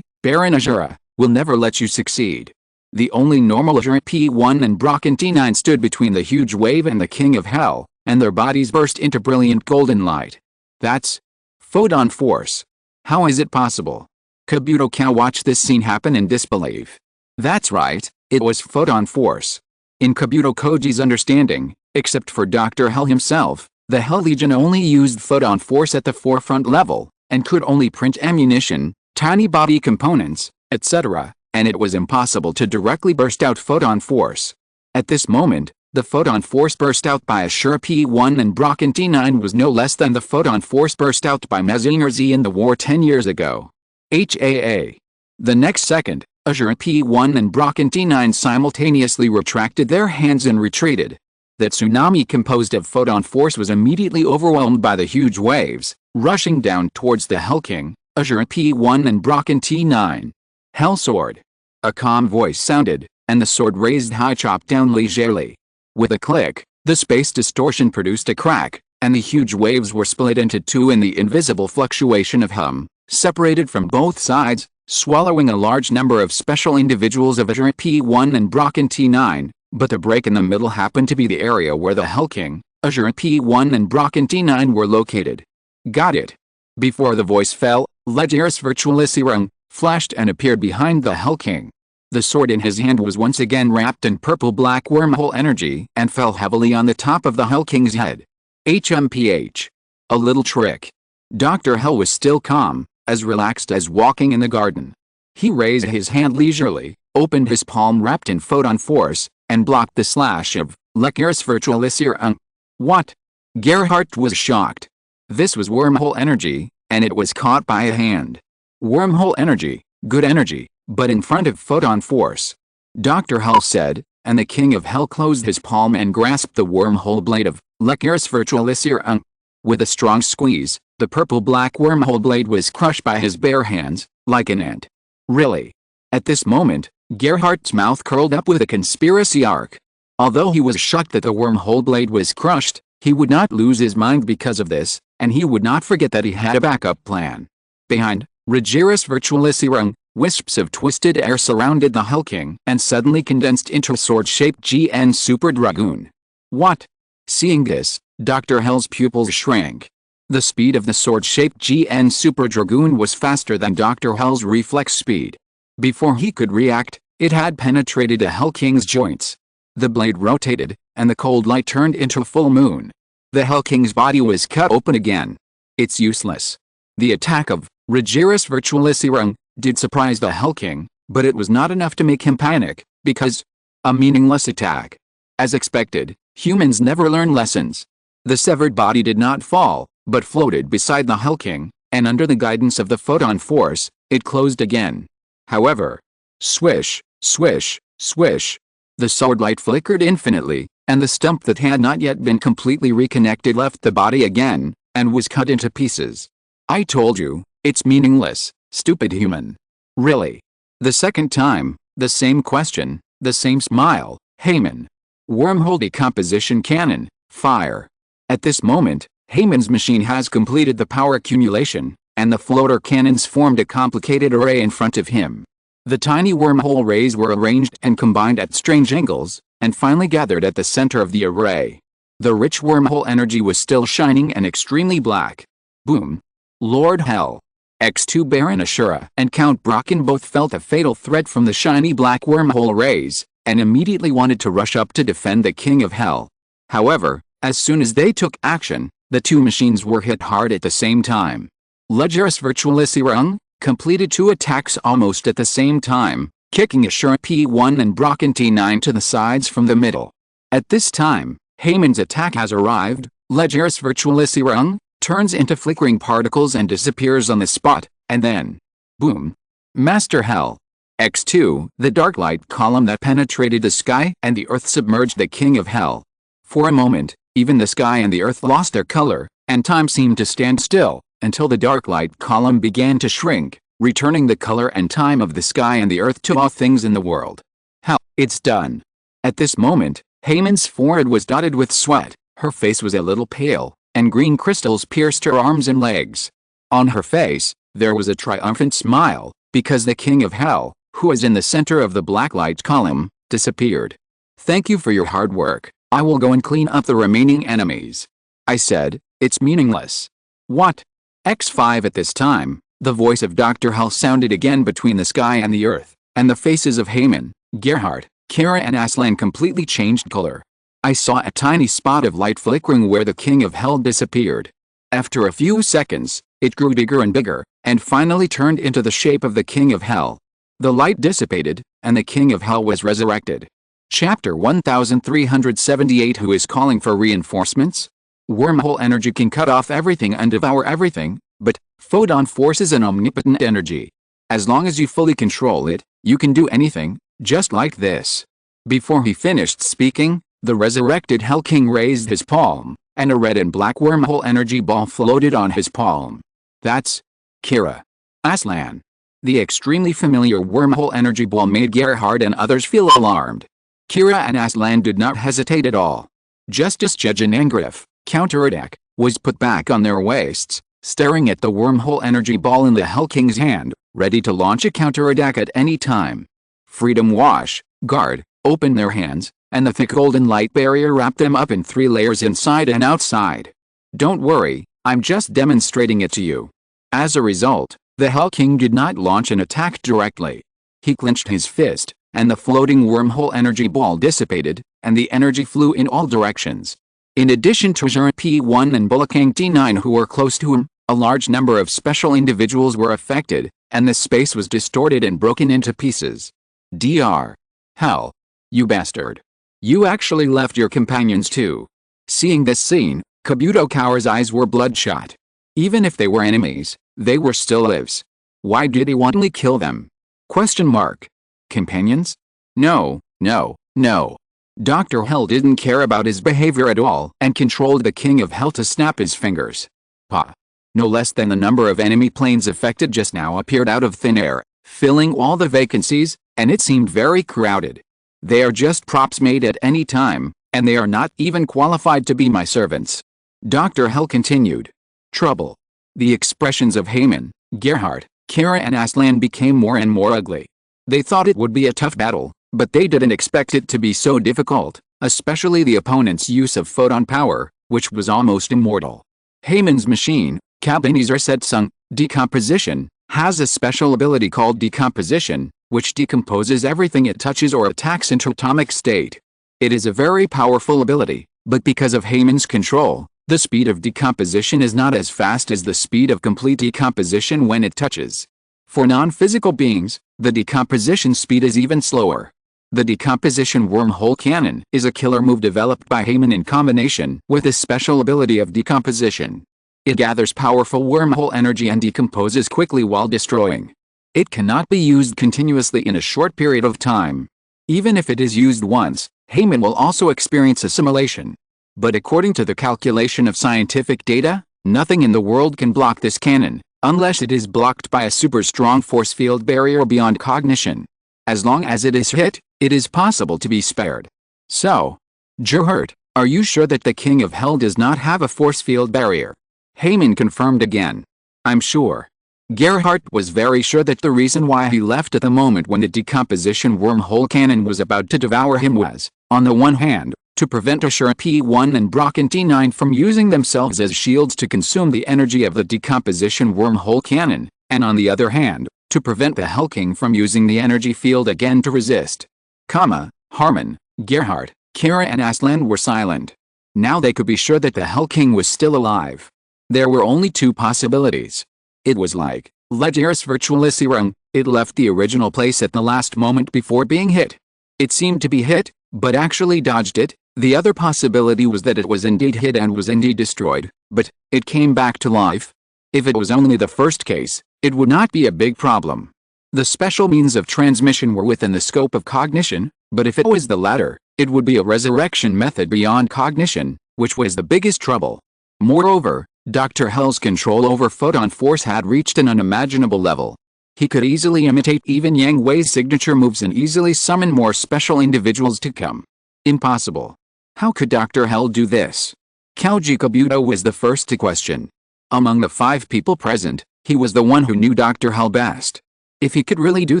Baron Azura, will never let you succeed. The only normal Azure P1 and Brocken T9 stood between the huge wave and the King of Hell, and their bodies burst into brilliant golden light. That's photon force. How is it possible? Kabuto Cow watched this scene happen in disbelief. That's right, it was photon force. In Kabuto Koji's understanding, except for Dr. Hell himself, the Hell Legion only used photon force at the forefront level, and could only print ammunition, tiny body components, etc., and it was impossible to directly burst out photon force. At this moment, the photon force burst out by Azure P1 and Brocken T9 was no less than the photon force burst out by Mazinger Z in the war 10 years ago. HAA. The next second, Azure P1 and Brocken T9 simultaneously retracted their hands and retreated. That tsunami composed of photon force was immediately overwhelmed by the huge waves, rushing down towards the Hell King, Azure P1 and Brocken T9. Hell Sword. A calm voice sounded, and the sword raised high chopped down leisurely. With a click, the space distortion produced a crack, and the huge waves were split into 2 in the invisible fluctuation of hum, separated from both sides, swallowing a large number of special individuals of Azure P1 and Brocken T9, but the break in the middle happened to be the area where the Hell King, Azure P1 and Brocken T9 were located. Got it. Before the voice fell, Legiris Virtualisirung flashed and appeared behind the Hell King. The sword in his hand was once again wrapped in purple-black wormhole energy and fell heavily on the top of the Hell King's head. HMPH. A little trick. Dr. Hell was still calm, as relaxed as walking in the garden. He raised his hand leisurely, opened his palm wrapped in photon force, and blocked the slash of Lecurus virtualisir. What? Gerhardt was shocked. This was wormhole energy, and it was caught by a hand. Wormhole energy, good energy, but in front of photon force. Dr. Hell said, and the King of Hell closed his palm and grasped the wormhole blade of Lecurus virtualisir. With a strong squeeze, the purple-black wormhole blade was crushed by his bare hands, like an ant. Really? At this moment, Gerhardt's mouth curled up with a conspiracy arc. Although he was shocked that the wormhole blade was crushed, he would not lose his mind because of this, and he would not forget that he had a backup plan. Behind, Regiris virtualisir, wisps of twisted air surrounded the Hell King and suddenly condensed into a sword-shaped GN Super Dragoon. What? Seeing this, Dr. Hell's pupils shrank. The speed of the sword-shaped GN Super Dragoon was faster than Dr. Hell's reflex speed. Before he could react, it had penetrated a Hell King's joints. The blade rotated, and the cold light turned into a full moon. The Hell King's body was cut open again. It's useless. The attack of Regiris virtualisir did surprise the Hell King, but it was not enough to make him panic, because a meaningless attack. As expected, humans never learn lessons. The severed body did not fall, but floated beside the Hell King, and under the guidance of the photon force, it closed again. However, swish, swish, swish. The sword light flickered infinitely, and the stump that had not yet been completely reconnected left the body again, and was cut into pieces. I told you, it's meaningless, stupid human. Really? The second time, the same question, the same smile, Heyman. Wormhole decomposition cannon, fire. At this moment, Heyman's machine has completed the power accumulation, and the floater cannons formed a complicated array in front of him. The tiny wormhole rays were arranged and combined at strange angles, and finally gathered at the center of the array. The rich wormhole energy was still shining and extremely black. Boom. Lord Hell. X2 Baron Ashura and Count Brocken both felt a fatal threat from the shiny black wormhole rays, and immediately wanted to rush up to defend the King of Hell. However, as soon as they took action, the two machines were hit hard at the same time. Legeris virtualisir completed two attacks almost at the same time, kicking Ashura P1 and Brocken T9 to the sides from the middle. At this time, Heyman's attack has arrived. Legeris virtualisir turns into flickering particles and disappears on the spot, and then, boom. Master Hell. X2, the dark light column that penetrated the sky and the earth submerged the King of Hell. For a moment, even the sky and the earth lost their color, and time seemed to stand still, until the dark light column began to shrink, returning the color and time of the sky and the earth to all things in the world. Hell, it's done. At this moment, Heyman's forehead was dotted with sweat, her face was a little pale, and green crystals pierced her arms and legs. On her face, there was a triumphant smile, because the King of Hell, who was in the center of the black light column, disappeared. Thank you for your hard work. I will go and clean up the remaining enemies. I said, it's meaningless. What? X5 at this time, the voice of Dr. Hell sounded again between the sky and the earth, and the faces of Heyman, Gerhardt, Kira and Aslan completely changed color. I saw a tiny spot of light flickering where the King of Hell disappeared. After a few seconds, it grew bigger and bigger, and finally turned into the shape of the King of Hell. The light dissipated, and the King of Hell was resurrected. Chapter 1378. Who is calling for reinforcements? Wormhole energy can cut off everything and devour everything, but photon force is an omnipotent energy. As long as you fully control it, you can do anything, just like this. Before he finished speaking, the resurrected Hell King raised his palm, and a red and black wormhole energy ball floated on his palm. That's Kira. Aslan. The extremely familiar wormhole energy ball made Gerhard and others feel alarmed. Kira and Aslan did not hesitate at all. Just as Jej and Angrif, counterattack, was put back on their waists, staring at the wormhole energy ball in the Hell King's hand, ready to launch a counterattack at any time. Freedom Wash, Guard, opened their hands, and the thick golden light barrier wrapped them up in 3 layers inside and outside. Don't worry, I'm just demonstrating it to you. As a result, the Hell King did not launch an attack directly. He clenched his fist, and the floating wormhole energy ball dissipated, and the energy flew in all directions. In addition to Zhur P1 and Bulakang T9 who were close to him, a large number of special individuals were affected, and the space was distorted and broken into pieces. Dr. Hell. You bastard. You actually left your companions too. Seeing this scene, Kabuto Kaoru's eyes were bloodshot. Even if they were enemies, they were still lives. Why did he wantonly kill them? Question mark. Companions? No, no, no. Dr. Hell didn't care about his behavior at all and controlled the King of Hell to snap his fingers. Pa. No less than the number of enemy planes affected just now appeared out of thin air, filling all the vacancies, and it seemed very crowded. They are just props made at any time, and they are not even qualified to be my servants. Dr. Hell continued. Trouble. The expressions of Heyman, Gerhardt, Kira and Aslan became more and more ugly. They thought it would be a tough battle, but they didn't expect it to be so difficult, especially the opponent's use of photon power, which was almost immortal. Heyman's machine, Ebenezer Setsung, decomposition, has a special ability called decomposition, which decomposes everything it touches or attacks into atomic state. It is a very powerful ability, but because of Heyman's control, the speed of decomposition is not as fast as the speed of complete decomposition when it touches. For non-physical beings, the decomposition speed is even slower. The decomposition wormhole cannon is a killer move developed by Heyman in combination with his special ability of decomposition. It gathers powerful wormhole energy and decomposes quickly while destroying. It cannot be used continuously in a short period of time. Even if it is used once, Heyman will also experience assimilation. But according to the calculation of scientific data, nothing in the world can block this cannon, unless it is blocked by a super strong force field barrier beyond cognition. As long as it is hit, it is possible to be spared. So, Gerhardt, are you sure that the King of Hell does not have a force field barrier? Heyman confirmed again. I'm sure. Gerhardt was very sure that the reason why he left at the moment when the decomposition wormhole cannon was about to devour him was, on the one hand, to prevent Ashura P1 and Brocken T9 from using themselves as shields to consume the energy of the decomposition wormhole cannon, and on the other hand, to prevent the Hell King from using the energy field again to resist. Harmon, Gerhardt, Kira and Aslan were silent. Now they could be sure that the Hell King was still alive. There were only two possibilities. It was like Legiris Virtualisirung, it left the original place at the last moment before being hit. It seemed to be hit, but actually dodged it. The other possibility was that it was indeed hit and was indeed destroyed, but it came back to life. If it was only the first case, it would not be a big problem. The special means of transmission were within the scope of cognition, but if it was the latter, it would be a resurrection method beyond cognition, which was the biggest trouble. Moreover, Dr. Hell's control over photon force had reached an unimaginable level. He could easily imitate even Yang Hui's signature moves and easily summon more special individuals to come. Impossible. How could Dr. Hell do this? Kaoji Kabuto was the first to question. Among the 5 people present, he was the one who knew Dr. Hell best. If he could really do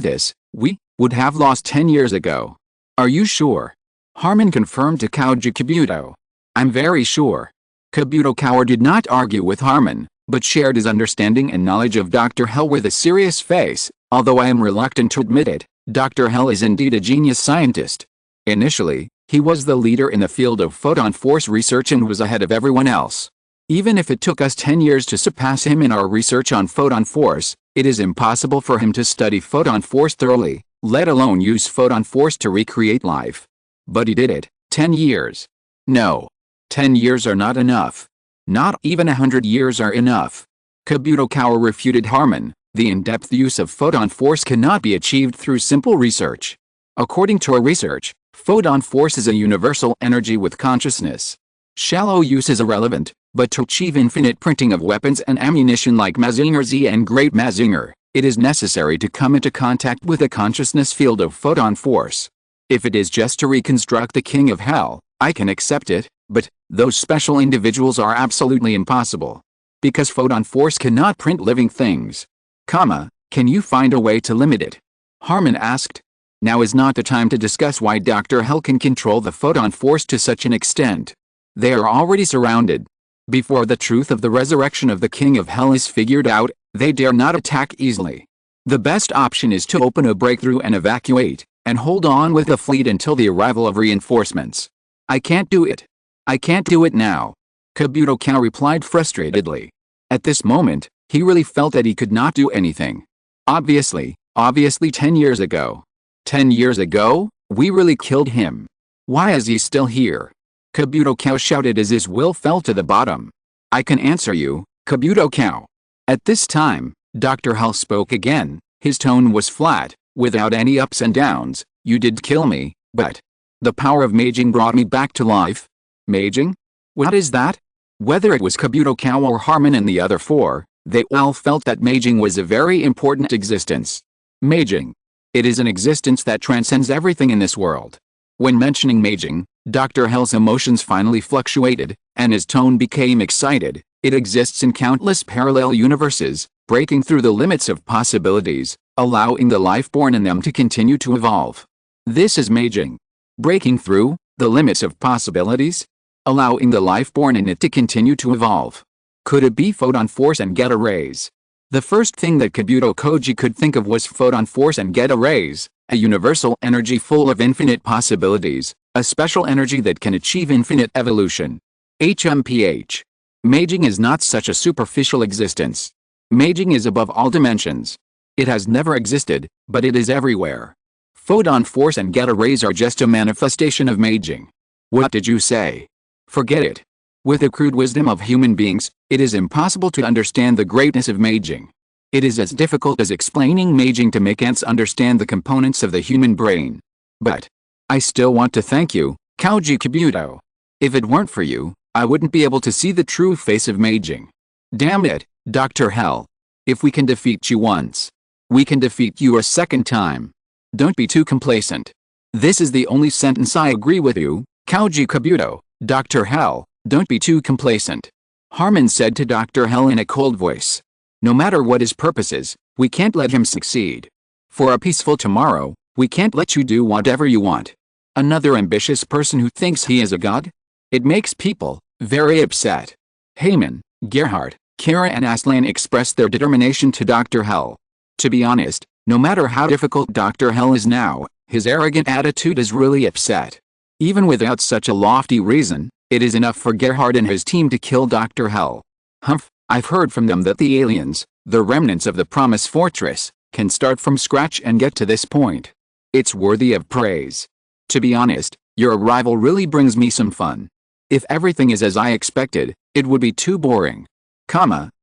this, we would have lost 10 years ago. Are you sure? Harmon confirmed to Kaoji Kabuto. I'm very sure. Kabuto Kaoru did not argue with Harmon, but shared his understanding and knowledge of Dr. Hell with a serious face. Although I am reluctant to admit it, Dr. Hell is indeed a genius scientist. Initially, he was the leader in the field of photon force research and was ahead of everyone else. Even if it took us 10 years to surpass him in our research on photon force, it is impossible for him to study photon force thoroughly, let alone use photon force to recreate life. But he did it. 10 years. No. 10 years are not enough. Not even 100 years are enough. Kabuto Kaoru refuted Harmon. The in-depth use of photon force cannot be achieved through simple research. According to our research, photon force is a universal energy with consciousness. Shallow use is irrelevant, but to achieve infinite printing of weapons and ammunition like Mazinger Z and Great Mazinger, it is necessary to come into contact with a consciousness field of photon force. If it is just to reconstruct the King of Hell, I can accept it, but those special individuals are absolutely impossible. Because photon force cannot print living things. Can you find a way to limit it? Harmon asked. Now is not the time to discuss why Dr. Hell can control the photon force to such an extent. They are already surrounded. Before the truth of the resurrection of the King of Hell is figured out, they dare not attack easily. The best option is to open a breakthrough and evacuate. and hold on with the fleet until the arrival of reinforcements. I can't do it. I can't do it now. Kabuto Cow replied frustratedly. At this moment, he really felt that he could not do anything. Obviously 10 years ago. 10 years ago, we really killed him. Why is he still here? Kabuto Cow shouted as his will fell to the bottom. I can answer you, Kabuto Cow. At this time, Dr. Hell spoke again. His tone was flat, without any ups and downs. You did kill me, but the power of maging brought me back to life. Maging? What is that? Whether it was Kabuto Cow or Harmon and the other four, they all felt that maging was a very important existence. Maging. It is an existence that transcends everything in this world. When mentioning maging, Dr. Hell's emotions finally fluctuated, and his tone became excited. It exists in countless parallel universes, breaking through the limits of possibilities, allowing the life born in them to continue to evolve. This is maging. Breaking through the limits of possibilities, allowing the life born in it to continue to evolve. Could it be photon force and gamma rays? The first thing that Kabuto Koji could think of was photon force and gamma rays, a universal energy full of infinite possibilities, a special energy that can achieve infinite evolution. HMPH. Maging is not such a superficial existence. Maging is above all dimensions. It has never existed, but it is everywhere. Photon force and gamma rays are just a manifestation of maging. What did you say? Forget it. With the crude wisdom of human beings, it is impossible to understand the greatness of maging. It is as difficult as explaining maging to make ants understand the components of the human brain. But I still want to thank you, Koji Kabuto. If it weren't for you, I wouldn't be able to see the true face of maging. Damn it, Dr. Hell. If we can defeat you once, we can defeat you a second time. Don't be too complacent. This is the only sentence I agree with you, Koji Kabuto. Dr. Hell, don't be too complacent. Harmon said to Dr. Hell in a cold voice. No matter what his purpose is, we can't let him succeed. For a peaceful tomorrow, we can't let you do whatever you want. Another ambitious person who thinks he is a god? It makes people very upset. Heyman, Gerhardt, Kara and Aslan expressed their determination to Dr. Hell. To be honest, no matter how difficult Dr. Hell is now, his arrogant attitude is really upset. Even without such a lofty reason, it is enough for Gerhardt and his team to kill Dr. Hell. Humph, I've heard from them that the aliens, the remnants of the Promise Fortress, can start from scratch and get to this point. It's worthy of praise. To be honest, your arrival really brings me some fun. If everything is as I expected, it would be too boring.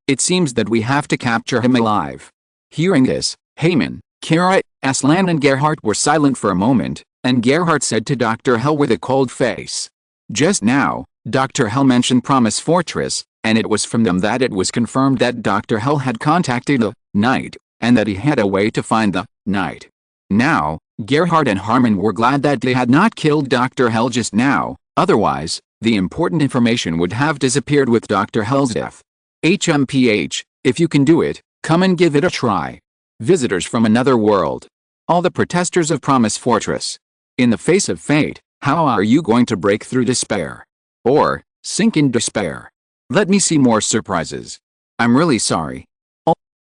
It seems that we have to capture him alive. Hearing this, Heyman, Kara, Aslan and Gerhardt were silent for a moment, and Gerhardt said to Dr. Hell with a cold face. Just now, Dr. Hell mentioned Promise Fortress, and it was from them that it was confirmed that Dr. Hell had contacted the Knight, and that he had a way to find the Knight. Now, Gerhardt and Harmon were glad that they had not killed Dr. Hell just now, otherwise, the important information would have disappeared with Dr. Hell's death. HMPH, if you can do it, come and give it a try. Visitors from another world. All the protesters of Promise Fortress. In the face of fate, how are you going to break through despair? Or, sink in despair? Let me see more surprises. I'm really sorry.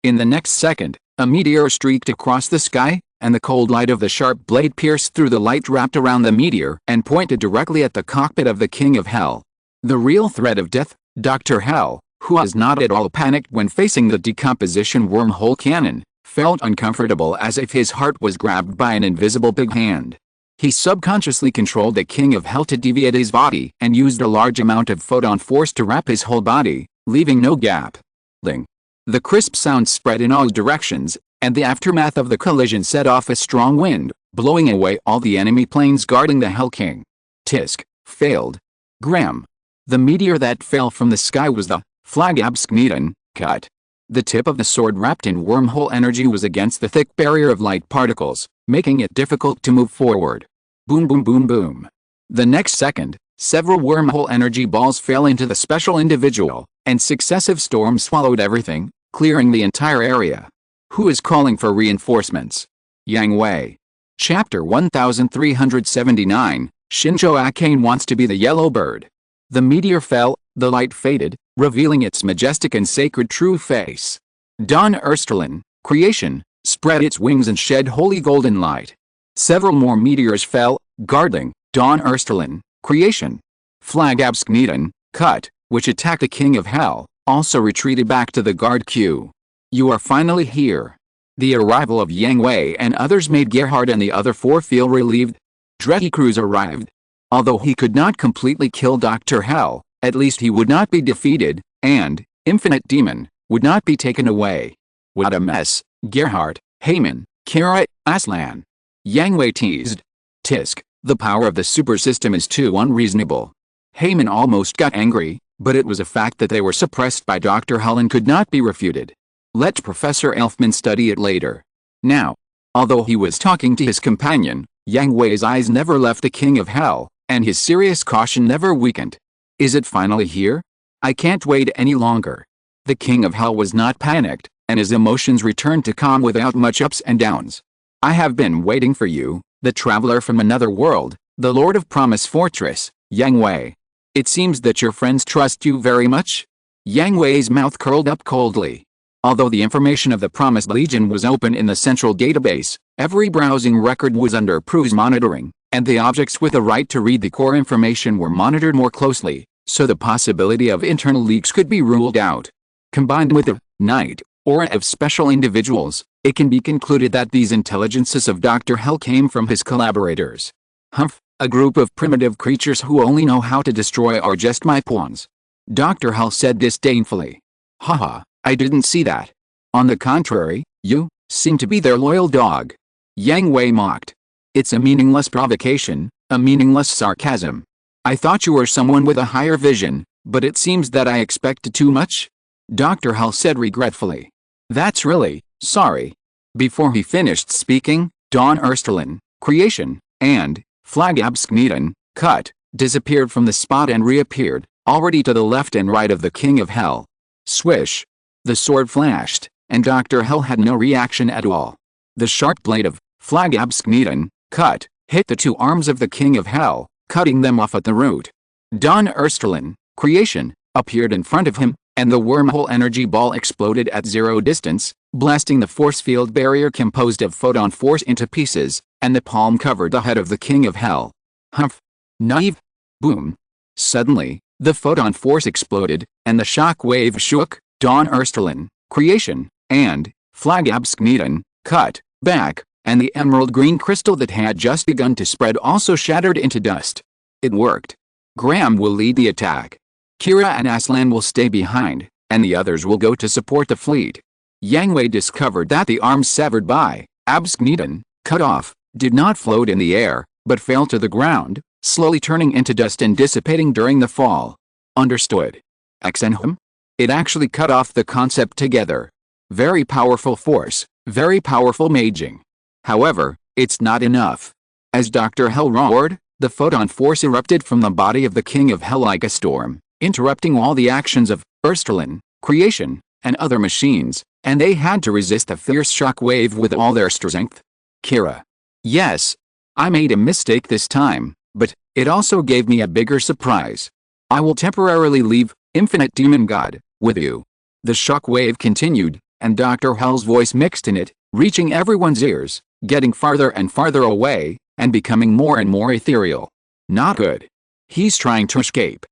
In the next second, a meteor streaked across the sky, and the cold light of the sharp blade pierced through the light wrapped around the meteor and pointed directly at the cockpit of the King of Hell. The real threat of death, Dr. Hell, who was not at all panicked when facing the decomposition wormhole cannon, felt uncomfortable as if his heart was grabbed by an invisible big hand. He subconsciously controlled the King of Hell to deviate his body and used a large amount of photon force to wrap his whole body, leaving no gap. The crisp sound spread in all directions, and the aftermath of the collision set off a strong wind, blowing away all the enemy planes guarding the Hell King. Tisk, failed. Graham. The meteor that fell from the sky was the Flagabskneden cut. The tip of the sword wrapped in wormhole energy was against the thick barrier of light particles, making it difficult to move forward. Boom boom boom boom. The next second, several wormhole energy balls fell into the special individual, and successive storms swallowed everything, clearing the entire area. Who is calling for reinforcements? Yang Hui. Chapter 1379, Shinjo Akane wants to be the yellow bird. The meteor fell, the light faded, revealing its majestic and sacred true face. Dawn Ersterlin, creation, spread its wings and shed holy golden light. Several more meteors fell, guarding Dawn Ersterlin, creation. Flagabskneten, cut, which attacked the King of Hell, also retreated back to the guard queue. You are finally here. The arrival of Yang Hui and others made Gerhardt and the other four feel relieved. Dredge Cruz arrived. Although he could not completely kill Dr. Hell, at least he would not be defeated, and Infinite Demon would not be taken away. What a mess, Gerhardt, Heyman, Kira, Aslan. Yang Hui teased. Tisk, the power of the super system is too unreasonable. Heyman almost got angry, but it was a fact that they were suppressed by Dr. Hell and could not be refuted. Let Professor Elfman study it later. Now, although he was talking to his companion, Yang Hui's eyes never left the King of Hell, and his serious caution never weakened. Is it finally here? I can't wait any longer. The King of Hell was not panicked, and his emotions returned to calm without much ups and downs. I have been waiting for you, the traveler from another world, the Lord of Promise Fortress, Yang Hui. It seems that your friends trust you very much? Yang Hui's mouth curled up coldly. Although the information of the Promised Legion was open in the central database, every browsing record was under Prue's monitoring, and the objects with the right to read the core information were monitored more closely, so the possibility of internal leaks could be ruled out. Combined with the night aura of special individuals, it can be concluded that these intelligences of Dr. Hell came from his collaborators. Humph, a group of primitive creatures who only know how to destroy are just my pawns. Dr. Hell said disdainfully. Haha, I didn't see that. On the contrary, you seem to be their loyal dog. Yang Hui mocked. It's a meaningless provocation, a meaningless sarcasm. I thought you were someone with a higher vision, but it seems that I expected too much? Dr. Hell said regretfully. That's really sorry. Before he finished speaking, Dawn Ersterlin, creation, and Flagabskneten, cut, disappeared from the spot and reappeared, already to the left and right of the King of Hell. Swish. The sword flashed, and Dr. Hell had no reaction at all. The sharp blade of Flagabskneten, cut, hit the two arms of the King of Hell, cutting them off at the root. Dawn Ersterlin, creation, appeared in front of him, and the wormhole energy ball exploded at zero distance, blasting the force field barrier composed of photon force into pieces, and the palm covered the head of the King of Hell. Humph. Naive. Boom. Suddenly, the photon force exploded, and the shock wave shook Dawn Ersterlin, creation, and Flagabskneten, cut, back, and the emerald green crystal that had just begun to spread also shattered into dust. It worked. Graham will lead the attack. Kira and Aslan will stay behind, and the others will go to support the fleet. Yang Hui discovered that the arms severed by Abskneten, cut off, did not float in the air, but fell to the ground, slowly turning into dust and dissipating during the fall. Understood. Exenhum? It actually cut off the concept together. Very powerful force, very powerful maging. However, it's not enough. As Dr. Hell roared, the photon force erupted from the body of the King of Hell like a storm, interrupting all the actions of Ersterlin, creation, and other machines, and they had to resist the fierce shock wave with all their strength. Kira. Yes. I made a mistake this time, but it also gave me a bigger surprise. I will temporarily leave, Infinite Demon God, with you. The shock wave continued, and Dr. Hell's voice mixed in it, reaching everyone's ears, getting farther and farther away, and becoming more and more ethereal. Not good. He's trying to escape.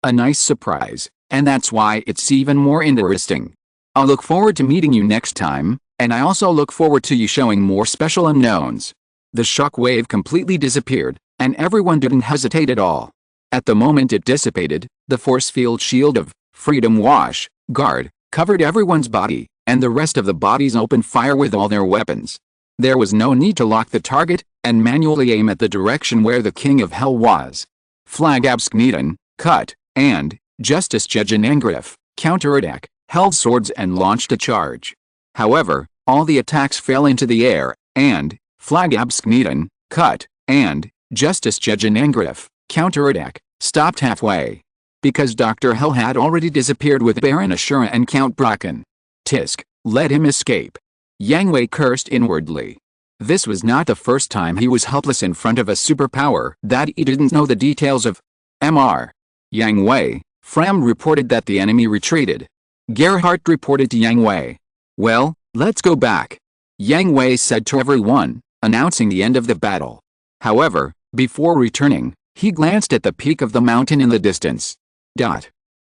A nice surprise, and that's why it's even more interesting. I'll look forward to meeting you next time, and I also look forward to you showing more special unknowns. The shock wave completely disappeared, and everyone didn't hesitate at all. At the moment it dissipated, the force field shield of Freedom Wash, Guard, covered everyone's body, and the rest of the bodies opened fire with all their weapons. There was no need to lock the target, and manually aim at the direction where the King of Hell was. Flagabskneten, cut, and Justice Jejanangrif, counterattack, held swords and launched a charge. However, all the attacks fell into the air, and Flagabskneten, cut, and Justice Jejanangrif, counterattack, stopped halfway. Because Dr. Hell had already disappeared with Baron Ashura and Count Bracken. Tisk, let him escape. Yang Hui cursed inwardly. This was not the first time he was helpless in front of a superpower that he didn't know the details of. Mr. Yang Hui, Fram reported that the enemy retreated. Gerhardt reported to Yang Hui. Well, let's go back. Yang Hui said to everyone, announcing the end of the battle. However, before returning, he glanced at the peak of the mountain in the distance.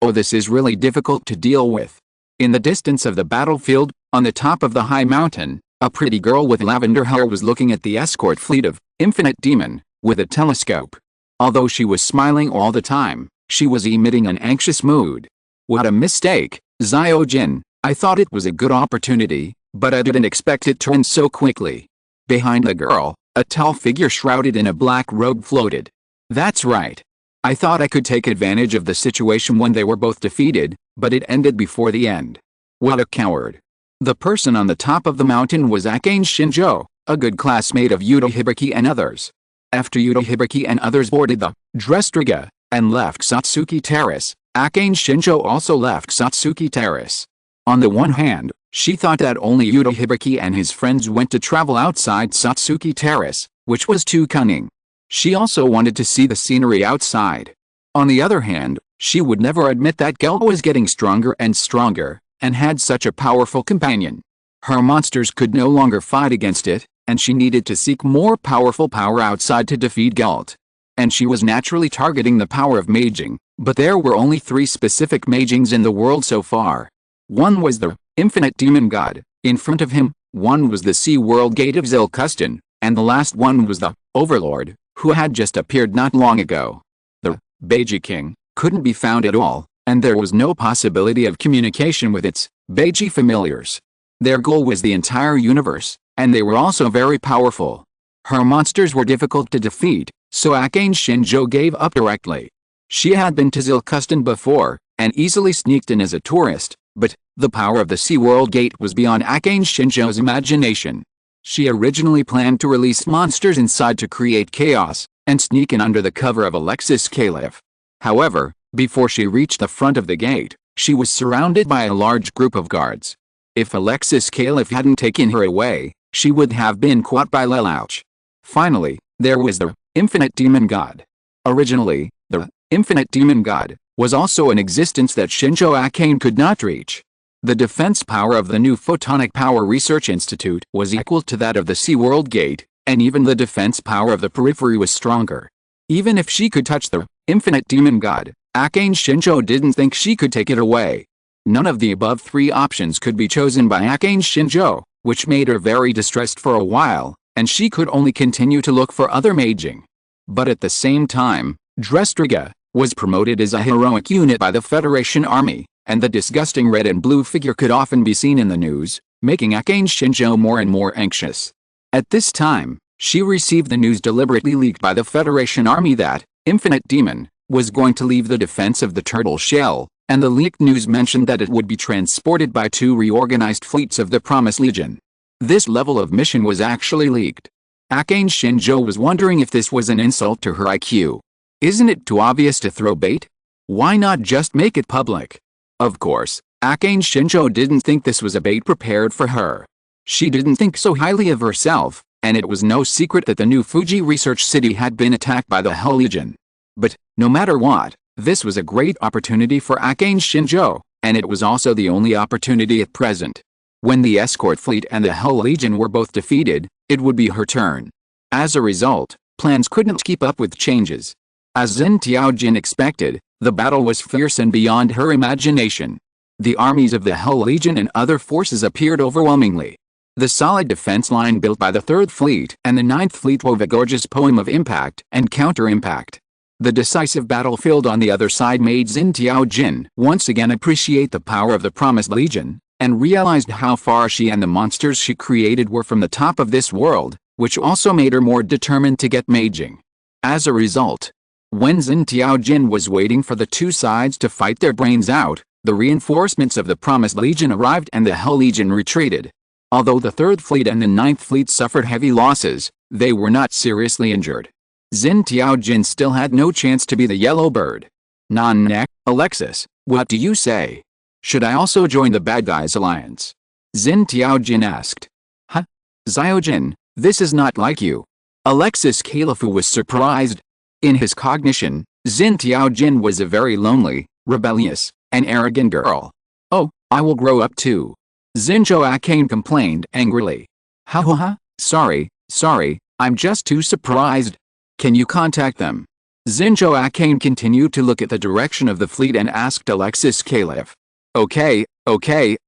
Oh, this is really difficult to deal with. In the distance of the battlefield, on the top of the high mountain, a pretty girl with lavender hair was looking at the escort fleet of Infinite Demon with a telescope. Although she was smiling all the time, she was emitting an anxious mood. What a mistake, Zyojin. I thought it was a good opportunity, but I didn't expect it to end so quickly. Behind the girl, a tall figure shrouded in a black robe floated. That's right. I thought I could take advantage of the situation when they were both defeated, but it ended before the end. What a coward. The person on the top of the mountain was Akane Shinjo, a good classmate of Yuta Hibiki and others. After Yuta Hibiki and others boarded the Drestriga and left Satsuki Terrace, Akane Shinjo also left Satsuki Terrace. On the one hand, she thought that only Yuta Hibiki and his friends went to travel outside Satsuki Terrace, which was too cunning. She also wanted to see the scenery outside. On the other hand, she would never admit that Gelt was getting stronger and stronger, and had such a powerful companion. Her monsters could no longer fight against it, and she needed to seek more powerful power outside to defeat Gelt. And she was naturally targeting the power of maging, but there were only 3 specific magings in the world so far. One was the Infinite Demon God. In front of him, one was the Sea World Gate of Zilkustan, and the last one was the Overlord, who had just appeared not long ago. The Beiji King couldn't be found at all, and there was no possibility of communication with its Beiji familiars. Their goal was the entire universe, and they were also very powerful. Her monsters were difficult to defeat, so Akane Shinjo gave up directly. She had been to Zilkustan before, and easily sneaked in as a tourist, but the power of the Sea World Gate was beyond Akane Shinjo's imagination. She originally planned to release monsters inside to create chaos, and sneak in under the cover of Alexis Caliph. However, before she reached the front of the gate, she was surrounded by a large group of guards. If Alexis Caliph hadn't taken her away, she would have been caught by Lelouch. Finally, there was the Infinite Demon God. Originally, the Infinite Demon God was also an existence that Shinjo Akane could not reach. The defense power of the new Photonic Power Research Institute was equal to that of the Sea World Gate, and even the defense power of the periphery was stronger. Even if she could touch the Infinite Demon God, Akane Shinjo didn't think she could take it away. None of the above 3 options could be chosen by Akane Shinjo, which made her very distressed for a while, and she could only continue to look for other maging. But at the same time, Drestriga was promoted as a heroic unit by the Federation Army, and the disgusting red and blue figure could often be seen in the news, making Akane Shinjo more and more anxious. At this time, she received the news deliberately leaked by the Federation Army that Infinite Demon was going to leave the defense of the turtle shell, and the leaked news mentioned that it would be transported by 2 reorganized fleets of the Promised Legion. This level of mission was actually leaked. Akane Shinjo was wondering if this was an insult to her IQ. Isn't it too obvious to throw bait? Why not just make it public? Of course, Akane Shinjo didn't think this was a bait prepared for her. She didn't think so highly of herself, and it was no secret that the new Fuji Research City had been attacked by the Hell Legion. But, no matter what, this was a great opportunity for Akane Shinjo, and it was also the only opportunity at present. When the escort fleet and the Hell Legion were both defeated, it would be her turn. As a result, plans couldn't keep up with changes. As Zhen Tiaojin expected, the battle was fierce and beyond her imagination. The armies of the Hell Legion and other forces appeared overwhelmingly. The solid defense line built by the 3rd Fleet and the 9th Fleet wove a gorgeous poem of impact and counter-impact. The decisive battlefield on the other side made Zhen Tiaojin once again appreciate the power of the Promised Legion, and realized how far she and the monsters she created were from the top of this world, which also made her more determined to get maging. As a result, when Zhen Tiaojin was waiting for the 2 sides to fight their brains out, the reinforcements of the Promised Legion arrived and the Hell Legion retreated. Although the 3rd Fleet and the 9th Fleet suffered heavy losses, they were not seriously injured. Zhen Tiaojin still had no chance to be the yellow bird. Non-neck, Alexis, what do you say? Should I also join the bad guys alliance? Zhen Tiaojin asked. Huh? Zyojin, this is not like you. Alexis Califu was surprised. In his cognition, Zhen Tiaojin was a very lonely, rebellious, and arrogant girl. Oh, I will grow up too. Zinjo Akane complained angrily. Ha ha ha, sorry, Sorry, I'm just too surprised. Can you contact them? Zinjo Akane continued to look at the direction of the fleet and asked Alexis Caliph. Okay,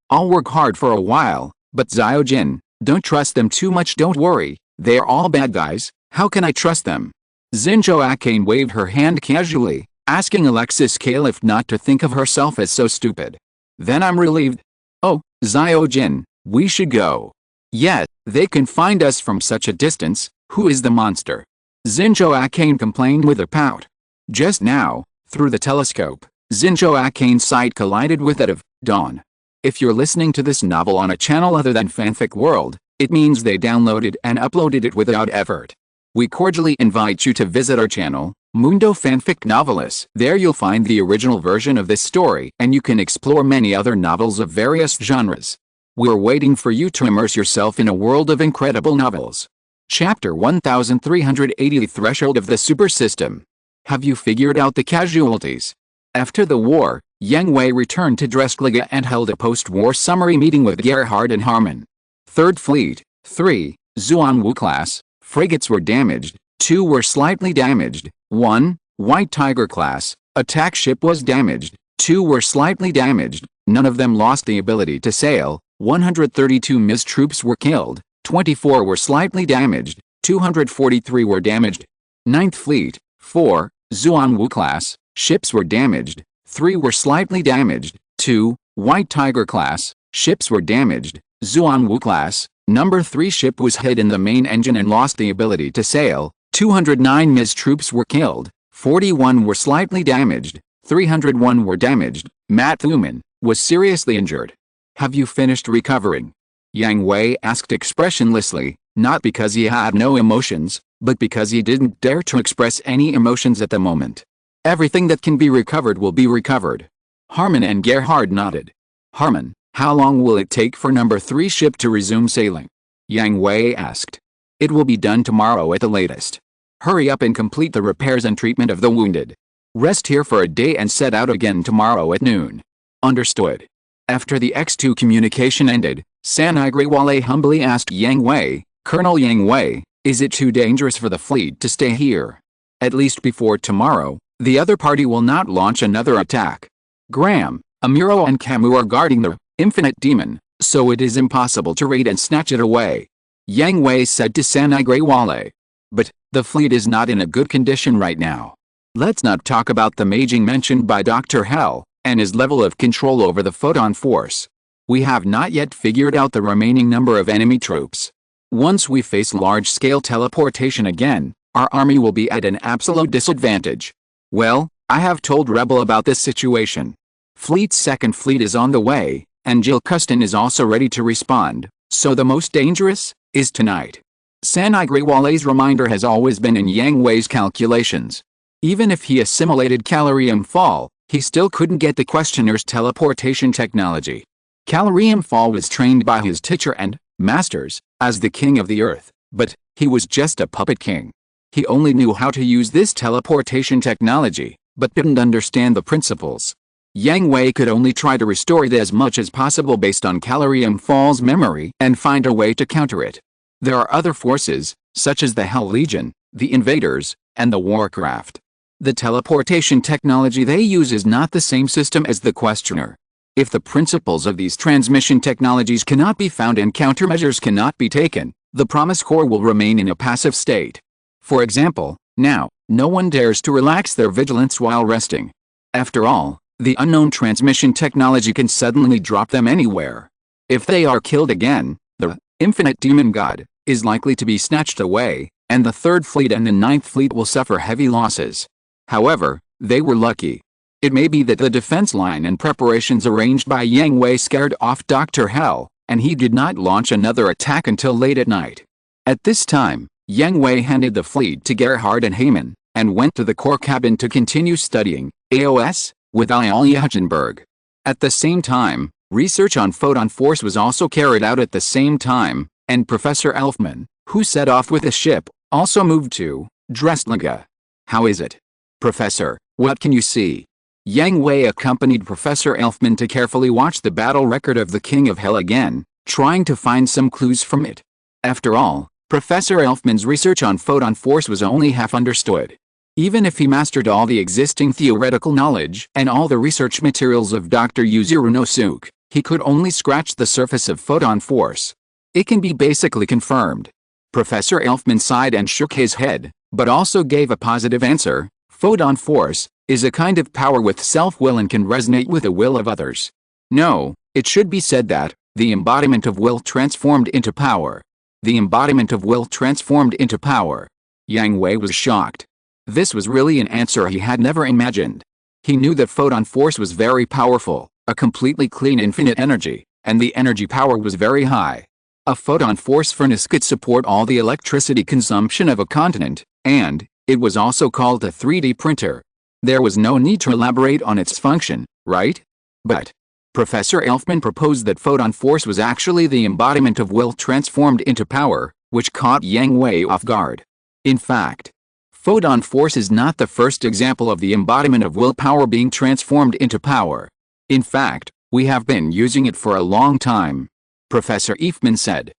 I'll work hard for a while, but Zyojin, don't trust them too much. Don't worry, they're all bad guys, how can I trust them? Zinjo Akane waved her hand casually, asking Alexis Caliph not to think of herself as so stupid. Then I'm relieved. Oh, Zyojin, we should go. Yet, they can find us from such a distance. Who is the monster? Zinjo Akane complained with a pout. Just now, through the telescope, Zinjo Akane's sight collided with that of Dawn. If you're listening to this novel on a channel other than Fanfic World, it means they downloaded and uploaded it without effort. We cordially invite you to visit our channel, Mundo Fanfic Novelists. There you'll find the original version of this story and you can explore many other novels of various genres. We're waiting for you to immerse yourself in a world of incredible novels. Chapter 1380 Threshold of the Super System. Have you figured out the casualties? After the war, Yang Hui returned to Dreskliga and held a post-war summary meeting with Gerhard and Harman. 3rd Fleet, 3, Zuanwu class, frigates were damaged, 2 were slightly damaged, 1, White Tiger class, attack ship was damaged, 2 were slightly damaged, none of them lost the ability to sail, 132 MIS troops were killed, 24 were slightly damaged, 243 were damaged. 9th Fleet, 4, Zuanwu class, ships were damaged, 3 were slightly damaged, 2, White Tiger class, ships were damaged, Zuanwu class, number 3 ship was hit in the main engine and lost the ability to sail, 209 MIS troops were killed, 41 were slightly damaged, 301 were damaged. Matt Thuman was seriously injured. Have you finished recovering? Yang Hui asked expressionlessly, not because he had no emotions, but because he didn't dare to express any emotions at the moment. Everything that can be recovered will be recovered. Harman and Gerhard nodded. Harman, how long will it take for number 3 ship to resume sailing? Yang Hui asked. It will be done tomorrow at the latest. Hurry up and complete the repairs and treatment of the wounded. Rest here for a day and set out again tomorrow at noon. Understood. After the X2 communication ended, Sanigriwale humbly asked Yang Hui, Colonel Yang Hui, is it too dangerous for the fleet to stay here? At least before tomorrow, the other party will not launch another attack. Graham, Amuro and Camus are guarding the Infinite Demon, so it is impossible to raid and snatch it away. Yang Hui said to Sanigriwale. But, the fleet is not in a good condition right now. Let's not talk about the maging mentioned by Dr. Hell, and his level of control over the photon force. We have not yet figured out the remaining number of enemy troops. Once we face large-scale teleportation again, our army will be at an absolute disadvantage. Well, I have told Rebel about this situation. Fleet's 2nd Fleet is on the way, and Jill Custon is also ready to respond, so the most dangerous is tonight. Sanigriwale's reminder has always been in Yang Hui's calculations. Even if he assimilated Calorium Fall, he still couldn't get the questioner's teleportation technology. Calorium Fall was trained by his teacher and masters as the king of the earth, but he was just a puppet king. He only knew how to use this teleportation technology, but didn't understand the principles. Yang Hui could only try to restore it as much as possible based on Calorium Fall's memory and find a way to counter it. There are other forces, such as the Hell Legion, the Invaders, and the Warcraft. The teleportation technology they use is not the same system as the questioner. If the principles of these transmission technologies cannot be found and countermeasures cannot be taken, the Promise Corps will remain in a passive state. For example, now, no one dares to relax their vigilance while resting. After all, the unknown transmission technology can suddenly drop them anywhere. If they are killed again, the Infinite Demon God is likely to be snatched away, and the 3rd Fleet and the 9th Fleet will suffer heavy losses. However, they were lucky. It may be that the defense line and preparations arranged by Yang Hui scared off Dr. Hell, and he did not launch another attack until late at night. At this time, Yang Hui handed the fleet to Gerhard and Heyman, and went to the core cabin to continue studying AOS with Alia Hutchenberg. At the same time, research on photon force was also carried out at the same time, and Professor Elfman, who set off with a ship, also moved to Drestliga. How is it? Professor, what can you see? Yang Hui accompanied Professor Elfman to carefully watch the battle record of the King of Hell again, trying to find some clues from it. After all, Professor Elfman's research on photon force was only half understood. Even if he mastered all the existing theoretical knowledge and all the research materials of Dr. Yuzuru Nosuke, he could only scratch the surface of photon force. It can be basically confirmed. Professor Elfman sighed and shook his head, but also gave a positive answer. Photon force is a kind of power with self-will and can resonate with the will of others. No, it should be said that, the embodiment of will transformed into power. The embodiment of will transformed into power. Yang Hui was shocked. This was really an answer he had never imagined. He knew that photon force was very powerful, a completely clean infinite energy, and the energy power was very high. A photon force furnace could support all the electricity consumption of a continent, and it was also called a 3D printer. There was no need to elaborate on its function, right? But Professor Elfman proposed that photon force was actually the embodiment of will transformed into power, which caught Yang Hui off guard. In fact, photon force is not the first example of the embodiment of willpower being transformed into power. In fact, we have been using it for a long time. Professor Elfman said.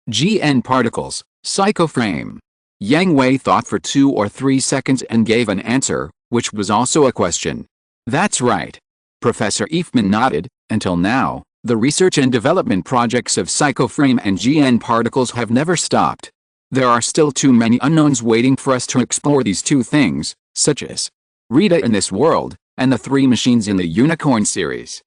GN particles, psychoframe. Yang Hui thought for 2 or 3 seconds and gave an answer, which was also a question. That's right. Professor Elfman nodded. Until now, the research and development projects of psychoframe and GN particles have never stopped. There are still too many unknowns waiting for us to explore these two things, such as Rita in this world, and the 3 machines in the Unicorn series.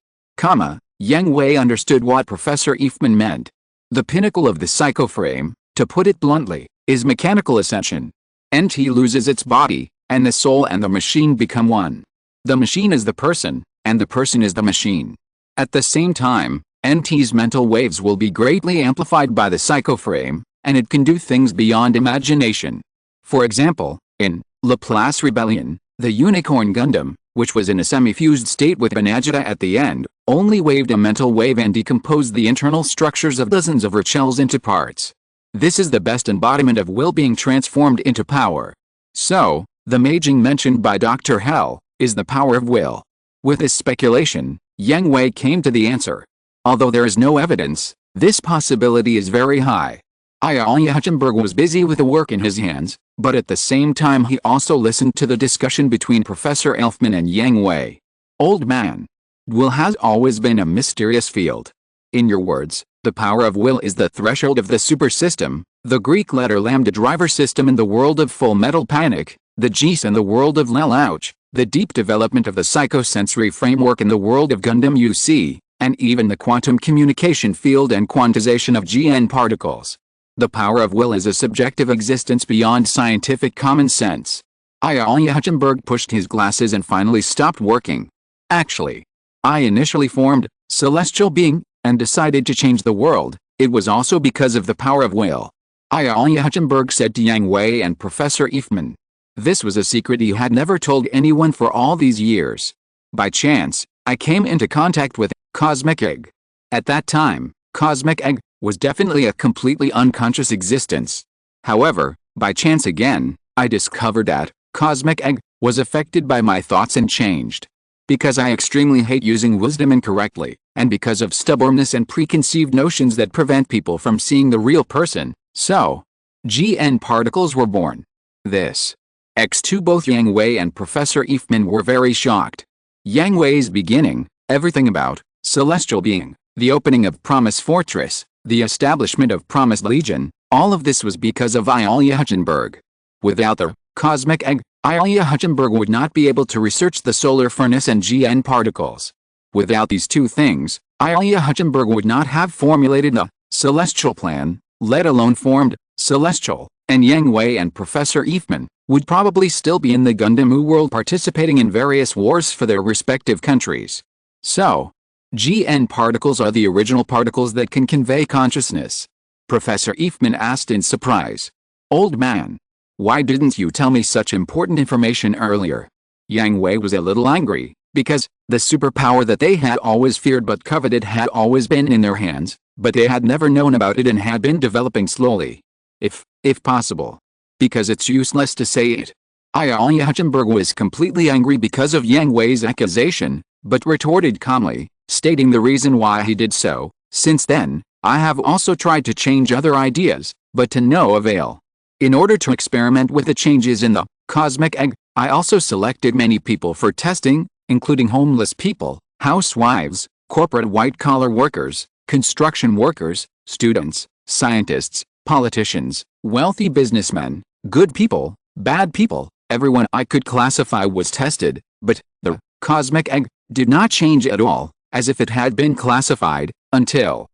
Yang Hui understood what Professor Elfman meant. The pinnacle of the psychoframe, to put it bluntly, is mechanical ascension. NT loses its body, and the soul and the machine become one. The machine is the person, and the person is the machine. At the same time, NT's mental waves will be greatly amplified by the psychoframe, and it can do things beyond imagination. For example, in Laplace Rebellion, the Unicorn Gundam, which was in a semi-fused state with Banagita at the end, only waved a mental wave and decomposed the internal structures of dozens of shells into parts. This is the best embodiment of will being transformed into power. So, the maging mentioned by Dr. Hell is the power of will. With this speculation, Yang Hui came to the answer. Although there is no evidence, this possibility is very high. Hutchenberg was busy with the work in his hands, but at the same time he also listened to the discussion between Professor Elfman and Yang Hui. Old man. Will has always been a mysterious field. In your words, the power of will is the threshold of the super system, the Greek letter lambda driver system in the world of Full Metal Panic, the GIS in the world of Lelouch, the deep development of the psychosensory framework in the world of Gundam UC, and even the quantum communication field and quantization of GN particles. The power of will is a subjective existence beyond scientific common sense. Hutchenberg pushed his glasses and finally stopped working. Actually, I initially formed Celestial Being and decided to change the world. It was also because of the power of will. Hutchenberg said to Yang Hui and Professor Elfman. This was a secret he had never told anyone for all these years. By chance, I came into contact with Cosmic Egg. At that time, Cosmic Egg was definitely a completely unconscious existence. However, by chance again, I discovered that Cosmic Egg was affected by my thoughts and changed. Because I extremely hate using wisdom incorrectly, and because of stubbornness and preconceived notions that prevent people from seeing the real person, so GN particles were born. This X2 both Yang Hui and Professor Elfman were very shocked. Yang Hui's beginning, everything about Celestial Being, the opening of Promise Fortress, the establishment of Promise Legion, all of this was because of Ilya Hutchenberg. Without the Cosmic Egg, Ilya Hutchenberg would not be able to research the solar furnace and GN particles. Without these two things, Ilya Hutchenberg would not have formulated the Celestial Plan, let alone formed Celestial, and Yang Hui and Professor Elfman would probably still be in the Gundam world participating in various wars for their respective countries. So, GN particles are the original particles that can convey consciousness. Professor Elfman asked in surprise. Old man. Why didn't you tell me such important information earlier? Yang Hui was a little angry, because the superpower that they had always feared but coveted had always been in their hands, but they had never known about it and had been developing slowly. If possible. Because it's useless to say it. Ilya Hutchenberg was completely angry because of Yang Hui's accusation, but retorted calmly, stating the reason why he did so. Since then, I have also tried to change other ideas, but to no avail. In order to experiment with the changes in the cosmic egg, I also selected many people for testing, including homeless people, housewives, corporate white-collar workers, construction workers, students, scientists, politicians, wealthy businessmen, good people, bad people. Everyone I could classify was tested, but the cosmic egg did not change at all, as if it had been classified, until,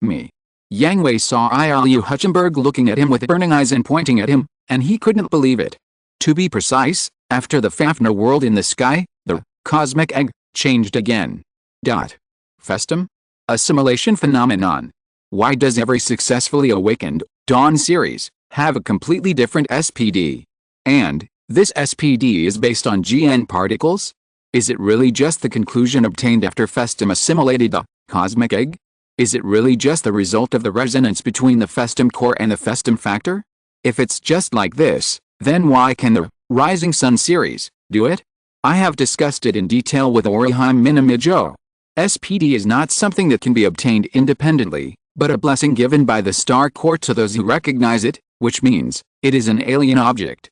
me. Yang Hui saw Ilya Hutchenberg looking at him with burning eyes and pointing at him, and he couldn't believe it. To be precise, after the Fafnir world in the sky, the cosmic egg changed again. Festum? Assimilation phenomenon. Why does every successfully awakened Dawn series have a completely different SPD? And this SPD is based on GN particles? Is it really just the conclusion obtained after Festum assimilated the cosmic egg? Is it really just the result of the resonance between the Festum core and the Festum factor? If it's just like this, then why can the Rising Sun series do it? I have discussed it in detail with Orihime Minamijo. SPD is not something that can be obtained independently, but a blessing given by the star core to those who recognize it, which means it is an alien object.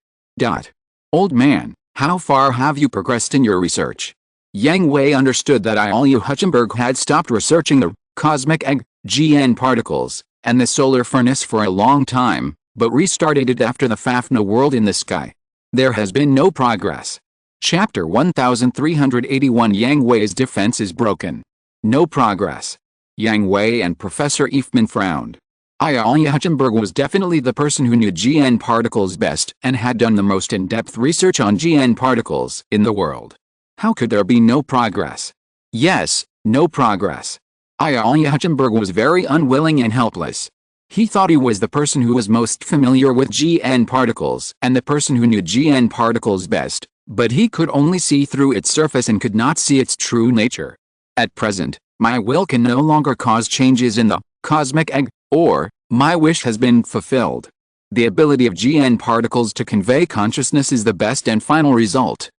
Old man, how far have you progressed in your research? Yang Hui understood that Ilya Hutchenberg had stopped researching the cosmic egg, GN particles, and the solar furnace for a long time, but restarted it after the Fafnir world in the sky. There has been no progress. Chapter 1381 Yang Hui's defense is broken. No progress. Yang Hui and Professor Eifman frowned. Ilya Hutchenberg was definitely the person who knew GN particles best and had done the most in-depth research on GN particles in the world. How could there be no progress? Yes, no progress. Ilya Hutchenberg was very unwilling and helpless. He thought he was the person who was most familiar with GN particles and the person who knew GN particles best, but he could only see through its surface and could not see its true nature. At present, my will can no longer cause changes in the cosmic egg, or my wish has been fulfilled. The ability of GN particles to convey consciousness is the best and final result.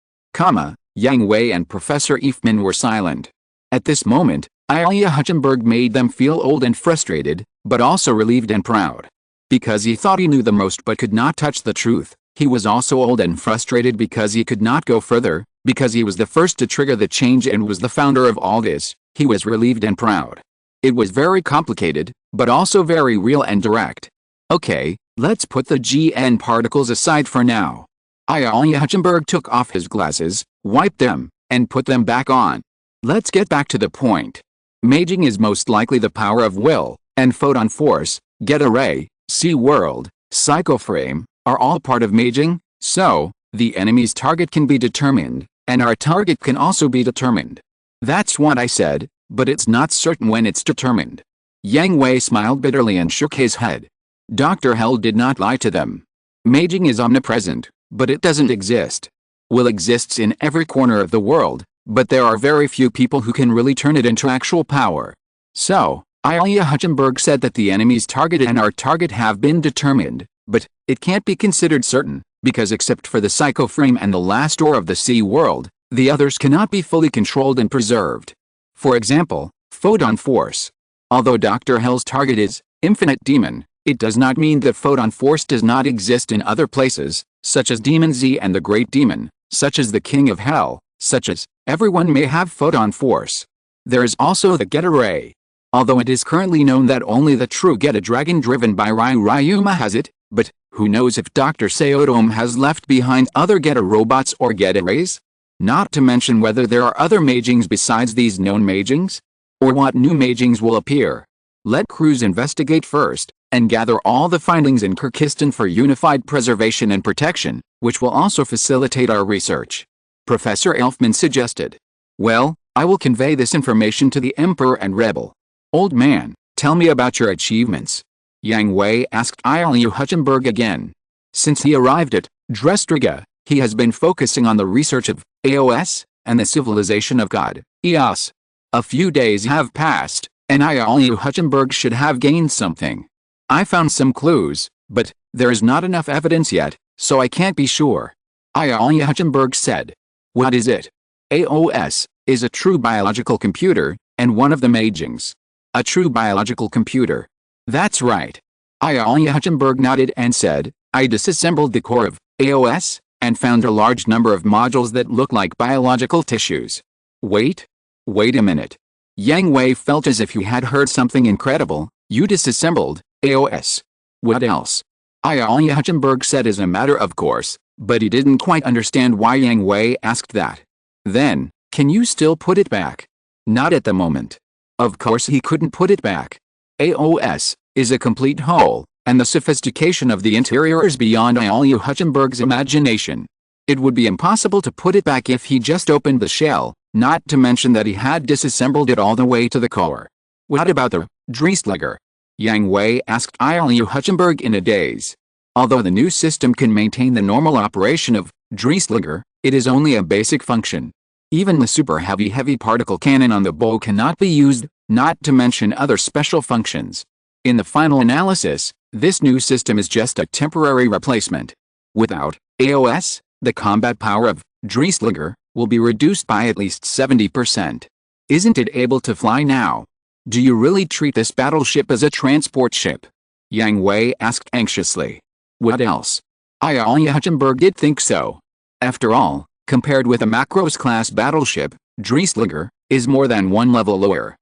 Yang Hui and Professor Eifman were silent. At this moment, Ilya Hutchenberg made them feel old and frustrated, but also relieved and proud. Because he thought he knew the most but could not touch the truth, he was also old and frustrated because he could not go further, because he was the first to trigger the change and was the founder of all this. He was relieved and proud. It was very complicated, but also very real and direct. Okay, let's put the GN particles aside for now. Ilya Hutchenberg took off his glasses, wiped them, and put them back on. Let's get back to the point. Maging is most likely the power of will, and photon force, Geta ray, sea world, psychoframe, are all part of maging, so, the enemy's target can be determined, and our target can also be determined. That's what I said, but it's not certain when it's determined. Yang Hui smiled bitterly and shook his head. Dr. Hell did not lie to them. Maging is omnipresent, but it doesn't exist. Will exists in every corner of the world, but there are very few people who can really turn it into actual power. So, Ilya Hutchenberg said that the enemy's target and our target have been determined, but it can't be considered certain, because except for the psychoframe and the last door of the sea world, the others cannot be fully controlled and preserved. For example, photon force. Although Dr. Hell's target is infinite demon, it does not mean that photon force does not exist in other places, such as Demon Z and the Great Demon, such as the King of Hell, such as everyone may have photon force. There is also the Geta ray. Although it is currently known that only the true Geta dragon driven by Ryuma has it, but who knows if Dr. Seodome has left behind other Geta robots or Geta rays? Not to mention whether there are other magings besides these known magings? Or what new magings will appear. Let crews investigate first, and gather all the findings in Kyrgyzstan for unified preservation and protection, which will also facilitate our research. Professor Elfman suggested. Well, I will convey this information to the Emperor and Rebel. Old man, tell me about your achievements. Yang Hui asked Ilya Hutchenberg again. Since he arrived at Drestriga, he has been focusing on the research of AOS, and the civilization of God, EOS. A few days have passed, and Ilya Hutchenberg should have gained something. I found some clues, but there is not enough evidence yet, so I can't be sure. Ilya Hutchenberg said. What is it? AOS is a true biological computer, and one of the magings. A true biological computer. That's right. Alia Hutchenberg nodded and said, I disassembled the core of AOS and found a large number of modules that look like biological tissues. Wait a minute. Yang Hui felt as if he had heard something incredible. You disassembled AOS. What else? Alia Hutchenberg said as a matter of course, but he didn't quite understand why Yang Hui asked that. Then, can you still put it back? Not at the moment. Of course he couldn't put it back. AOS is a complete whole, and the sophistication of the interior is beyond Alia Hutchenberg's imagination. It would be impossible to put it back if he just opened the shell, not to mention that he had disassembled it all the way to the core. What about the Dreistliger? Yang Hui asked Alia Hutchenberg in a daze. Although the new system can maintain the normal operation of Dreistliger, it is only a basic function. Even the super heavy particle cannon on the bow cannot be used, not to mention other special functions. In the final analysis, this new system is just a temporary replacement. Without AOS, the combat power of Dreistliger will be reduced by at least 70%. Isn't it able to fly now? Do you really treat this battleship as a transport ship? Yang Hui asked anxiously. What else? Alia Hutchenberg did think so. After all, compared with a Macros-class battleship, Dreistliger is more than one level lower.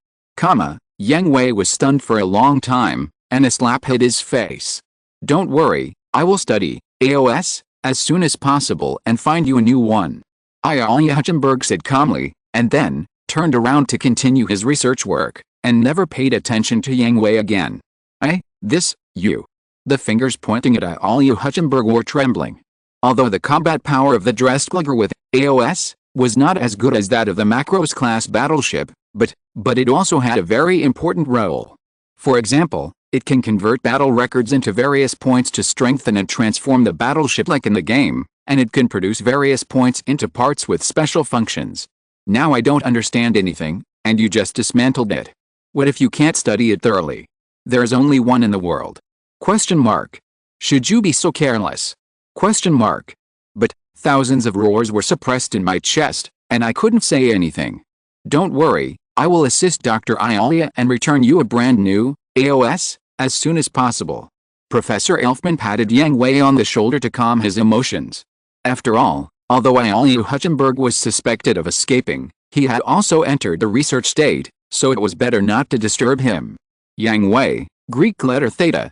Yang Hui was stunned for a long time, and a slap hit his face. Don't worry, I will study AOS as soon as possible and find you a new one. Alia Hutchenberg said calmly, and then turned around to continue his research work, and never paid attention to Yang Hui again. You. The fingers pointing at Alia Hutchenberg were trembling. Although the combat power of the Dreistliger with AOS was not as good as that of the Macros-class battleship, but it also had a very important role. For example, it can convert battle records into various points to strengthen and transform the battleship like in the game, and it can produce various points into parts with special functions. Now I don't understand anything, and you just dismantled it. What if you can't study it thoroughly? There's only one in the world. ? Should you be so careless? ? But thousands of roars were suppressed in my chest, and I couldn't say anything. Don't worry, I will assist Dr. Alia and return you a brand new AOS as soon as possible. Professor Elfman patted Yang Hui on the shoulder to calm his emotions. After all, although Alia Hutchenberg was suspected of escaping, he had also entered the research state, so it was better not to disturb him. Yang Hui, Greek letter theta,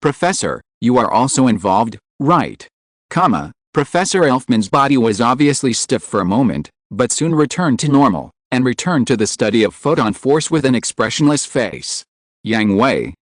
Professor, you are also involved, right? Professor Elfman's body was obviously stiff for a moment, but soon returned to normal, and returned to the study of photon force with an expressionless face. Yang Hui,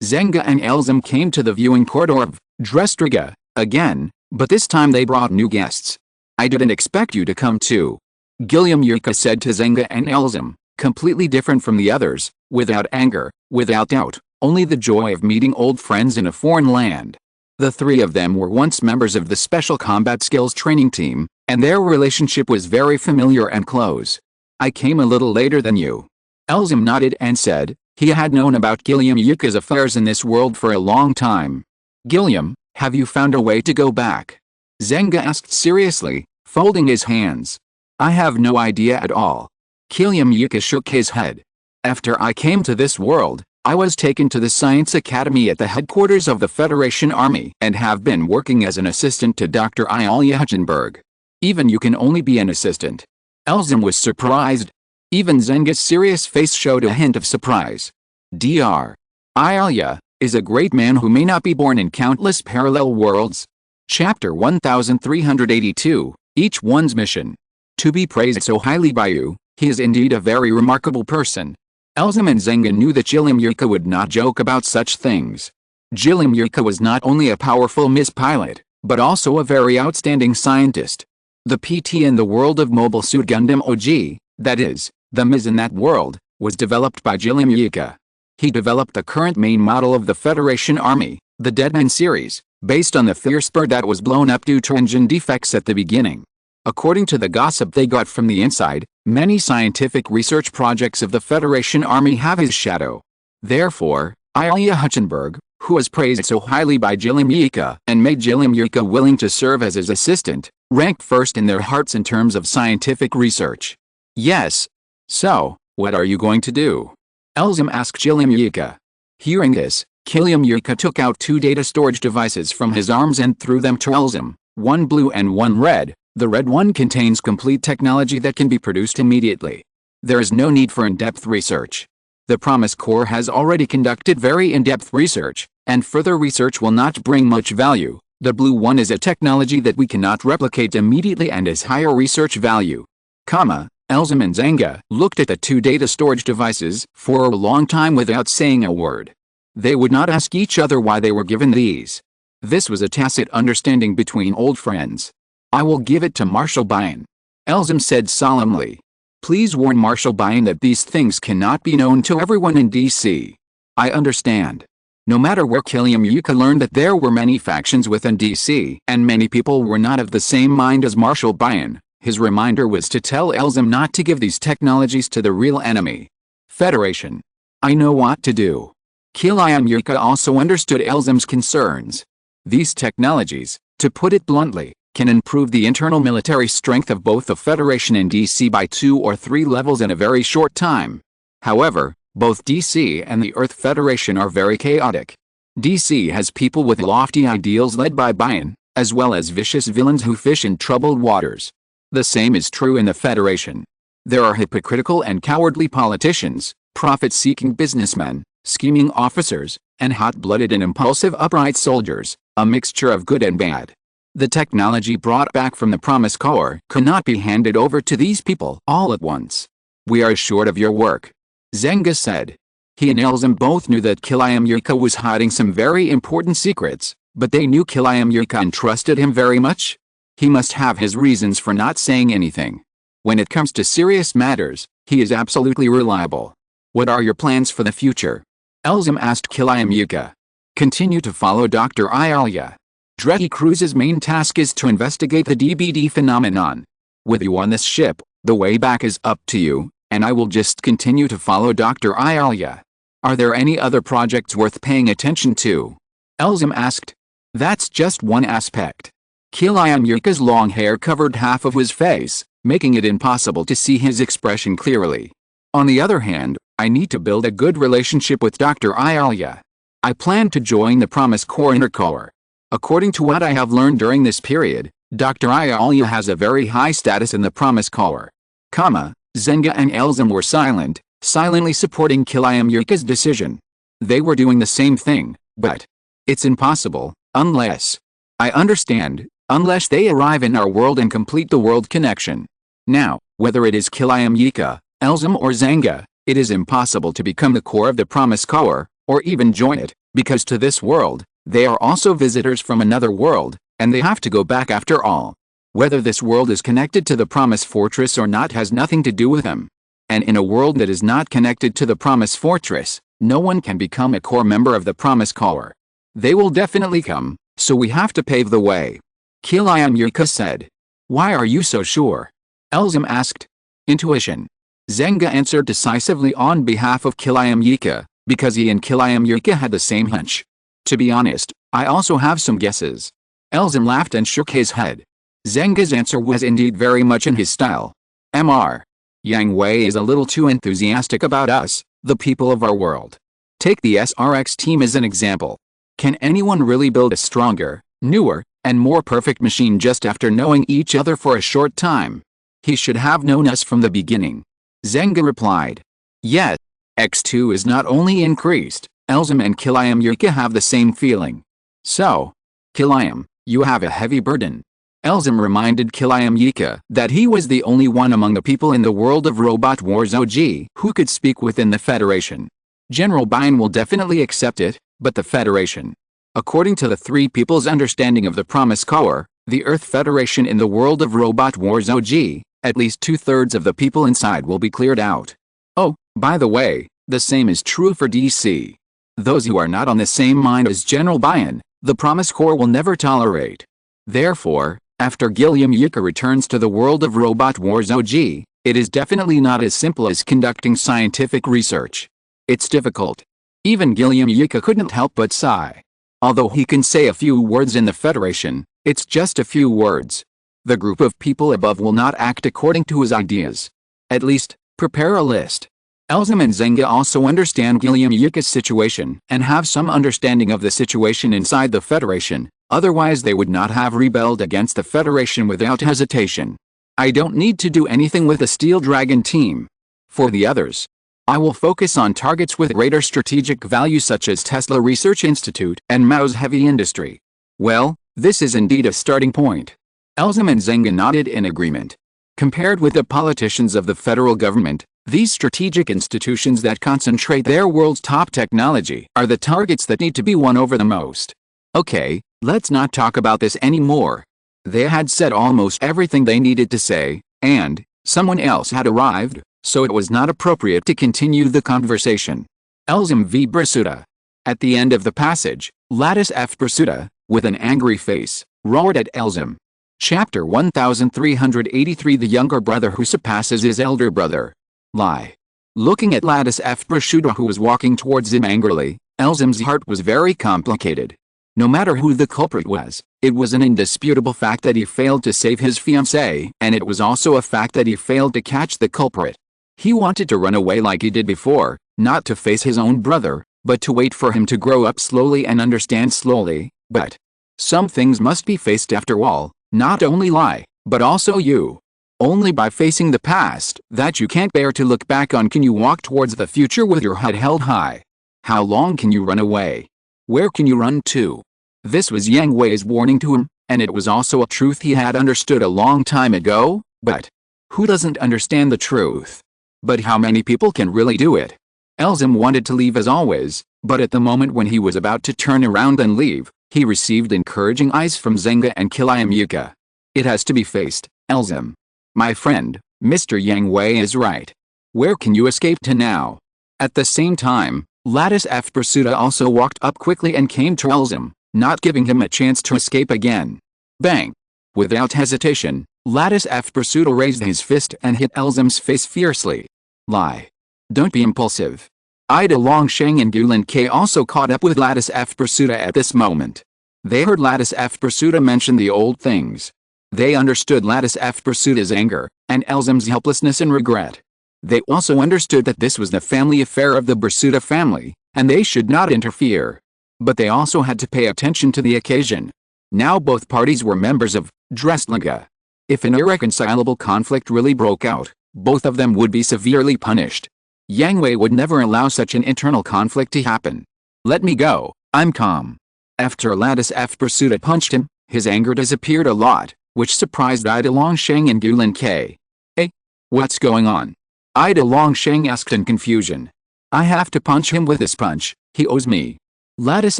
Zenga and Elzem came to the viewing corridor of Dreistliger again, but this time they brought new guests. I didn't expect you to come too. Gilliam Yuka said to Zenga and Elzem, completely different from the others, without anger, without doubt, only the joy of meeting old friends in a foreign land. The three of them were once members of the Special Combat Skills training team, and their relationship was very familiar and close. I came a little later than you. Elzem nodded and said, he had known about Gilliam Yuka's affairs in this world for a long time. Gilliam, have you found a way to go back? Zenga asked seriously, folding his hands. I have no idea at all. Gilliam Yuka shook his head. After I came to this world, I was taken to the Science Academy at the headquarters of the Federation Army and have been working as an assistant to Dr. Alia Hutchenberg. Even you can only be an assistant. Elzem was surprised. Even Zenga's serious face showed a hint of surprise. Dr. Alia is a great man who may not be born in countless parallel worlds. Chapter 1382, Each One's Mission. To be praised so highly by you, he is indeed a very remarkable person. Elzem and Zenga knew that Gilliam Yuka would not joke about such things. Gilliam Yuka was not only a powerful Ms. pilot, but also a very outstanding scientist. The PT in the world of Mobile Suit Gundam OG, that is, the Ms in that world, was developed by Gilliam Yuka. He developed the current main model of the Federation Army, the Deadman series, based on the Fierce Bird that was blown up due to engine defects at the beginning. According to the gossip they got from the inside, many scientific research projects of the Federation Army have his shadow. Therefore, Alia Hutchenberg, who was praised so highly by Gilliam Yuka and made Gilliam Yuka willing to serve as his assistant, ranked first in their hearts in terms of scientific research. Yes. So, what are you going to do? Elzem asked Gilliam Yuka. Hearing this, Gilliam Yuka took out 2 data storage devices from his arms and threw them to Elzem, one blue and one red. The red one contains complete technology that can be produced immediately. There is no need for in-depth research. The Promise Corps has already conducted very in-depth research, and further research will not bring much value. The blue one is a technology that we cannot replicate immediately and has higher research value. Elzem and Zenga looked at the 2 data storage devices for a long time without saying a word. They would not ask each other why they were given these. This was a tacit understanding between old friends. I will give it to Marshal Bion, Elzem said solemnly. Please warn Marshal Bion that these things cannot be known to everyone in DC. I understand. No matter where Gilliam Yuka learned that there were many factions within DC and many people were not of the same mind as Marshal Bion, his reminder was to tell Elzem not to give these technologies to the real enemy. Federation. I know what to do. Gilliam Yuka also understood Elzem's concerns. These technologies, to put it bluntly, can improve the internal military strength of both the Federation and DC by 2 or 3 levels in a very short time. However, both DC and the Earth Federation are very chaotic. DC has people with lofty ideals led by Bion, as well as vicious villains who fish in troubled waters. The same is true in the Federation. There are hypocritical and cowardly politicians, profit-seeking businessmen, scheming officers, and hot-blooded and impulsive upright soldiers, a mixture of good and bad. The technology brought back from the Promise Corps cannot be handed over to these people all at once. We are assured of your work, Zenga said. He and Elzem both knew that Gilliam Yuka was hiding some very important secrets, but they knew Gilliam Yuka and trusted him very much. He must have his reasons for not saying anything. When it comes to serious matters, he is absolutely reliable. What are your plans for the future? Elzem asked Gilliam Yuka. Continue to follow Dr. Ayalia. Dreddy Cruz's main task is to investigate the DBD phenomenon. With you on this ship, the way back is up to you, and I will just continue to follow Dr. Ayalia. Are there any other projects worth paying attention to? Elzem asked. That's just one aspect. Gilliam Yuka's long hair covered half of his face, making it impossible to see his expression clearly. On the other hand, I need to build a good relationship with Dr. Ayalia. I plan to join the Promise Corps Intercorps. According to what I have learned during this period, Dr. Ayalia has a very high status in the Promise Corps. Zenga and Elzem were silently supporting Gilliam Yuka's decision. They were doing the same thing, but it's impossible, unless they arrive in our world and complete the world connection. Now, whether it is Gilliam Yuka, Elzem or Zenga, it is impossible to become the core of the Promise Corps, or even join it, because to this world, they are also visitors from another world, and they have to go back after all. Whether this world is connected to the Promise Fortress or not has nothing to do with them. And in a world that is not connected to the Promise Fortress, no one can become a core member of the Promise Corps. They will definitely come, so we have to pave the way. Gilliam Yuka said. Why are you so sure? Elzem asked. Intuition. Zenga answered decisively on behalf of Gilliam Yuka, because he and Gilliam Yuka had the same hunch. To be honest, I also have some guesses. Elzem laughed and shook his head. Zenga's answer was indeed very much in his style. Mr. Yang Hui is a little too enthusiastic about us, the people of our world. Take the SRX team as an example. Can anyone really build a stronger, newer, and more perfect machine just after knowing each other for a short time? He should have known us from the beginning. Zenga replied. Yes, X2 is not only increased, Elzem and Gilliam Yuka have the same feeling. So, Gilliam, you have a heavy burden. Elzem reminded Gilliam Yuka that he was the only one among the people in the world of Robot Wars OG who could speak within the Federation. General Bion will definitely accept it, but the Federation. According to the 3 people's understanding of the Promise Corps, the Earth Federation in the world of Robot Wars OG, at least 2/3 of the people inside will be cleared out. Oh, by the way, the same is true for DC. Those who are not on the same mind as General Bion, the Promise Corps will never tolerate. Therefore, after Gilliam Yuka returns to the world of Robot Wars OG, it is definitely not as simple as conducting scientific research. It's difficult. Even Gilliam Yuka couldn't help but sigh. Although he can say a few words in the Federation, it's just a few words. The group of people above will not act according to his ideas. At least, prepare a list. Elzem and Zenga also understand Gilliam Yuka's situation and have some understanding of the situation inside the Federation, otherwise they would not have rebelled against the Federation without hesitation. I don't need to do anything with the Steel Dragon team. For the others, I will focus on targets with greater strategic value such as Tesla Research Institute and Mao's heavy industry. Well, this is indeed a starting point. Elzem and Zenga nodded in agreement. Compared with the politicians of the federal government, these strategic institutions that concentrate their world's top technology are the targets that need to be won over the most. Okay, let's not talk about this anymore. They had said almost everything they needed to say, and someone else had arrived, so it was not appropriate to continue the conversation. Elzem v. Brasuda. At the end of the passage, Lattice F. Brasuda, with an angry face, roared at Elzem. Chapter 1383 The younger brother who surpasses his elder brother. Lie. Looking at Lattice F. Brasuda who was walking towards him angrily, Elzem's heart was very complicated. No matter who the culprit was, it was an indisputable fact that he failed to save his fiancée, and it was also a fact that he failed to catch the culprit. He wanted to run away like he did before, not to face his own brother, but to wait for him to grow up slowly and understand slowly, but some things must be faced after all, not only lie, but also you. Only by facing the past that you can't bear to look back on can you walk towards the future with your head held high. How long can you run away? Where can you run to? This was Yang Hui's warning to him, and it was also a truth he had understood a long time ago, but who doesn't understand the truth? But how many people can really do it? Elzem wanted to leave as always, but at the moment when he was about to turn around and leave, he received encouraging eyes from Zenga and Gilliam Yuka. It has to be faced, Elzem. My friend, Mr. Yang Hui is right. Where can you escape to now? At the same time, Lattice F. Brasuda also walked up quickly and came to Elzem, not giving him a chance to escape again. Bang! Without hesitation, Lattice F. Brasuda raised his fist and hit Elzem's face fiercely. Lie. Don't be impulsive. Ida Longsheng and Gulan K also caught up with Lattice F. Brasuda at this moment. They heard Lattice F. Brasuda mention the old things. They understood Lattice F. Brasuda's anger, and Elzem's helplessness and regret. They also understood that this was the family affair of the Brasuda family, and they should not interfere. But they also had to pay attention to the occasion. Now both parties were members of Dressliga. If an irreconcilable conflict really broke out, both of them would be severely punished. Yang Hui would never allow such an internal conflict to happen. Let me go, I'm calm. After Lattice F. Brasuda punched him, his anger disappeared a lot, which surprised Ida Longsheng and Gulan K. Hey, what's going on? Ida Longsheng asked in confusion. I have to punch him with this punch, he owes me. Lattice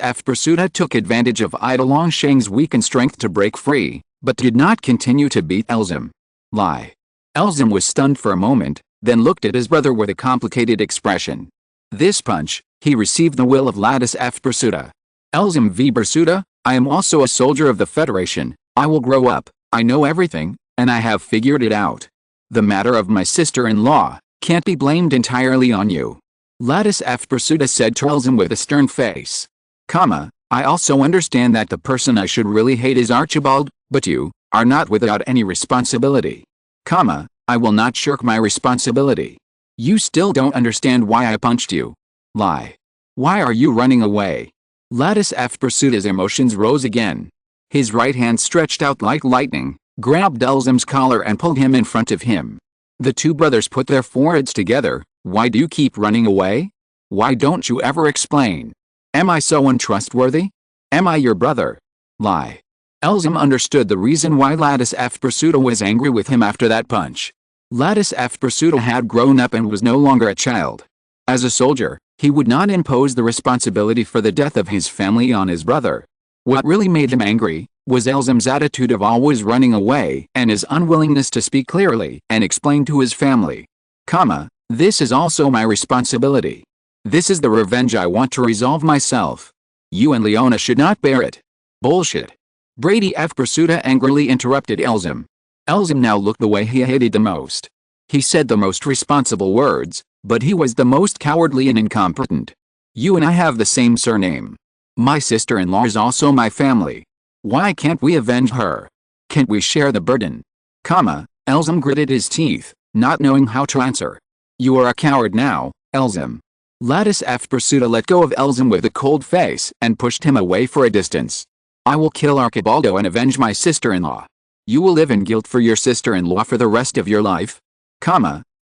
F. Brasuda took advantage of Ida Longsheng's weakened strength to break free, but did not continue to beat Elzem. Lie. Elzem was stunned for a moment, then looked at his brother with a complicated expression. This punch, he received the will of Lattice F. Brasuda. Elzem v. Brasuda, I am also a soldier of the Federation. I will grow up. I know everything, and I have figured it out. The matter of my sister-in-law can't be blamed entirely on you. Lattice F. Brasuda said to Elzem with a stern face. I also understand that the person I should really hate is Archibald, but you are not without any responsibility. I will not shirk my responsibility. You still don't understand why I punched you. Lie. Why are you running away? Lattice F. Brasuda's emotions rose again. His right hand stretched out like lightning, grabbed Elzem's collar and pulled him in front of him. The two brothers put their foreheads together. Why do you keep running away? Why don't you ever explain? Am I so untrustworthy? Am I your brother? Lie. Elzem understood the reason why Lattice F. Brasuda was angry with him after that punch. Lattice F. Brasuda had grown up and was no longer a child. As a soldier, he would not impose the responsibility for the death of his family on his brother. What really made him angry was Elzem's attitude of always running away and his unwillingness to speak clearly and explain to his family. This is also my responsibility. This is the revenge I want to resolve myself. You and Leona should not bear it. Bullshit. Brady F. Brasuda angrily interrupted Elzem. Elzem now looked the way he hated the most. He said the most responsible words, but he was the most cowardly and incompetent. You and I have the same surname. My sister-in-law is also my family. Why can't we avenge her? Can't we share the burden? Elzem gritted his teeth, not knowing how to answer. You are a coward now, Elzim. Lattice F Pursuta let go of Elzim with a cold face and pushed him away for a distance. I will kill Archibaldo and avenge my sister-in-law. You will live in guilt for your sister-in-law for the rest of your life?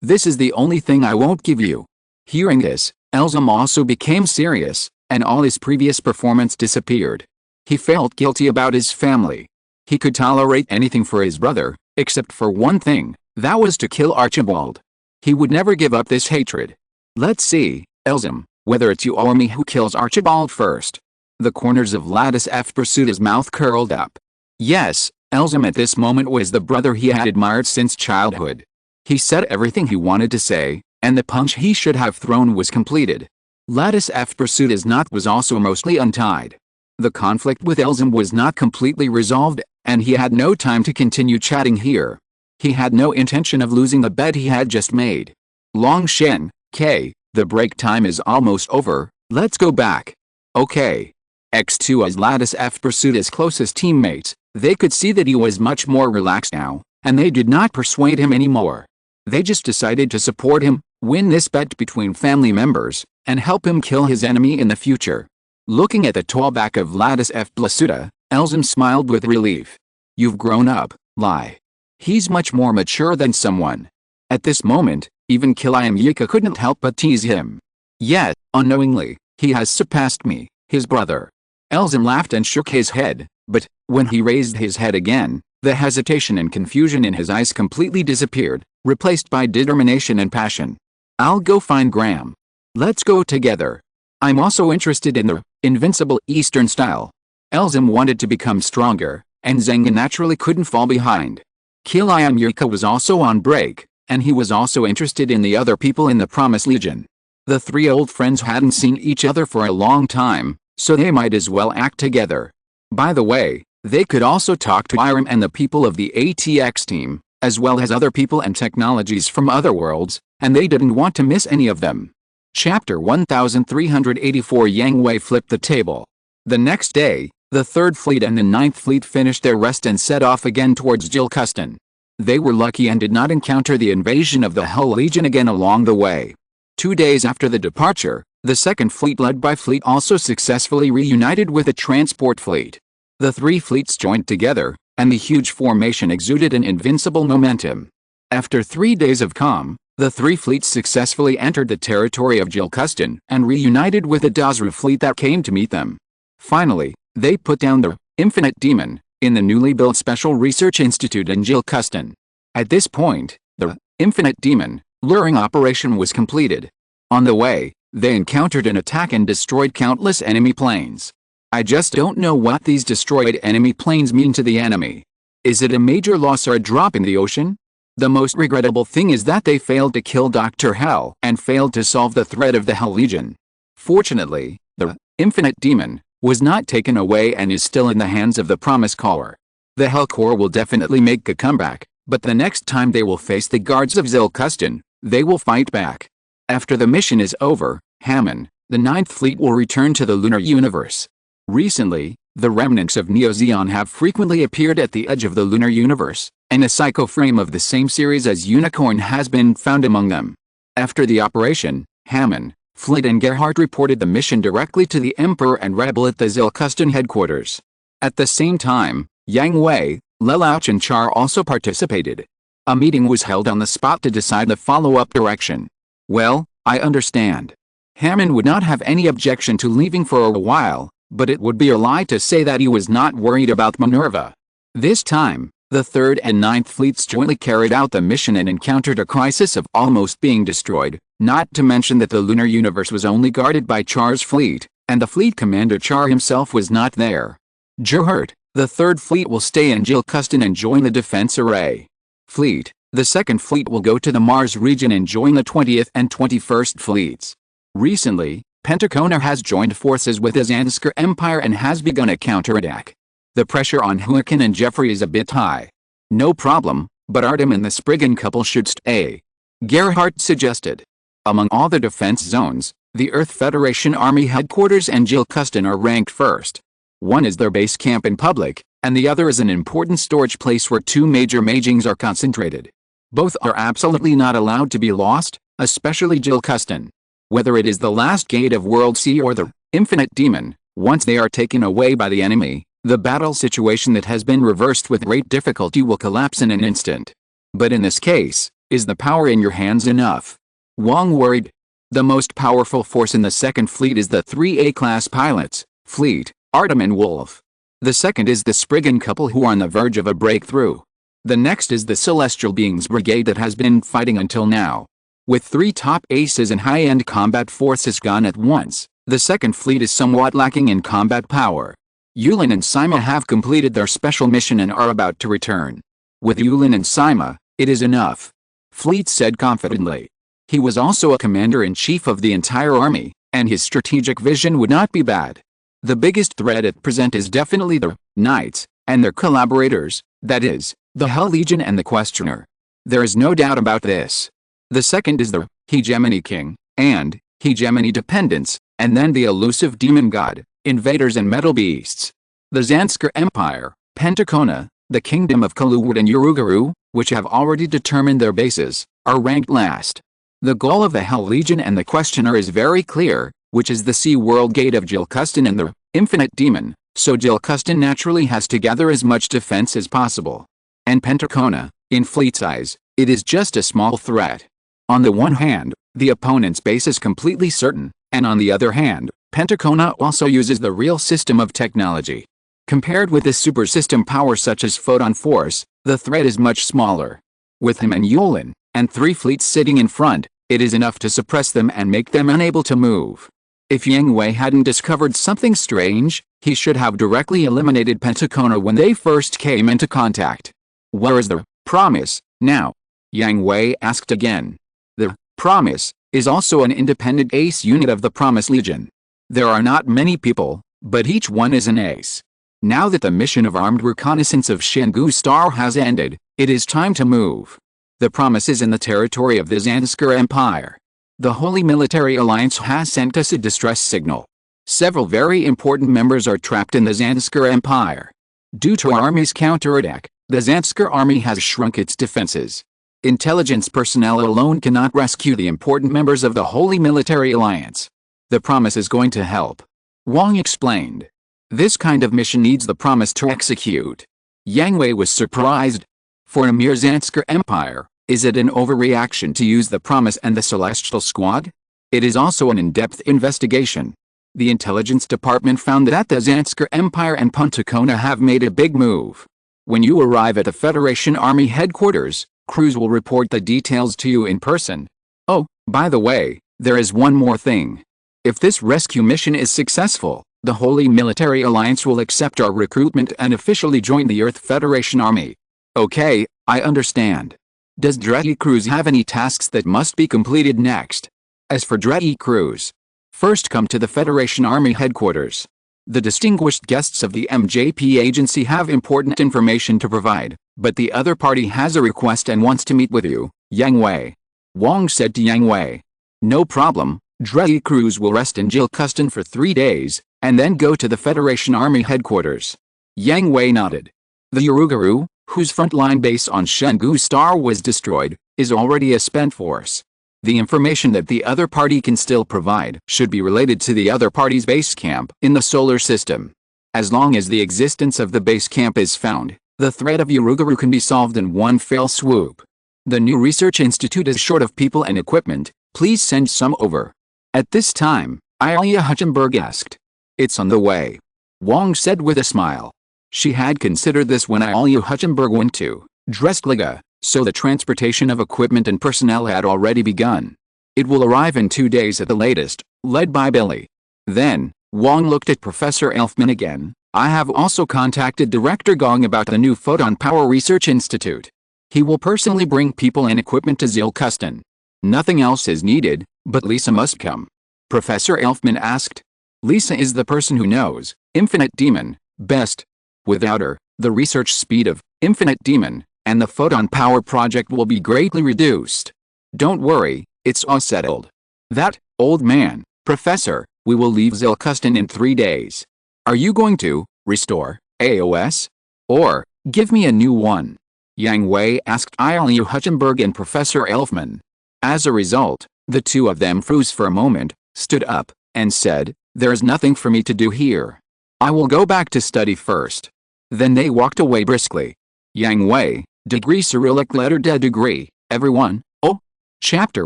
This is the only thing I won't give you. Hearing this, Elzim also became serious, and all his previous performance disappeared. He felt guilty about his family. He could tolerate anything for his brother, except for one thing, that was to kill Archibald. He would never give up this hatred. Let's see, Elzim, whether it's you or me who kills Archibald first. The corners of Lattice F Pursuita's mouth curled up. Yes, Elzim at this moment was the brother he had admired since childhood. He said everything he wanted to say, and the punch he should have thrown was completed. Lattice F Pursuita's knot was also mostly untied. The conflict with Elzim was not completely resolved, and he had no time to continue chatting here. He had no intention of losing the bet he had just made. Long Shen, K, the break time is almost over, let's go back. Okay. X2 as Lattice F Pursuita's closest teammates, they could see that he was much more relaxed now, and they did not persuade him anymore. They just decided to support him, win this bet between family members, and help him kill his enemy in the future. Looking at the tall back of Lattice F Pursuita, Elzim smiled with relief. You've grown up, Lai. He's much more mature than someone. At this moment, even Killiam Yika couldn't help but tease him. Yet, unknowingly, he has surpassed me, his brother. Elzim laughed and shook his head, but, when he raised his head again, the hesitation and confusion in his eyes completely disappeared, replaced by determination and passion. I'll go find Graham. Let's go together. I'm also interested in the invincible Eastern style. Elzim wanted to become stronger, and Zenga naturally couldn't fall behind. Killiam Yika was also on break, and he was also interested in the other people in the Promised Legion. The three old friends hadn't seen each other for a long time, so they might as well act together. By the way, they could also talk to Irem and the people of the ATX team, as well as other people and technologies from other worlds, and they didn't want to miss any of them. Chapter 1384 Yang Hui flipped the table. The next day, the 3rd Fleet and the 9th Fleet finished their rest and set off again towards Jilcuston. They were lucky and did not encounter the invasion of the Hull Legion again along the way. 2 days after the departure, the 2nd Fleet led by Fleet also successfully reunited with the transport fleet. The 3 fleets joined together, and the huge formation exuded an invincible momentum. After 3 days of calm, the 3 fleets successfully entered the territory of Jilcuston and reunited with the Dazru fleet that came to meet them. Finally, they put down the Infinite Demon in the newly built Special Research Institute in Jilcuston. At this point, the Infinite Demon luring operation was completed. On the way, they encountered an attack and destroyed countless enemy planes. I just don't know what these destroyed enemy planes mean to the enemy. Is it a major loss or a drop in the ocean? The most regrettable thing is that they failed to kill Dr. Hell and failed to solve the threat of the Hell Legion. Fortunately, the Infinite Demon was not taken away and is still in the hands of the Promise Caller. The Hell Corps will definitely make a comeback, but the next time they will face the guards of Jilcuston, they will fight back. After the mission is over, Hammond, the 9th Fleet will return to the lunar universe. Recently, the remnants of Neo-Zeon have frequently appeared at the edge of the lunar universe, and a psycho-frame of the same series as Unicorn has been found among them. After the operation, Hammond, Fleet and Gerhardt reported the mission directly to the Emperor and Rebel at the Jilcuston headquarters. At the same time, Yang Hui, Lelouch and Char also participated. A meeting was held on the spot to decide the follow-up direction. Well, I understand. Hammond would not have any objection to leaving for a while, but it would be a lie to say that he was not worried about Minerva. This time, the 3rd and 9th Fleets jointly carried out the mission and encountered a crisis of almost being destroyed, not to mention that the lunar universe was only guarded by Char's fleet, and the fleet commander Char himself was not there. Gerhardt, the 3rd Fleet will stay in Jilcuston and join the defense array. Fleet, the 2nd Fleet will go to the Mars region and join the 20th and 21st Fleets. Recently, Pentacona has joined forces with the Zanskar Empire and has begun a counterattack. The pressure on Huakin and Jeffrey is a bit high. No problem, but Artem and the Spriggan couple should stay. Gerhardt suggested. Among all the defense zones, the Earth Federation Army headquarters and Jilcuston are ranked first. One is their base camp in public, and the other is an important storage place where 2 major magings are concentrated. Both are absolutely not allowed to be lost, especially Jilcuston. Whether it is the last gate of World C or the infinite demon, once they are taken away by the enemy, the battle situation that has been reversed with great difficulty will collapse in an instant. But in this case, is the power in your hands enough? Wang worried. The most powerful force in the second fleet is the 3A class pilots, Fleet, Artem and Wolf. The second is the Spriggan couple who are on the verge of a breakthrough. The next is the Celestial Beings Brigade that has been fighting until now. With 3 top aces and high-end combat forces gone at once, the second fleet is somewhat lacking in combat power. Yulin and Sima have completed their special mission and are about to return. With Yulin and Sima, it is enough. Fleet said confidently. He was also a commander-in-chief of the entire army, and his strategic vision would not be bad. The biggest threat at present is definitely the Knights, and their collaborators, that is, the Hell Legion and the Questioner. There is no doubt about this. The second is the Hegemony King, and Hegemony Dependents, and then the elusive Demon God, Invaders and Metal Beasts. The Zanskar Empire, Pentacona, the Kingdom of Kaluward and Uruguru, which have already determined their bases, are ranked last. The goal of the Hell Legion and the Questioner is very clear, which is the Sea World Gate of Jilkustan and the Infinite Demon, so Jilkustan naturally has to gather as much defense as possible. And Pentacona, in Fleet's eyes, it is just a small threat. On the one hand, the opponent's base is completely certain, and on the other hand, Pentacona also uses the real system of technology. Compared with the super system power such as Photon Force, the threat is much smaller. With him and Yulin, and 3 fleets sitting in front, it is enough to suppress them and make them unable to move. If Yang Hui hadn't discovered something strange, he should have directly eliminated Pentacona when they first came into contact. Where is the Promise now? Yang Hui asked again. The Promise is also an independent ace unit of the Promise Legion. There are not many people, but each one is an ace. Now that the mission of armed reconnaissance of Shengu Star has ended, it is time to move. The Promise is in the territory of the Zanskar Empire. The Holy Military Alliance has sent us a distress signal. Several very important members are trapped in the Zanskar Empire. Due to our army's counterattack, the Zanskar army has shrunk its defenses. Intelligence personnel alone cannot rescue the important members of the Holy Military Alliance. The Promise is going to help. Wang explained. This kind of mission needs the Promise to execute. Yang Hui was surprised. For a mere Zanskar Empire, is it an overreaction to use the Promise and the Celestial Squad? It is also an in-depth investigation. The Intelligence Department found that the Zanskar Empire and Pentacona have made a big move. When you arrive at the Federation Army headquarters, Cruz will report the details to you in person. Oh, by the way, there is one more thing. If this rescue mission is successful, the Holy Military Alliance will accept our recruitment and officially join the Earth Federation Army. Okay, I understand. Does Dreddy Cruz have any tasks that must be completed next? As for Dreddy Cruz, first come to the Federation Army headquarters. The distinguished guests of the MJP agency have important information to provide, but the other party has a request and wants to meet with you, Yang Hui. Wang said to Yang Hui. No problem, Dreddy Cruz will rest in Jilkustan for 3 days, and then go to the Federation Army headquarters. Yang Hui nodded. The Uruguru, whose frontline base on Shengu Star was destroyed, is already a spent force. The information that the other party can still provide should be related to the other party's base camp in the solar system. As long as the existence of the base camp is found, the threat of Uruguru can be solved in one fell swoop. The new research institute is short of people and equipment, please send some over. At this time, Ilya Hutchenberg asked. It's on the way. Wang said with a smile. She had considered this when Ilya Hutchenberg went to Drestliga, so the transportation of equipment and personnel had already begun. It will arrive in 2 days at the latest, led by Billy. Then, Wang looked at Professor Elfman again. I have also contacted Director Gong about the new Photon Power Research Institute. He will personally bring people and equipment to Jilkustan. Nothing else is needed, but Lisa must come. Professor Elfman asked. Lisa is the person who knows Infinite Demon best. Without her, the research speed of Infinite Demon and the Photon Power Project will be greatly reduced. Don't worry, it's all settled. That, old man, Professor, we will leave Jilkustan in 3 days. Are you going to restore AOS? Or give me a new one? Yang Hui asked Ilya Hutchenberg and Professor Elfman. As a result, The two of them froze for a moment, stood up, and said, "There is nothing for me to do here. I will go back to study first." Then they walked away briskly. Yang Hui, degree Cyrillic letter de degree, everyone. Oh! Chapter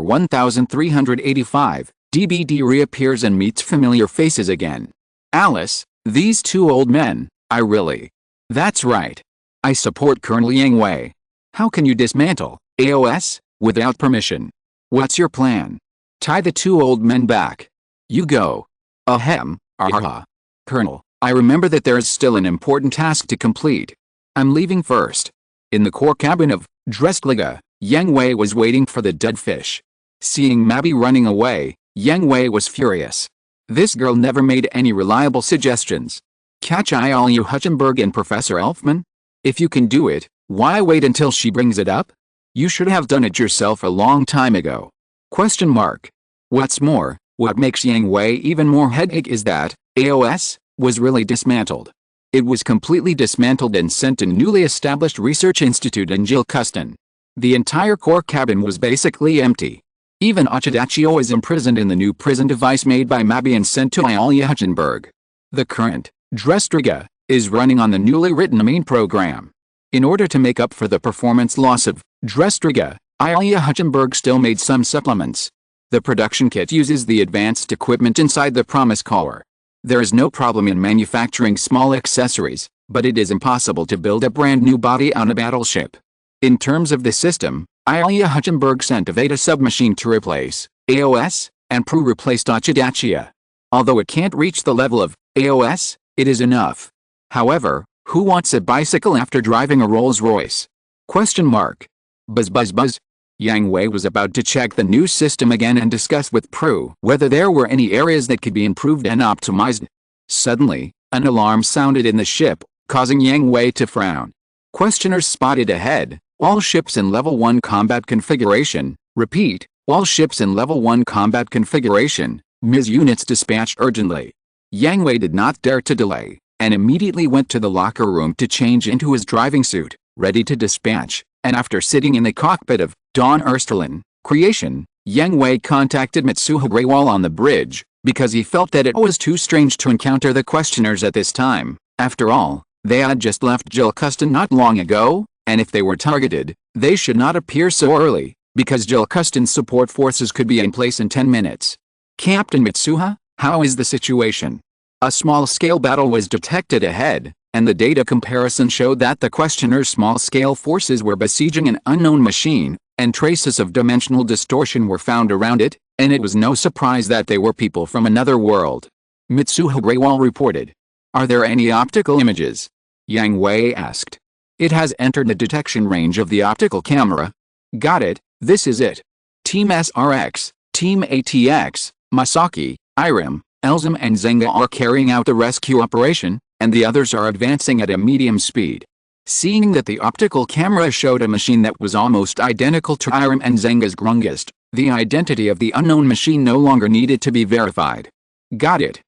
1385, DBD reappears and meets familiar faces again. Alice, these two old men, I really. That's right. I support Colonel Yang Hui. How can you dismantle AOS without permission? What's your plan? Tie the two old men back. You go. Ahem, aha. Colonel, I remember that there is still an important task to complete. I'm leaving first. In the core cabin of Dressliga, Yang Hui was waiting for the dead fish. Seeing Mabby running away, Yang Hui was furious. This girl never made any reliable suggestions. Catch Ilya Hutchenberg and Professor Elfman? If you can do it, why wait until she brings it up? You should have done it yourself a long time ago. Question mark. What's more, what makes Yang Hui even more headache is that AOS was really dismantled. It was completely dismantled and sent to newly established research institute in Jilkustan. The entire core cabin was basically empty. Even Ochidachio is imprisoned in the new prison device made by Mabby and sent to Ilya Hutchenberg. The current Dressliga is running on the newly written main program. In order to make up for the performance loss of Dressliga, Ilya Hutchenberg still made some supplements. The production kit uses the advanced equipment inside the Promise Core. There is no problem in manufacturing small accessories, but it is impossible to build a brand new body on a battleship. In terms of the system, Ilya Hutchenberg sent a Veda submachine to replace AOS, and Prue replaced Ochidachia. Although it can't reach the level of AOS, it is enough. However, who wants a bicycle after driving a Rolls-Royce? Question mark. Buzz buzz buzz. Yang Hui was about to check the new system again and discuss with Prue whether there were any areas that could be improved and optimized. Suddenly, an alarm sounded in the ship, causing Yang Hui to frown. Questioners spotted ahead. All ships in Level 1 combat configuration. Repeat, all ships in Level 1 combat configuration. Ms. Units dispatched urgently. Yang Hui did not dare to delay, and immediately went to the locker room to change into his driving suit, ready to dispatch, and after sitting in the cockpit of Dawn Erstelen Creation, Yang Hui contacted Mitsuha Greywall on the bridge, because he felt that it was too strange to encounter the questioners at this time. After all, they had just left Jilkustan not long ago, and if they were targeted, they should not appear so early, because Jilkustan's support forces could be in place in 10 minutes. Captain Mitsuha, how is the situation? A small-scale battle was detected ahead, and the data comparison showed that the questioner's small-scale forces were besieging an unknown machine, and traces of dimensional distortion were found around it, and it was no surprise that they were people from another world. Mitsuha Greywall reported. Are there any optical images? Yang Hui asked. It has entered the detection range of the optical camera. Got it, this is it. Team SRX, Team ATX, Masaki, Irem, Elzum and Zenga are carrying out the rescue operation, and the others are advancing at a medium speed. Seeing that the optical camera showed a machine that was almost identical to Irem and Zenga's Grungist, the identity of the unknown machine no longer needed to be verified. Got it.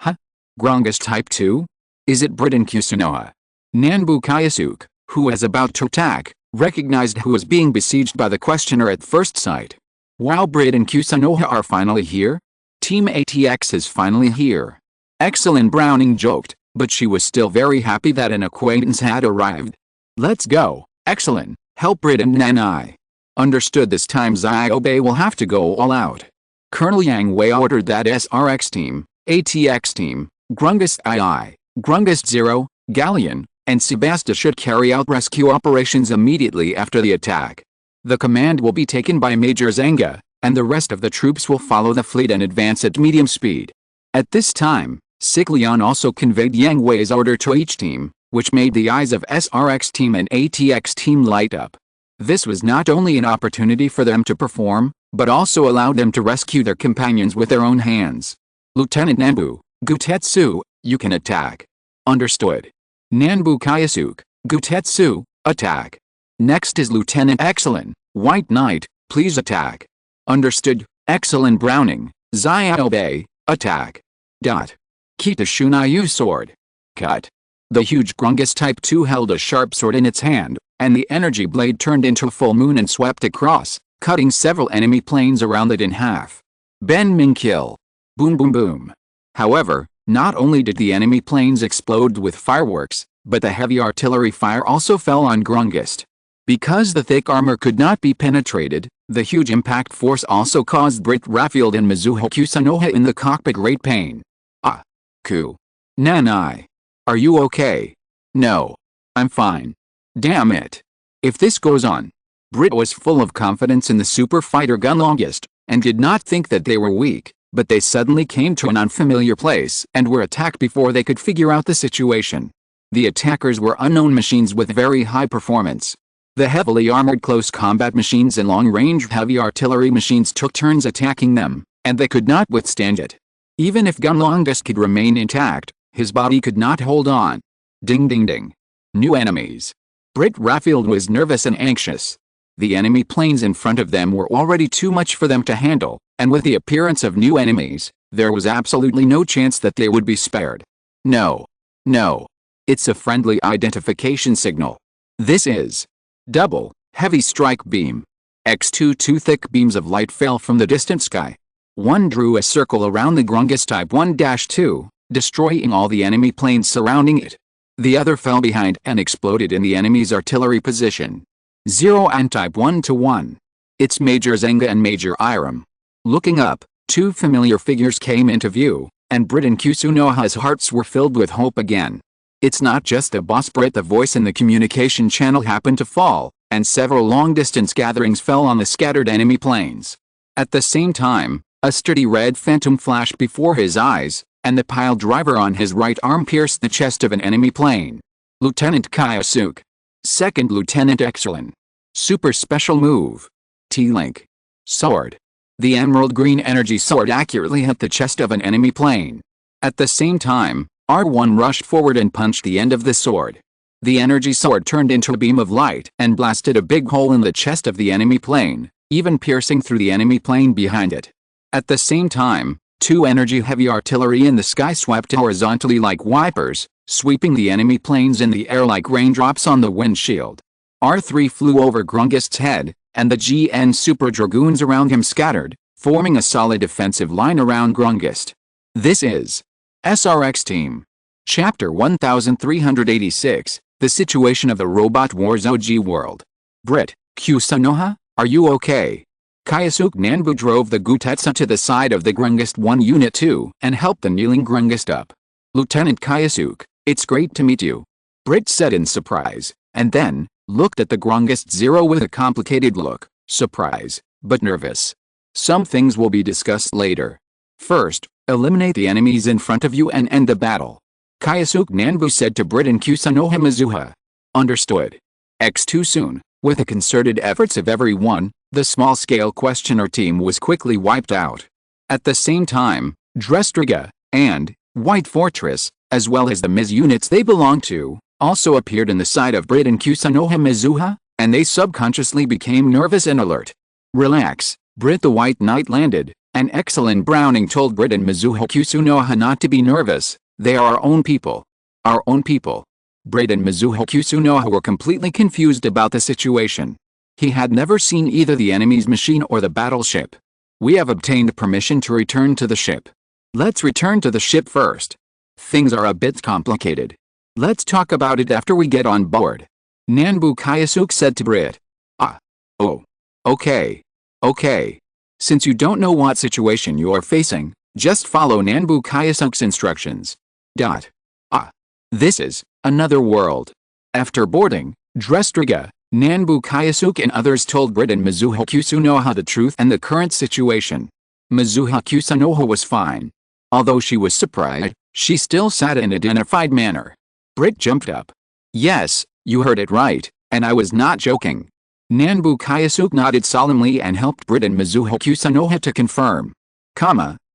Huh? Grungist Type 2? Is it Britain Kusunoha? Nanbu Kayasuk, who was about to attack, recognized who was being besieged by the questioner at first sight. Wow, Britain Kusunoha are finally here? Team ATX is finally here. Excellent, Browning joked, but she was still very happy that an acquaintance had arrived. Let's go, Excellent, help Britain and I. Understood, this time Ziobe will have to go all out. Colonel Yang Hui ordered that SRX team, ATX team, Grungist II, Grungist 0, Galleon, and Sebasta should carry out rescue operations immediately after the attack. The command will be taken by Major Zenga, and the rest of the troops will follow the fleet and advance at medium speed. At this time, Sikleon also conveyed Yang Hui's order to each team, which made the eyes of SRX team and ATX team light up. This was not only an opportunity for them to perform, but also allowed them to rescue their companions with their own hands. Lieutenant Nanbu, Gutetsu, you can attack. Understood. Nanbu Kayasuk, Gutetsu, attack. Next is Lieutenant Excellent, White Knight, please attack. Understood, Excellent Browning, Ziobe, attack. Kita Shunayu sword. Cut. The huge Grungist Type 2 held a sharp sword in its hand, and the energy blade turned into a full moon and swept across, cutting several enemy planes around it in half. Ben Ming kill. Boom boom boom. However, not only did the enemy planes explode with fireworks, but the heavy artillery fire also fell on Grungist. Because the thick armor could not be penetrated, the huge impact force also caused Brit Raffield and Mizuho Kusanoha in the cockpit great pain. Ah. Ku. Nanai. Are you okay? No. I'm fine. Damn it. If this goes on. Brit was full of confidence in the super fighter Gunlongist, and did not think that they were weak, but they suddenly came to an unfamiliar place and were attacked before they could figure out the situation. The attackers were unknown machines with very high performance. The heavily armored close combat machines and long-range heavy artillery machines took turns attacking them, and they could not withstand it. Even if Gunlongist could remain intact, his body could not hold on. Ding ding ding. New enemies. Brit Raffield was nervous and anxious. The enemy planes in front of them were already too much for them to handle, and with the appearance of new enemies, there was absolutely no chance that they would be spared. No. No. It's a friendly identification signal. This is double, heavy strike beam. X2 two thick beams of light fell from the distant sky. One drew a circle around the Grungist Type 1-2, destroying all the enemy planes surrounding it. The other fell behind and exploded in the enemy's artillery position. 0 and Type 1-1. It's Major Zenga and Major Iram. Looking up, two familiar figures came into view, and Brit and Kusunoha's hearts were filled with hope again. It's not just the boss Brit. The voice in the communication channel happened to fall, and several long-distance gatherings fell on the scattered enemy planes. At the same time, a sturdy red phantom flashed before his eyes, and the pile driver on his right arm pierced the chest of an enemy plane. Lieutenant Kayasuke. Second Lieutenant Excellent. Super special move. T-Link. Sword. The emerald green energy sword accurately hit the chest of an enemy plane. At the same time, R1 rushed forward and punched the end of the sword. The energy sword turned into a beam of light and blasted a big hole in the chest of the enemy plane, even piercing through the enemy plane behind it. At the same time, two energy-heavy artillery in the sky swept horizontally like wipers, sweeping the enemy planes in the air like raindrops on the windshield. R3 flew over Grungist's head, and the GN Super Dragoons around him scattered, forming a solid defensive line around Grungist. This is SRX Team. Chapter 1386, The Situation of the Robot Wars OG World. Brit, Kusunoha, are you okay? Kayasuke Nanbu drove the Gutetsu to the side of the Grungist 1 Unit 2 and helped the kneeling Grungist up. Lieutenant Kayasuke, it's great to meet you. Brit said in surprise, and then looked at the Grungist 0 with a complicated look, surprise, but nervous. Some things will be discussed later. First, eliminate the enemies in front of you and end the battle. Kayasuke Nanbu said to Brit and Kusunoha Mizuha. Understood. X2 soon. With the concerted efforts of everyone, the small-scale questioner team was quickly wiped out. At the same time, Drestriga and White Fortress, as well as the Miz units they belonged to, also appeared in the side of Brit and Kusunoha Mizuha, and they subconsciously became nervous and alert. Relax, Brit. The White Knight landed, and excellent Browning told Brit and Mizuho Kusunoha not to be nervous. They are our own people. Our own people. Brit and Mizuho Kusunoha were completely confused about the situation. He had never seen either the enemy's machine or the battleship. We have obtained permission to return to the ship. Let's return to the ship first. Things are a bit complicated. Let's talk about it after we get on board. Nanbu Kayasuke said to Brit. Ah. Oh. Okay. Okay. Since you don't know what situation you are facing, just follow Nanbu Kayasuke's instructions. Ah. This is another world. After boarding, Drestriga, Nanbu Kayasuke and others told Brit and Mizuho Kusunoha the truth and the current situation. Mizuho Kusunoha was fine. Although she was surprised, she still sat in a dignified manner. Brit jumped up. Yes, you heard it right, and I was not joking. Nanbu Kayasuke nodded solemnly and helped Brit and Mizuho Kusunoha to confirm.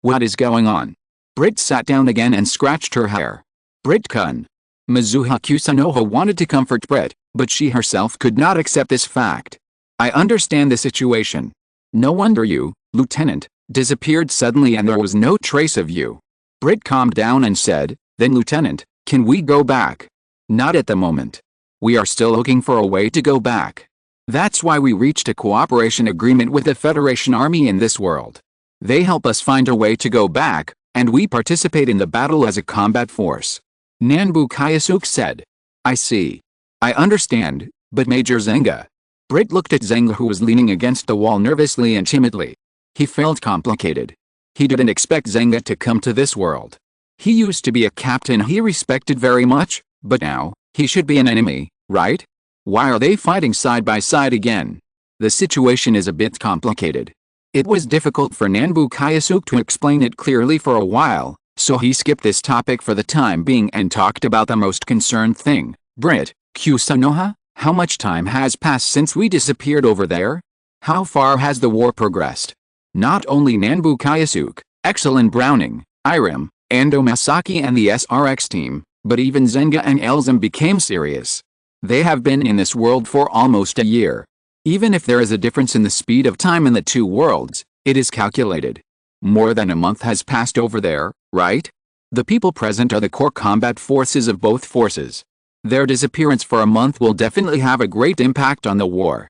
What is going on? Brit sat down again and scratched her hair. Brit-kun. Mizuho Kusunoha wanted to comfort Brit, but she herself could not accept this fact. I understand the situation. No wonder you, Lieutenant, disappeared suddenly and there was no trace of you. Brit calmed down and said, then Lieutenant, can we go back? Not at the moment. We are still looking for a way to go back. That's why we reached a cooperation agreement with the Federation Army in this world. They help us find a way to go back, and we participate in the battle as a combat force. Nanbu Kyosuke said. I see. I understand, but Major Zenga. Britt looked at Zenga, who was leaning against the wall nervously and timidly. He felt complicated. He didn't expect Zenga to come to this world. He used to be a captain he respected very much, but now, he should be an enemy, right? Why are they fighting side by side again? The situation is a bit complicated. It was difficult for Nanbu Kyosuke to explain it clearly for a while, so he skipped this topic for the time being and talked about the most concerned thing. Britt, Kusanoha, how much time has passed since we disappeared over there? How far has the war progressed? Not only Nanbu Kyosuke, Excellent Browning, Irem, Ando Masaki and the SRX team, but even Zenga and Elzem became serious. They have been in this world for almost a year. Even if there is a difference in the speed of time in the two worlds, it is calculated. More than a month has passed over there, right? The people present are the core combat forces of both forces. Their disappearance for a month will definitely have a great impact on the war.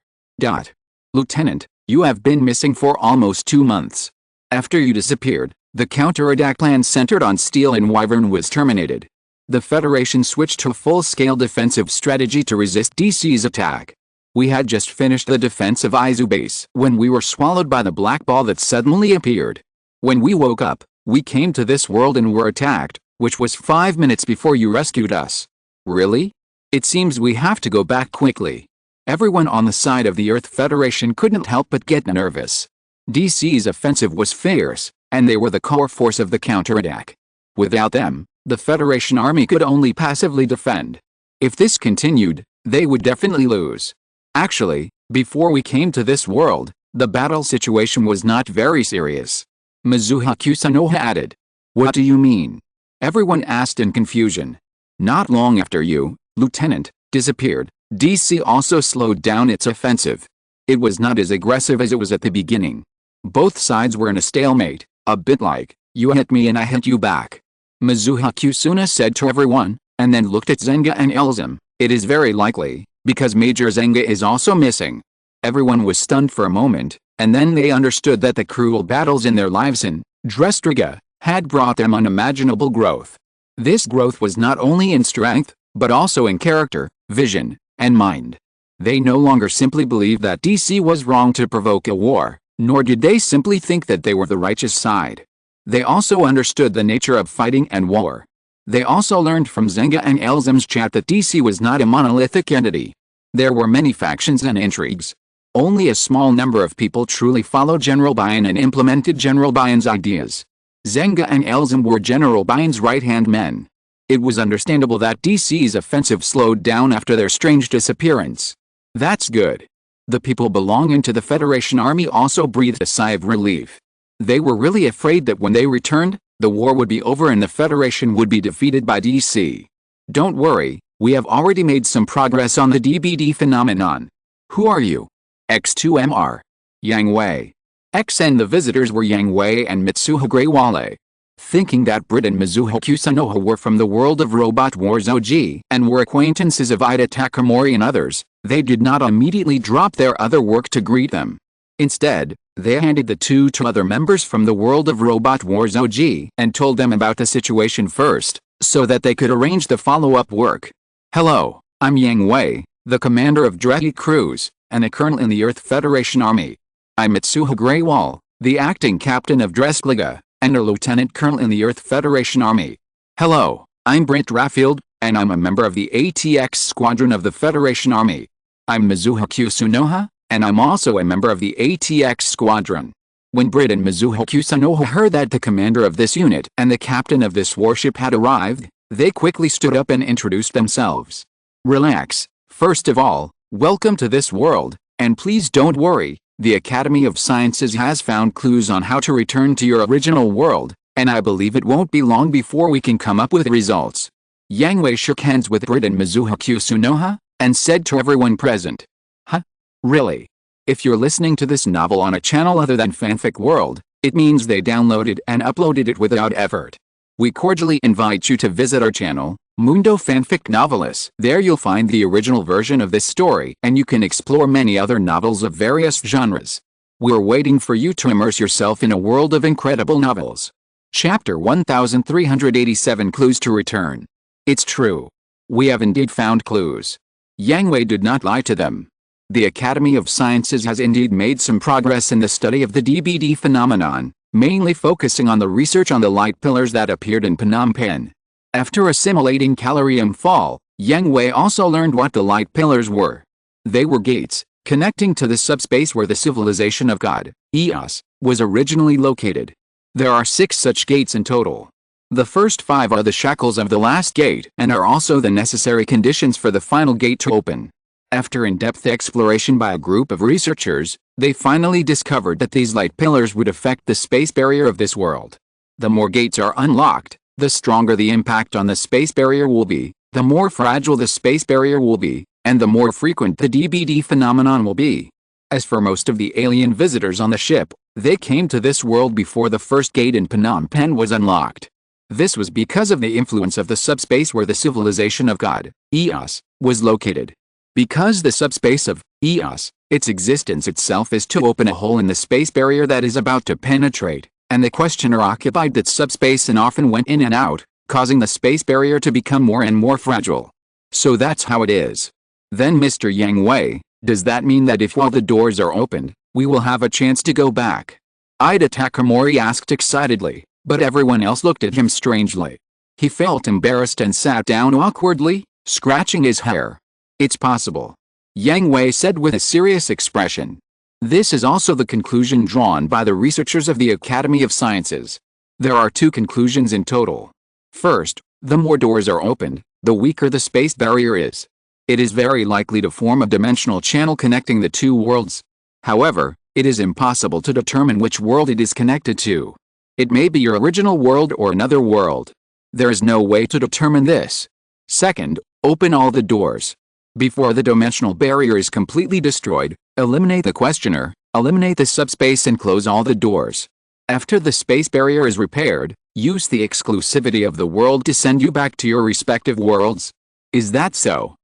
Lieutenant, you have been missing for almost 2 months. After you disappeared, the counterattack plan centered on Steel and Wyvern was terminated. The Federation switched to a full-scale defensive strategy to resist DC's attack. We had just finished the defense of Izu Base when we were swallowed by the black ball that suddenly appeared. When we woke up, we came to this world and were attacked, which was 5 minutes before you rescued us. Really? It seems we have to go back quickly. Everyone on the side of the Earth Federation couldn't help but get nervous. DC's offensive was fierce, and they were the core force of the counterattack. Without them, the Federation Army could only passively defend. If this continued, they would definitely lose. Actually, before we came to this world, the battle situation was not very serious. Mizuha Kusanoha added. What do you mean? Everyone asked in confusion. Not long after you, Lieutenant, disappeared, DC also slowed down its offensive. It was not as aggressive as it was at the beginning. Both sides were in a stalemate, a bit like, you hit me and I hit you back. Mizuha Kusuna said to everyone, and then looked at Zenga and Elzem. It is very likely, because Major Zenga is also missing. Everyone was stunned for a moment, and then they understood that the cruel battles in their lives in Drestriga had brought them unimaginable growth. This growth was not only in strength, but also in character, vision, and mind. They no longer simply believed that DC was wrong to provoke a war, nor did they simply think that they were the righteous side. They also understood the nature of fighting and war. They also learned from Zenga and Elzem's chat that DC was not a monolithic entity. There were many factions and intrigues. Only a small number of people truly followed General Bayan and implemented General Bayan's ideas. Zenga and Elzem were General Bayan's right-hand men. It was understandable that DC's offensive slowed down after their strange disappearance. That's good. The people belonging to the Federation Army also breathed a sigh of relief. They were really afraid that when they returned, the war would be over and the Federation would be defeated by DC. Don't worry, we have already made some progress on the DBD phenomenon. Who are you? X2MR. Yang Hui. X and the visitors were Yang Hui and Mitsuha Greywale. Thinking that Britt and Mizuho Kusanoha were from the world of Robot Wars OG and were acquaintances of Ida Takamori and others, they did not immediately drop their other work to greet them. Instead, they handed the two to other members from the world of Robot Wars OG and told them about the situation first, so that they could arrange the follow-up work. Hello, I'm Yang Hui, the commander of Dreki Crews, and a colonel in the Earth Federation Army. I'm Mitsuha Greywall, the acting captain of Dreskiga, and a lieutenant colonel in the Earth Federation Army. Hello, I'm Brent Raffield, and I'm a member of the ATX Squadron of the Federation Army. I'm Mizuha Kusunoha, and I'm also a member of the ATX Squadron. When Britt and Mizuho Kusanoha heard that the commander of this unit and the captain of this warship had arrived, they quickly stood up and introduced themselves. Relax. First of all, welcome to this world, and please don't worry, the Academy of Sciences has found clues on how to return to your original world, and I believe it won't be long before we can come up with results. Yang Hui shook hands with Britt and Mizuho Kusunoha, and said to everyone present. Huh? Really? If you're listening to this novel on a channel other than Fanfic World, it means they downloaded and uploaded it without effort. We cordially invite you to visit our channel, Mundo Fanfic Novelis. There you'll find the original version of this story, and you can explore many other novels of various genres. We're waiting for you to immerse yourself in a world of incredible novels. Chapter 1387 Clues to Return. It's true. We have indeed found clues. Yang Hui did not lie to them. The Academy of Sciences has indeed made some progress in the study of the DBD phenomenon, mainly focusing on the research on the light pillars that appeared in Phnom Penh. After assimilating Calorium Fall, Yang Hui also learned what the light pillars were. They were gates, connecting to the subspace where the civilization of God, Eos, was originally located. There are 6 such gates in total. The first 5 are the shackles of the last gate and are also the necessary conditions for the final gate to open. After in-depth exploration by a group of researchers, they finally discovered that these light pillars would affect the space barrier of this world. The more gates are unlocked, the stronger the impact on the space barrier will be, the more fragile the space barrier will be, and the more frequent the DBD phenomenon will be. As for most of the alien visitors on the ship, they came to this world before the first gate in Phnom Penh was unlocked. This was because of the influence of the subspace where the civilization of God, Eos, was located. Because the subspace of Eos, its existence itself is to open a hole in the space barrier that is about to penetrate, and the questioner occupied that subspace and often went in and out, causing the space barrier to become more and more fragile. So that's how it is. Then Mr. Yang Hui, does that mean that if all the doors are opened, we will have a chance to go back? Ida Takamori asked excitedly, but everyone else looked at him strangely. He felt embarrassed and sat down awkwardly, scratching his hair. It's possible, Yang Hui said with a serious expression. This is also the conclusion drawn by the researchers of the Academy of Sciences. There are 2 conclusions in total. First, the more doors are opened, the weaker the space barrier is. It is very likely to form a dimensional channel connecting the 2 worlds. However, it is impossible to determine which world it is connected to. It may be your original world or another world. There is no way to determine this. Second, open all the doors. Before the dimensional barrier is completely destroyed, eliminate the questioner, eliminate the subspace and close all the doors. After the space barrier is repaired, use the exclusivity of the world to send you back to your respective worlds. Is that so?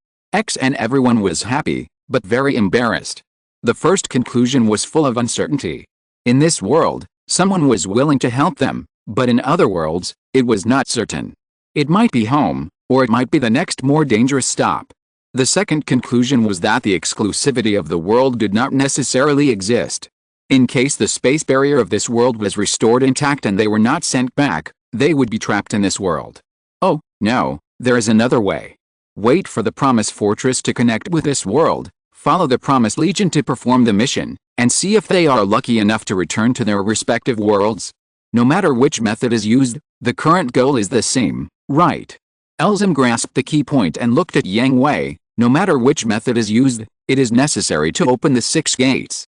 And everyone was happy, but very embarrassed. The first conclusion was full of uncertainty. In this world, someone was willing to help them, but in other worlds, it was not certain. It might be home, or it might be the next more dangerous stop. The second conclusion was that the exclusivity of the world did not necessarily exist. In case the space barrier of this world was restored intact and they were not sent back, they would be trapped in this world. Oh, no, there is another way. Wait for the Promise Fortress to connect with this world, follow the Promise Legion to perform the mission, and see if they are lucky enough to return to their respective worlds. No matter which method is used, the current goal is the same, right? Elzim grasped the key point and looked at Yang Hui. No matter which method is used, it is necessary to open the 6 gates.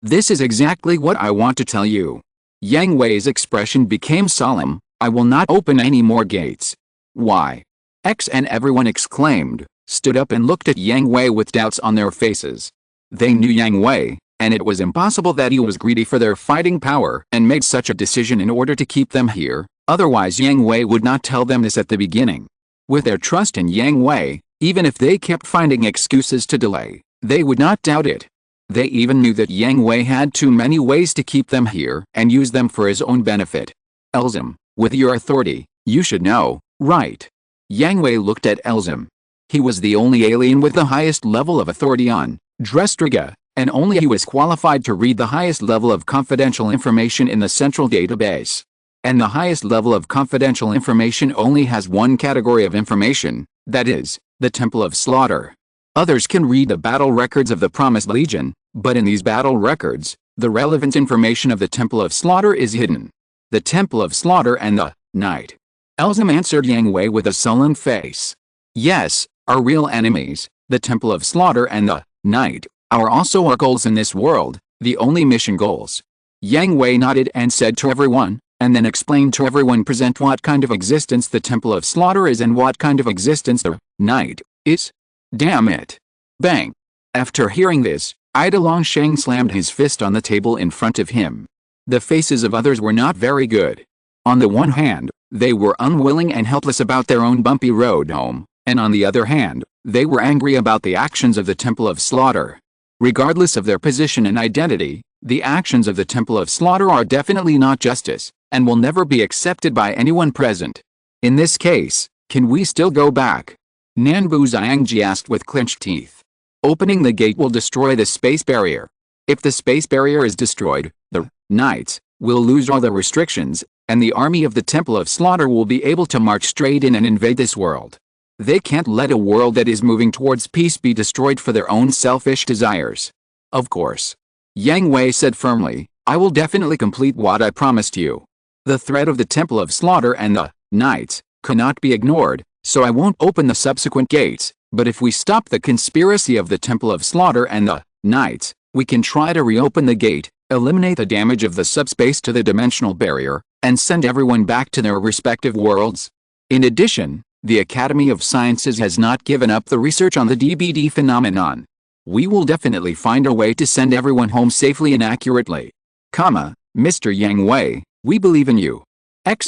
This is exactly what I want to tell you. Yang Hui's expression became solemn. I will not open any more gates. Why? And everyone exclaimed, stood up and looked at Yang Hui with doubts on their faces. They knew Yang Hui, and it was impossible that he was greedy for their fighting power and made such a decision in order to keep them here, otherwise Yang Hui would not tell them this at the beginning. With their trust in Yang Hui, even if they kept finding excuses to delay, they would not doubt it. They even knew that Yang Hui had too many ways to keep them here and use them for his own benefit. Elzim, with your authority, you should know, right? Yang Hui looked at Elzim. He was the only alien with the highest level of authority on Drestriga, and only he was qualified to read the highest level of confidential information in the central database. And the highest level of confidential information only has one category of information, that is, the Temple of Slaughter. Others can read the battle records of the Promised Legion, but in these battle records, the relevant information of the Temple of Slaughter is hidden. The Temple of Slaughter and the Night. Elzim answered Yang Hui with a sullen face. Yes, our real enemies, the Temple of Slaughter and the Night, are also our goals in this world, the only mission goals. Yang Hui nodded and said to everyone, and then explained to everyone present what kind of existence the Temple of Slaughter is and what kind of existence the Night is. Damn it. Bang. After hearing this, Ida Longsheng slammed his fist on the table in front of him. The faces of others were not very good. On the one hand, They were unwilling and helpless about their own bumpy road home, and on the other hand, they were angry about the actions of the Temple of Slaughter. Regardless of their position and identity, the actions of the Temple of Slaughter are definitely not justice, and will never be accepted by anyone present. In this case, can we still go back? Nanbu Xiangji asked with clenched teeth. Opening the gate will destroy the space barrier. If the space barrier is destroyed, the Knights will lose all the restrictions, and the army of the Temple of Slaughter will be able to march straight in and invade this world. They can't let a world that is moving towards peace be destroyed for their own selfish desires. Of course. Yang Hui said firmly, I will definitely complete what I promised you. The threat of the Temple of Slaughter and the Knights cannot be ignored, so I won't open the subsequent gates, but if we stop the conspiracy of the Temple of Slaughter and the Knights, we can try to reopen the gate, eliminate the damage of the subspace to the dimensional barrier, and send everyone back to their respective worlds. In addition, the Academy of Sciences has not given up the research on the DBD phenomenon. We will definitely find a way to send everyone home safely and accurately. Mr. Yang Hui, we believe in you.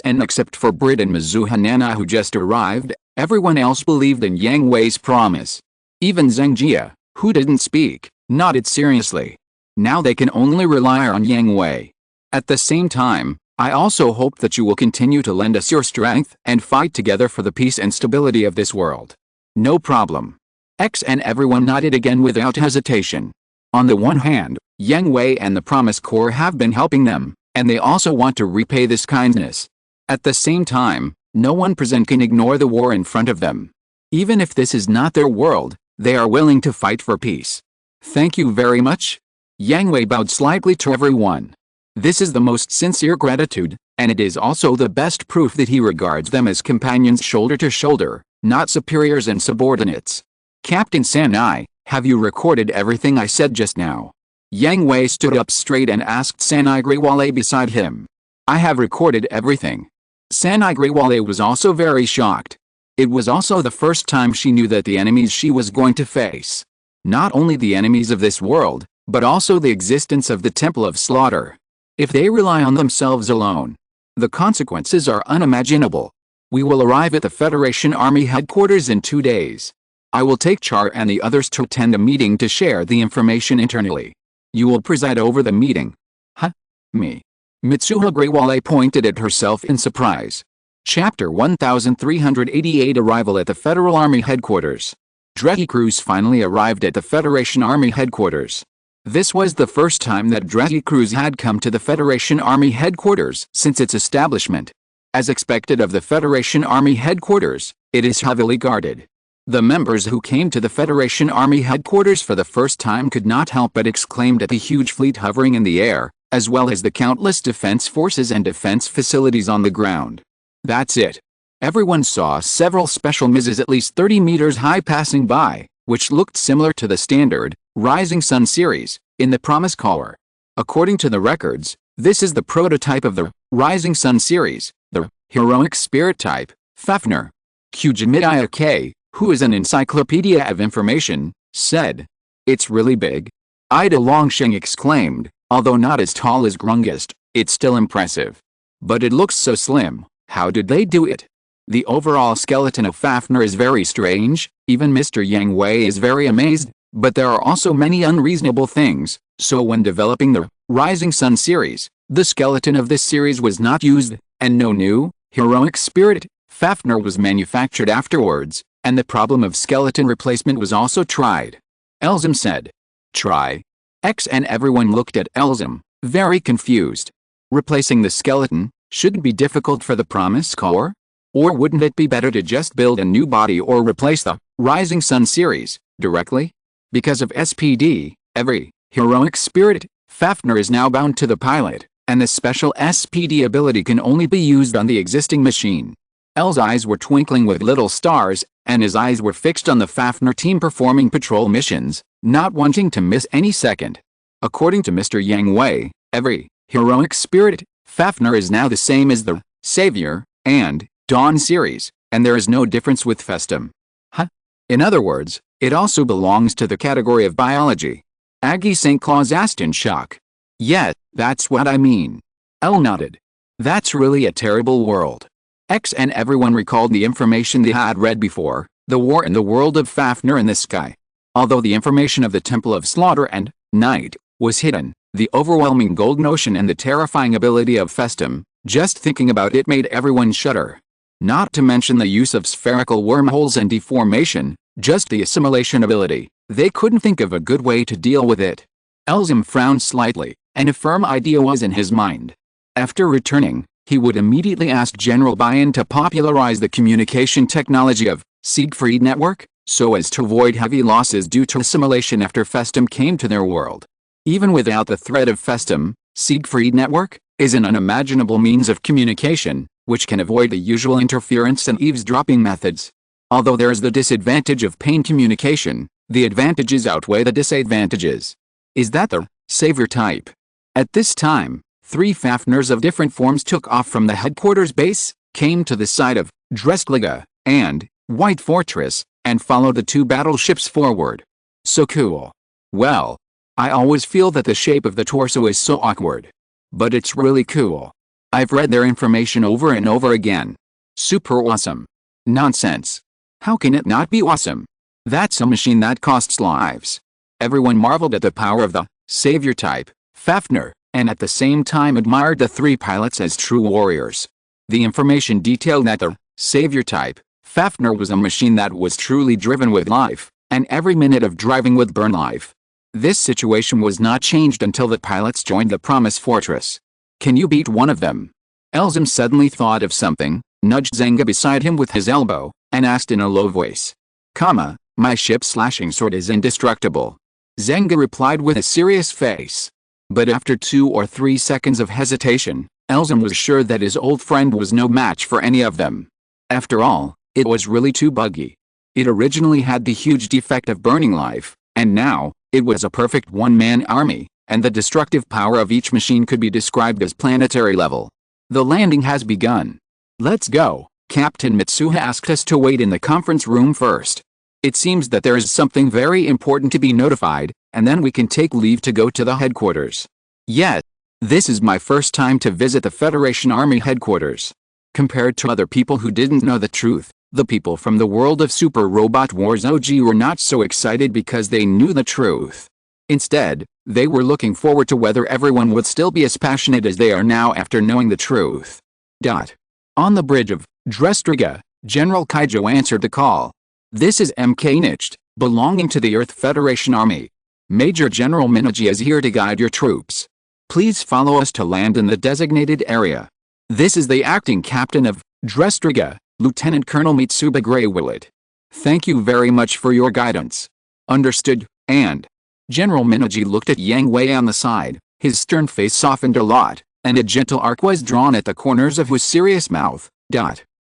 And except for Brit and Mizuha Nana who just arrived, everyone else believed in Yang Hui's promise. Even Zheng Jia, who didn't speak, nodded seriously. Now they can only rely on Yang Hui. At the same time, I also hope that you will continue to lend us your strength and fight together for the peace and stability of this world. No problem. And everyone nodded again without hesitation. On the one hand, Yang Hui and the Promise Corps have been helping them, and they also want to repay this kindness. At the same time, no one present can ignore the war in front of them. Even if this is not their world, they are willing to fight for peace. Thank you very much. Yang Hui bowed slightly to everyone. This is the most sincere gratitude, and it is also the best proof that he regards them as companions shoulder to shoulder, not superiors and subordinates. Captain Sanai, have you recorded everything I said just now? Yang Hui stood up straight and asked Sanai Grewale beside him. I have recorded everything. Sanai Grewale was also very shocked. It was also the first time she knew that the enemies she was going to face. Not only the enemies of this world, but also the existence of the Temple of Slaughter. If they rely on themselves alone, the consequences are unimaginable. We will arrive at the Federation Army headquarters in 2 days. I will take Char and the others to attend a meeting to share the information internally. You will preside over the meeting. Me. Mitsuha Grewale pointed at herself in surprise. Chapter 1388 Arrival at the Federal Army Headquarters. Dredge Cruz finally arrived at the Federation Army Headquarters. This was the first time that Dredge Cruz had come to the Federation Army Headquarters since its establishment. As expected of the Federation Army Headquarters, it is heavily guarded. The members who came to the Federation Army Headquarters for the first time could not help but exclaim at the huge fleet hovering in the air, as well as the countless defense forces and defense facilities on the ground. That's it. Everyone saw several special misses at least 30 meters high passing by, which looked similar to the standard Rising Sun series in the Promise Corps. According to the records, this is the prototype of the Rising Sun series, the Heroic Spirit type, Fafnir. Kujimiya K, who is an encyclopedia of information, said. It's really big. Ida Longsheng exclaimed, although not as tall as Grungist, it's still impressive. But it looks so slim, how did they do it? The overall skeleton of Fafnir is very strange, even Mr. Yang Hui is very amazed, but there are also many unreasonable things, so when developing the Rising Sun series, the skeleton of this series was not used, and no new, Heroic Spirit, Fafnir was manufactured afterwards, and the problem of skeleton replacement was also tried. Elzim said. Try. And everyone looked at Elzim, very confused. Replacing the skeleton shouldn't be difficult for the Promise Corps? Or wouldn't it be better to just build a new body or replace the Rising Sun series directly? Because of SPD, every Heroic Spirit, Fafnir is now bound to the pilot, and the special SPD ability can only be used on the existing machine. L's eyes were twinkling with little stars, and his eyes were fixed on the Fafnir team performing patrol missions, not wanting to miss any second. According to Mr. Yang Hui, every Heroic Spirit, Fafnir is now the same as the Savior and Dawn series, and there is no difference with Festum. In other words, it also belongs to the category of biology. Aggie St. Claus asked in shock. Yeah, that's what I mean. L nodded. That's really a terrible world. X and everyone recalled the information they had read before, the war in the world of Fafnir in the sky. Although the information of the Temple of Slaughter and Night was hidden, the overwhelming golden ocean and the terrifying ability of Festum, just thinking about it made everyone shudder. Not to mention the use of spherical wormholes and deformation, just the assimilation ability. They couldn't think of a good way to deal with it. Elzem frowned slightly, and a firm idea was in his mind. After returning, he would immediately ask General Bayan to popularize the communication technology of Siegfried Network, so as to avoid heavy losses due to assimilation after Festum came to their world. Even without the threat of Festum, Siegfried Network is an unimaginable means of communication, which can avoid the usual interference and eavesdropping methods. Although there is the disadvantage of pain communication, the advantages outweigh the disadvantages. Is that the savior type? At this time, 3 Fafnirs of different forms took off from the headquarters base, came to the side of Drestliga and White Fortress, and followed the 2 battleships forward. So cool. Well, I always feel that the shape of the torso is so awkward. But it's really cool. I've read their information over and over again. Super awesome. Nonsense. How can it not be awesome? That's a machine that costs lives. Everyone marveled at the power of the savior type, Fafnir, and at the same time admired the 3 pilots as true warriors. The information detailed that the savior type, Fafnir, was a machine that was truly driven with life, and every minute of driving would burn life. This situation was not changed until the pilots joined the Promise Fortress. Can you beat one of them? Elzem suddenly thought of something, nudged Zenga beside him with his elbow, and asked in a low voice. My ship's slashing sword is indestructible. Zenga replied with a serious face. But after 2 or 3 seconds of hesitation, Elzem was sure that his old friend was no match for any of them. After all, it was really too buggy. It originally had the huge defect of burning life, and now, it was a perfect one-man army, and the destructive power of each machine could be described as planetary level. The landing has begun. Let's go. Captain Mitsuha asked us to wait in the conference room first. It seems that there is something very important to be notified, and then we can take leave to go to the headquarters. Yet, this is my first time to visit the Federation Army headquarters. Compared to other people who didn't know the truth, the people from the world of Super Robot Wars OG were not so excited because they knew the truth. Instead, they were looking forward to whether everyone would still be as passionate as they are now after knowing the truth. On the bridge of Drestriga, General Kaijo answered the call. This is MK Nicht, belonging to the Earth Federation Army. Major General Minaji is here to guide your troops. Please follow us to land in the designated area. This is the acting captain of Drestriga, Lieutenant Colonel Mitsuba Greywillet. Thank you very much for your guidance. Understood, and General Minaji looked at Yang Hui on the side, his stern face softened a lot, and a gentle arc was drawn at the corners of his serious mouth.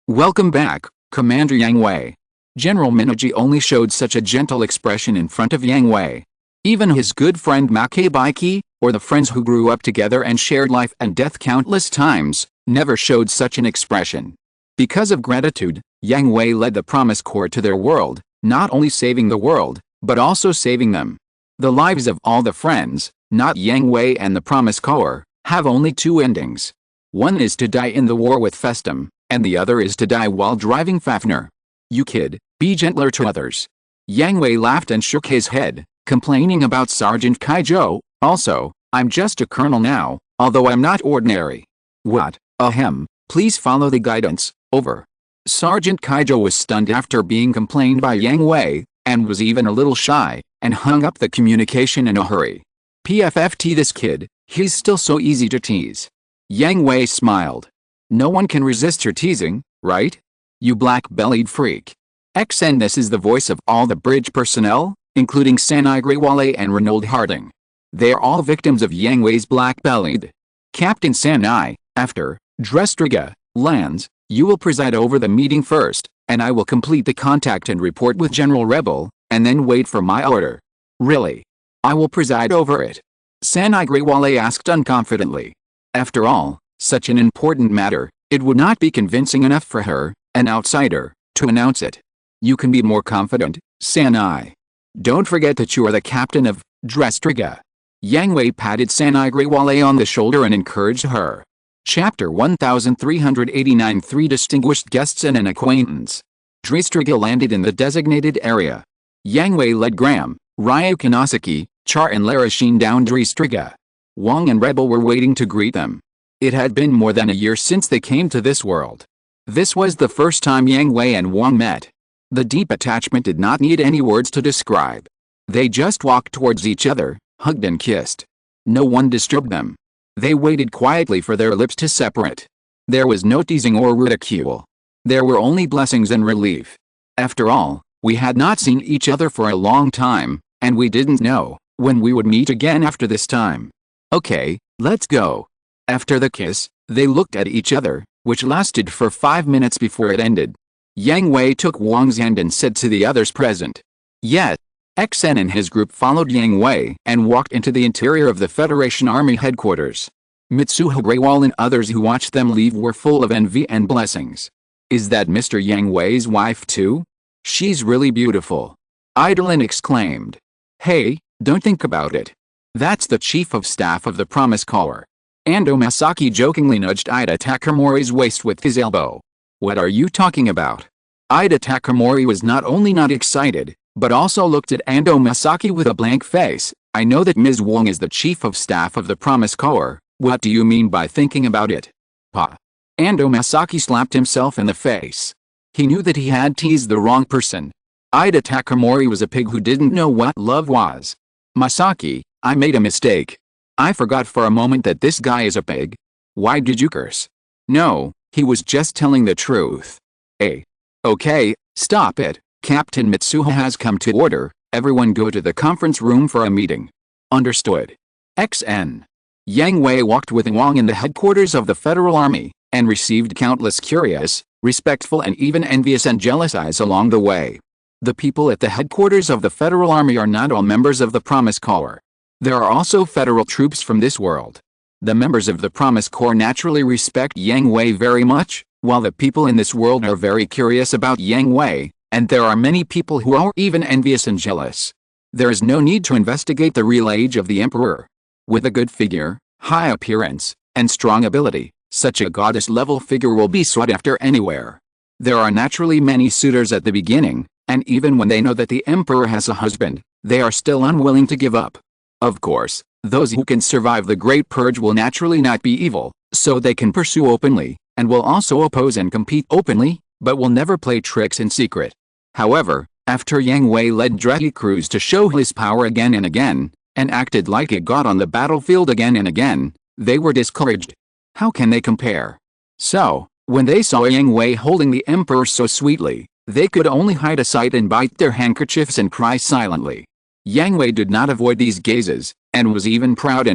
Welcome back, Commander Yang Hui. General Minaji only showed such a gentle expression in front of Yang Hui. Even his good friend Makebaiki, or the friends who grew up together and shared life and death countless times, never showed such an expression. Because of gratitude, Yang Hui led the Promise Corps to their world, not only saving the world, but also saving them. The lives of all the friends, not Yang Hui and the Promise Corps, have only 2 endings. One is to die in the war with Festum, and the other is to die while driving Fafnir. You kid, be gentler to others. Yang Hui laughed and shook his head, complaining about Sergeant Kaijo. Also, I'm just a colonel now, although I'm not ordinary. What? Ahem, please follow the guidance, over. Sergeant Kaijo was stunned after being complained by Yang Hui, and was even a little shy, and hung up the communication in a hurry. PFFT this kid, he's still so easy to tease. Yang Hui smiled. No one can resist your teasing, right? You black-bellied freak. And this is the voice of all the bridge personnel, including Sanai Grewale and Reynold Harding. They are all victims of Yang Hui's black-bellied. Captain Sanai, after Drestriga lands, you will preside over the meeting first, and I will complete the contact and report with General Rebel, and then wait for my order. Really? I will preside over it? Sanai Grewale asked unconfidently. After all, such an important matter, it would not be convincing enough for her, an outsider, to announce it. You can be more confident, Sanai. Don't forget that you are the captain of Drestriga. Yang Hui patted Sanai Grewale on the shoulder and encouraged her. Chapter 1389 Three Distinguished Guests and an Acquaintance. Dristriga landed in the designated area. Yang Hui led Graham, Ryu Kanosaki, Char and Larashine down Dristriga. Wang and Rebel were waiting to greet them. It had been more than a year since they came to this world. This was the first time Yang Hui and Wang met. The deep attachment did not need any words to describe. They just walked towards each other, hugged and kissed. No one disturbed them. They waited quietly for their lips to separate. There was no teasing or ridicule. There were only blessings and relief. After all, we had not seen each other for a long time, and we didn't know when we would meet again after this time. Okay, let's go. After the kiss, they looked at each other, which lasted for 5 minutes before it ended. Yang Hui took Wang's hand and said to the others present, "Yes." XN and his group followed Yang Hui and walked into the interior of the Federation Army headquarters. Mitsuha Greywall and others who watched them leave were full of envy and blessings. "Is that Mr. Yang Hui's wife too? She's really beautiful," Idolin exclaimed. "Hey, don't think about it. That's the chief of staff of the Promise Caller." Ando Masaki jokingly nudged Ida Takamori's waist with his elbow. "What are you talking about?" Ida Takamori was not only not excited, but also looked at Ando Masaki with a blank face. "I know that Ms. Wang is the chief of staff of the Promise Caller. What do you mean by thinking about it?" "Pa." Ando Masaki slapped himself in the face. He knew that he had teased the wrong person. Ida Takamori was a pig who didn't know what love was. "Masaki, I made a mistake. I forgot for a moment that this guy is a pig." "Why did you curse?" "No, he was just telling the truth." "Hey. Okay, stop it. Captain Mitsuha has come to order. Everyone go to the conference room for a meeting." "Understood." XN. Yang Hui walked with Wang in the headquarters of the Federal Army, and received countless curious, respectful and even envious and jealous eyes along the way. The people at the headquarters of the Federal Army are not all members of the Promise Caller. There are also federal troops from this world. The members of the Promise Corps naturally respect Yang Hui very much, while the people in this world are very curious about Yang Hui, and there are many people who are even envious and jealous. There is no need to investigate the real age of the Emperor. With a good figure, high appearance, and strong ability, such a goddess-level figure will be sought after anywhere. There are naturally many suitors at the beginning, and even when they know that the Emperor has a husband, they are still unwilling to give up. Of course, those who can survive the Great Purge will naturally not be evil, so they can pursue openly, and will also oppose and compete openly, but will never play tricks in secret. However, after Yang Hui led Dreki crews to show his power again and again, and acted like a god on the battlefield again and again, they were discouraged. How can they compare? So, when they saw Yang Hui holding the Emperor so sweetly, they could only hide a sight and bite their handkerchiefs and cry silently. Yang Hui did not avoid these gazes, and was even proud.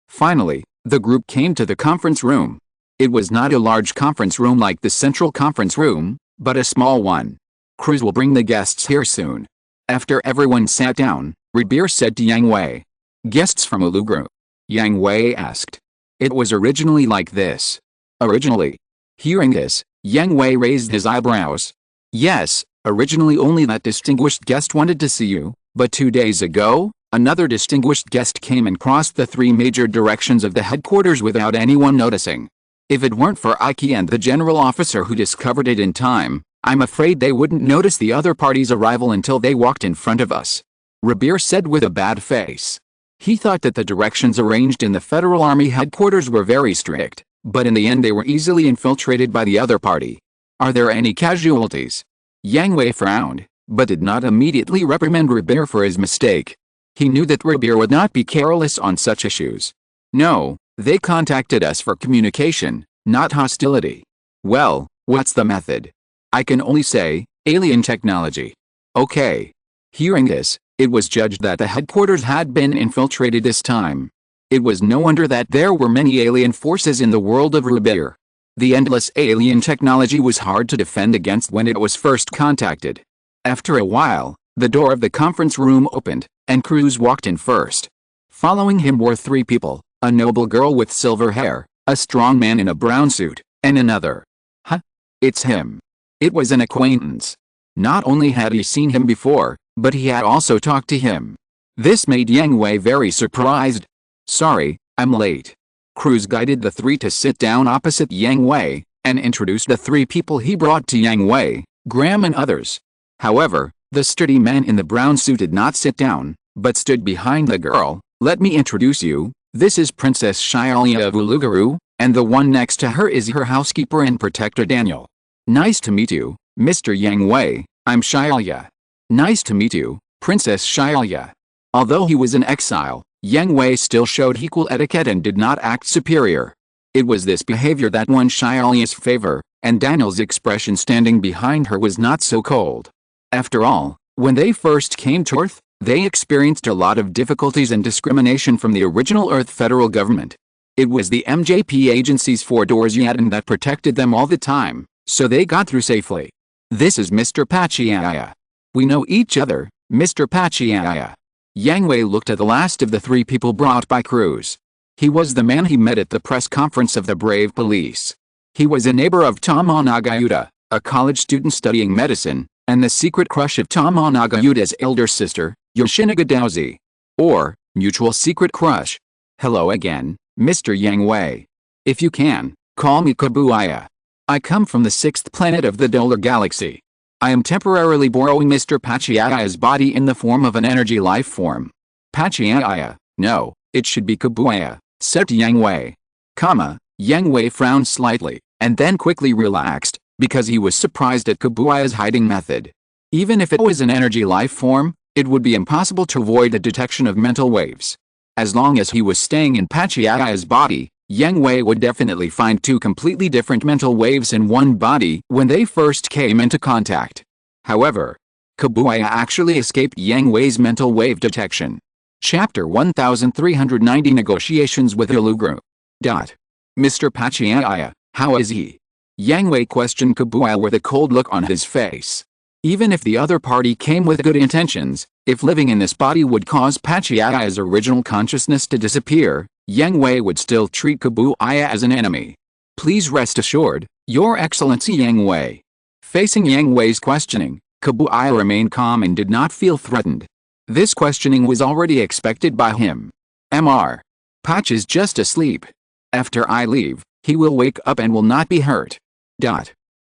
Finally, the group came to the conference room. It was not a large conference room like the central conference room, but a small one. "Crews will bring the guests here soon." After everyone sat down, Rebir said to Yang Hui, "Guests from Ulugru?" Yang Hui asked. "It was originally like this." "Originally?" Hearing this, Yang Hui raised his eyebrows. "Yes, originally only that distinguished guest wanted to see you, but 2 days ago, another distinguished guest came and crossed the 3 major directions of the headquarters without anyone noticing. If it weren't for Aiki and the general officer who discovered it in time, I'm afraid they wouldn't notice the other party's arrival until they walked in front of us," Rebir said with a bad face. He thought that the directions arranged in the Federal Army headquarters were very strict, but in the end they were easily infiltrated by the other party. "Are there any casualties?" Yang Hui frowned, but did not immediately reprimand Rebir for his mistake. He knew that Rebir would not be careless on such issues. "No, they contacted us for communication, not hostility." "Well, what's the method?" "I can only say, alien technology." "Okay." Hearing this, it was judged that the headquarters had been infiltrated this time. It was no wonder that there were many alien forces in the world of Rebir. The endless alien technology was hard to defend against when it was first contacted. After a while, the door of the conference room opened, and Cruz walked in first. Following him were 3 people, a noble girl with silver hair, a strong man in a brown suit, and another. "Huh? It's him." It was an acquaintance. Not only had he seen him before, but he had also talked to him. This made Yang Hui very surprised. "Sorry, I'm late." Cruz guided the three to sit down opposite Yang Hui, and introduced the three people he brought to Yang Hui, Graham and others. However, the sturdy man in the brown suit did not sit down, but stood behind the girl. "Let me introduce you, this is Princess Shailia of Uluguru, and the one next to her is her housekeeper and protector Daniel. Nice to meet you, Mr. Yang Hui, I'm Shailia." "Nice to meet you, Princess Shailia." Although he was in exile, Yang Hui still showed equal etiquette and did not act superior. It was this behavior that won Shailia's favor, and Daniel's expression standing behind her was not so cold. After all, when they first came to Earth, they experienced a lot of difficulties and discrimination from the original Earth federal government. It was the MJP agency's four doors Yadin that protected them all the time, so they got through safely. "This is Mr. Pachiaya. We know each other, Mr. Pachiaya." Yang Hui looked at the last of the three people brought by Cruz. He was the man he met at the press conference of the Brave Police. He was a neighbor of Tama Nagayuta, a college student studying medicine, and the secret crush of Tama Nagayuta's elder sister, Yoshinaga Daozi. Or, mutual secret crush. "Hello again, Mr. Yang Hui. If you can, call me Kabuaya. I come from the 6th planet of the Dolar Galaxy. I am temporarily borrowing Mr. Pachiaya's body in the form of an energy life form." "Pachiaya, no, it should be Kabuaya," said Yang Hui. Yang Hui frowned slightly, and then quickly relaxed, because he was surprised at Kabuaya's hiding method. Even if it was an energy life form, it would be impossible to avoid the detection of mental waves. As long as he was staying in Pachiaya's body, Yang Hui would definitely find two completely different mental waves in one body when they first came into contact. However, Kabuaya actually escaped Yang Hui's mental wave detection. Chapter 1390 Negotiations with Uluguru. "Mr. Pachiaya, how is he?" Yang Hui questioned Kabuaya with a cold look on his face. Even if the other party came with good intentions, if living in this body would cause Pachiaya's original consciousness to disappear, Yang Hui would still treat Kabuaya as an enemy. "Please rest assured, Your Excellency Yang Hui." Facing Yang Hui's questioning, Kabuaya remained calm and did not feel threatened. This questioning was already expected by him. "Mr. Pach is just asleep. After I leave, he will wake up and will not be hurt."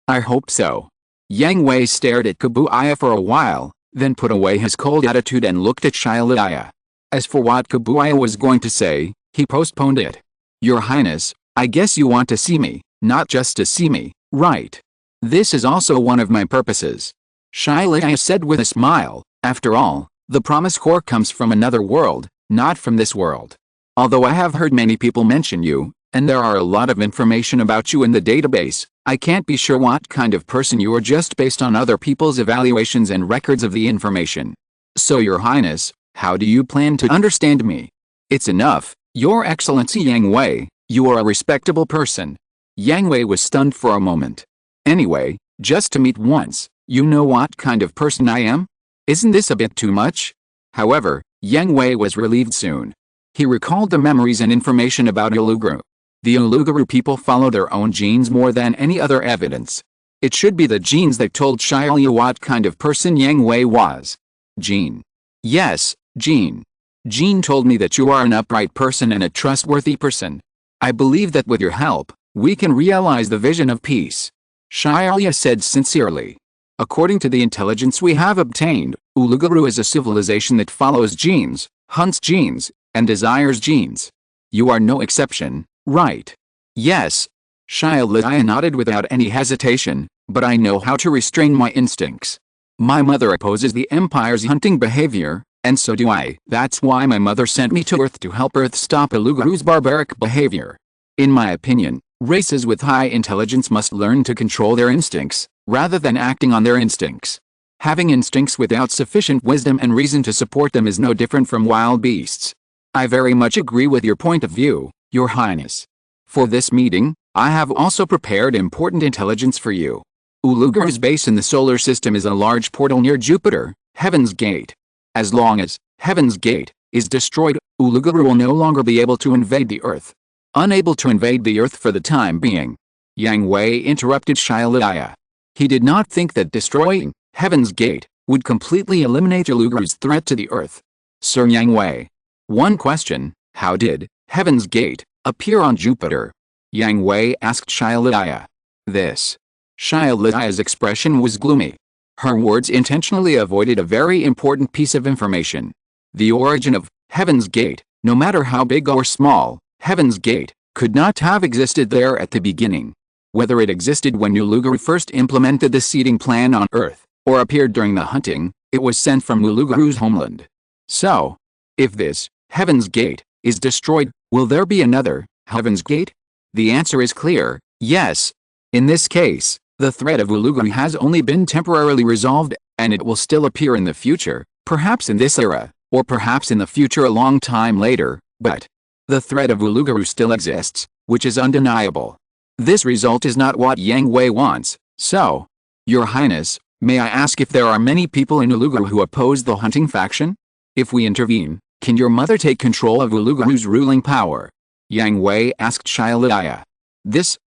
"I hope so." Yang Hui stared at Kabuaya for a while, then put away his cold attitude and looked at Shailia. As for what Kabuaya was going to say, he postponed it. "Your Highness, I guess you want to see me, not just to see me, right? This is also one of my purposes," Shailia said with a smile. "After all, the Promise Core comes from another world, not from this world. Although I have heard many people mention you, and there are a lot of information about you in the database, I can't be sure what kind of person you are just based on other people's evaluations and records of the information. So Your Highness, how do you plan to understand me?" "It's enough, Your Excellency Yang Hui, you are a respectable person." Yang Hui was stunned for a moment. "Anyway, just to meet once, you know what kind of person I am? Isn't this a bit too much?" However, Yang Hui was relieved soon. He recalled the memories and information about Uluguru. The Uluguru people follow their own genes more than any other evidence. It should be the genes that told Shailia what kind of person Yang Hui was. "Gene." "Yes, Gene. Gene told me that you are an upright person and a trustworthy person. I believe that with your help, we can realize the vision of peace," Shailia said sincerely. "According to the intelligence we have obtained, Uluguru is a civilization that follows genes, hunts genes, and desires genes. You are no exception, right?" "Yes." Shailia nodded without any hesitation, "but I know how to restrain my instincts. My mother opposes the Empire's hunting behavior, and so do I. That's why my mother sent me to Earth to help Earth stop Uluguru's barbaric behavior. In my opinion, races with high intelligence must learn to control their instincts, rather than acting on their instincts. Having instincts without sufficient wisdom and reason to support them is no different from wild beasts. I very much agree with your point of view, Your Highness. For this meeting, I have also prepared important intelligence for you. Uluguru's base in the solar system is a large portal near Jupiter, Heaven's Gate. As long as Heaven's Gate is destroyed, Uluguru will no longer be able to invade the Earth. Unable to invade the Earth for the time being. Yang Hui interrupted Shailia. He did not think that destroying Heaven's Gate would completely eliminate Uluguru's threat to the Earth. Sir Yang Hui. One question, how did Heaven's Gate appear on Jupiter? Yang Hui asked Shilaya. This. Shilaya's expression was gloomy. Her words intentionally avoided a very important piece of information. The origin of Heaven's Gate, no matter how big or small, Heaven's Gate, could not have existed there at the beginning. Whether it existed when Uluguru first implemented the seeding plan on Earth, or appeared during the hunting, it was sent from Uluguru's homeland. So, if this, Heaven's Gate, is destroyed, will there be another, Heaven's Gate? The answer is clear, yes. In this case, the threat of Uluguru has only been temporarily resolved, and it will still appear in the future, perhaps in this era, or perhaps in the future a long time later, but the threat of Uluguru still exists, which is undeniable. This result is not what Yang Hui wants, so, Your Highness, may I ask if there are many people in Uluguru who oppose the hunting faction? If we intervene, can your mother take control of Uluguru's ruling power? Yang Hui asked Shilaya.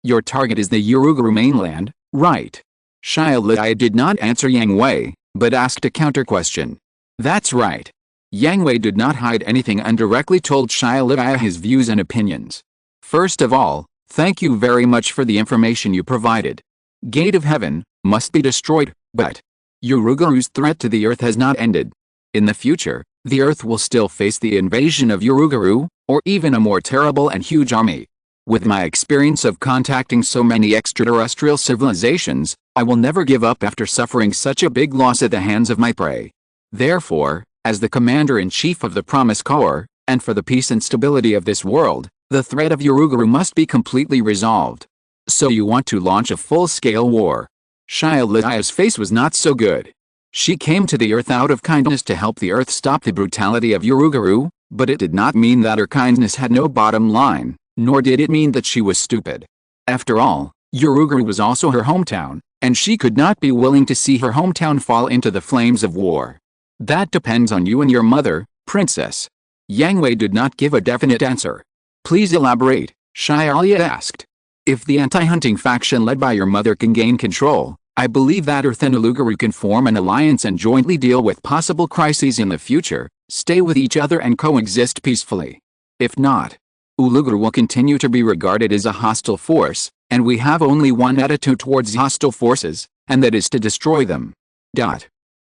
Your target is the Uluguru mainland, right? Shilaya did not answer Yang Hui, but asked a counter-question. That's right. Yang Hui did not hide anything and directly told Shilaya his views and opinions. First of all, thank you very much for the information you provided. Gate of Heaven must be destroyed, but Uluguru's threat to the Earth has not ended. In the future, the Earth will still face the invasion of Uluguru, or even a more terrible and huge army. With my experience of contacting so many extraterrestrial civilizations, I will never give up after suffering such a big loss at the hands of my prey. Therefore, as the Commander-in-Chief of the Promise Corps, and for the peace and stability of this world, the threat of Uluguru must be completely resolved. So you want to launch a full-scale war? Shilaya's face was not so good. She came to the Earth out of kindness to help the Earth stop the brutality of Uluguru, but it did not mean that her kindness had no bottom line, nor did it mean that she was stupid. After all, Uluguru was also her hometown, and she could not be willing to see her hometown fall into the flames of war. That depends on you and your mother, Princess. Yang Hui did not give a definite answer. Please elaborate, Shilaya asked. If the anti-hunting faction led by your mother can gain control, I believe that Earth and Uluguru can form an alliance and jointly deal with possible crises in the future, stay with each other and coexist peacefully. If not, Uluguru will continue to be regarded as a hostile force, and we have only one attitude towards hostile forces, and that is to destroy them.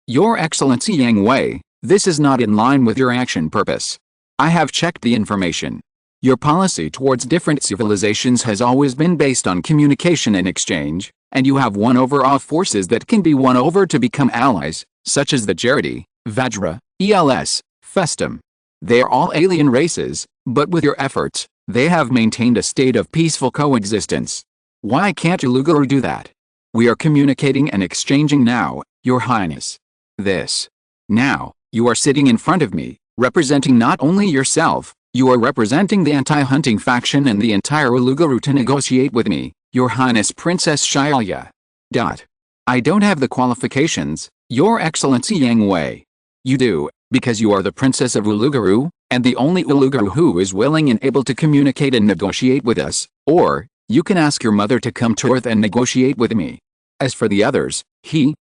Your Excellency Yang Hui, this is not in line with your action purpose. I have checked the information. Your policy towards different civilizations has always been based on communication and exchange, and you have won over all forces that can be won over to become allies, such as the Jarity, Vajra, ELS, Festum. They are all alien races, but with your efforts, they have maintained a state of peaceful coexistence. Why can't Uluguru do that? We are communicating and exchanging now, Your Highness. Now, you are sitting in front of me, representing not only yourself, you are representing the anti-hunting faction and the entire Uluguru to negotiate with me, Your Highness Princess Shilaya. I don't have the qualifications, Your Excellency Yang Hui. You do, because you are the Princess of Uluguru, and the only Uluguru who is willing and able to communicate and negotiate with us, or, you can ask your mother to come to Earth and negotiate with me. As for the others,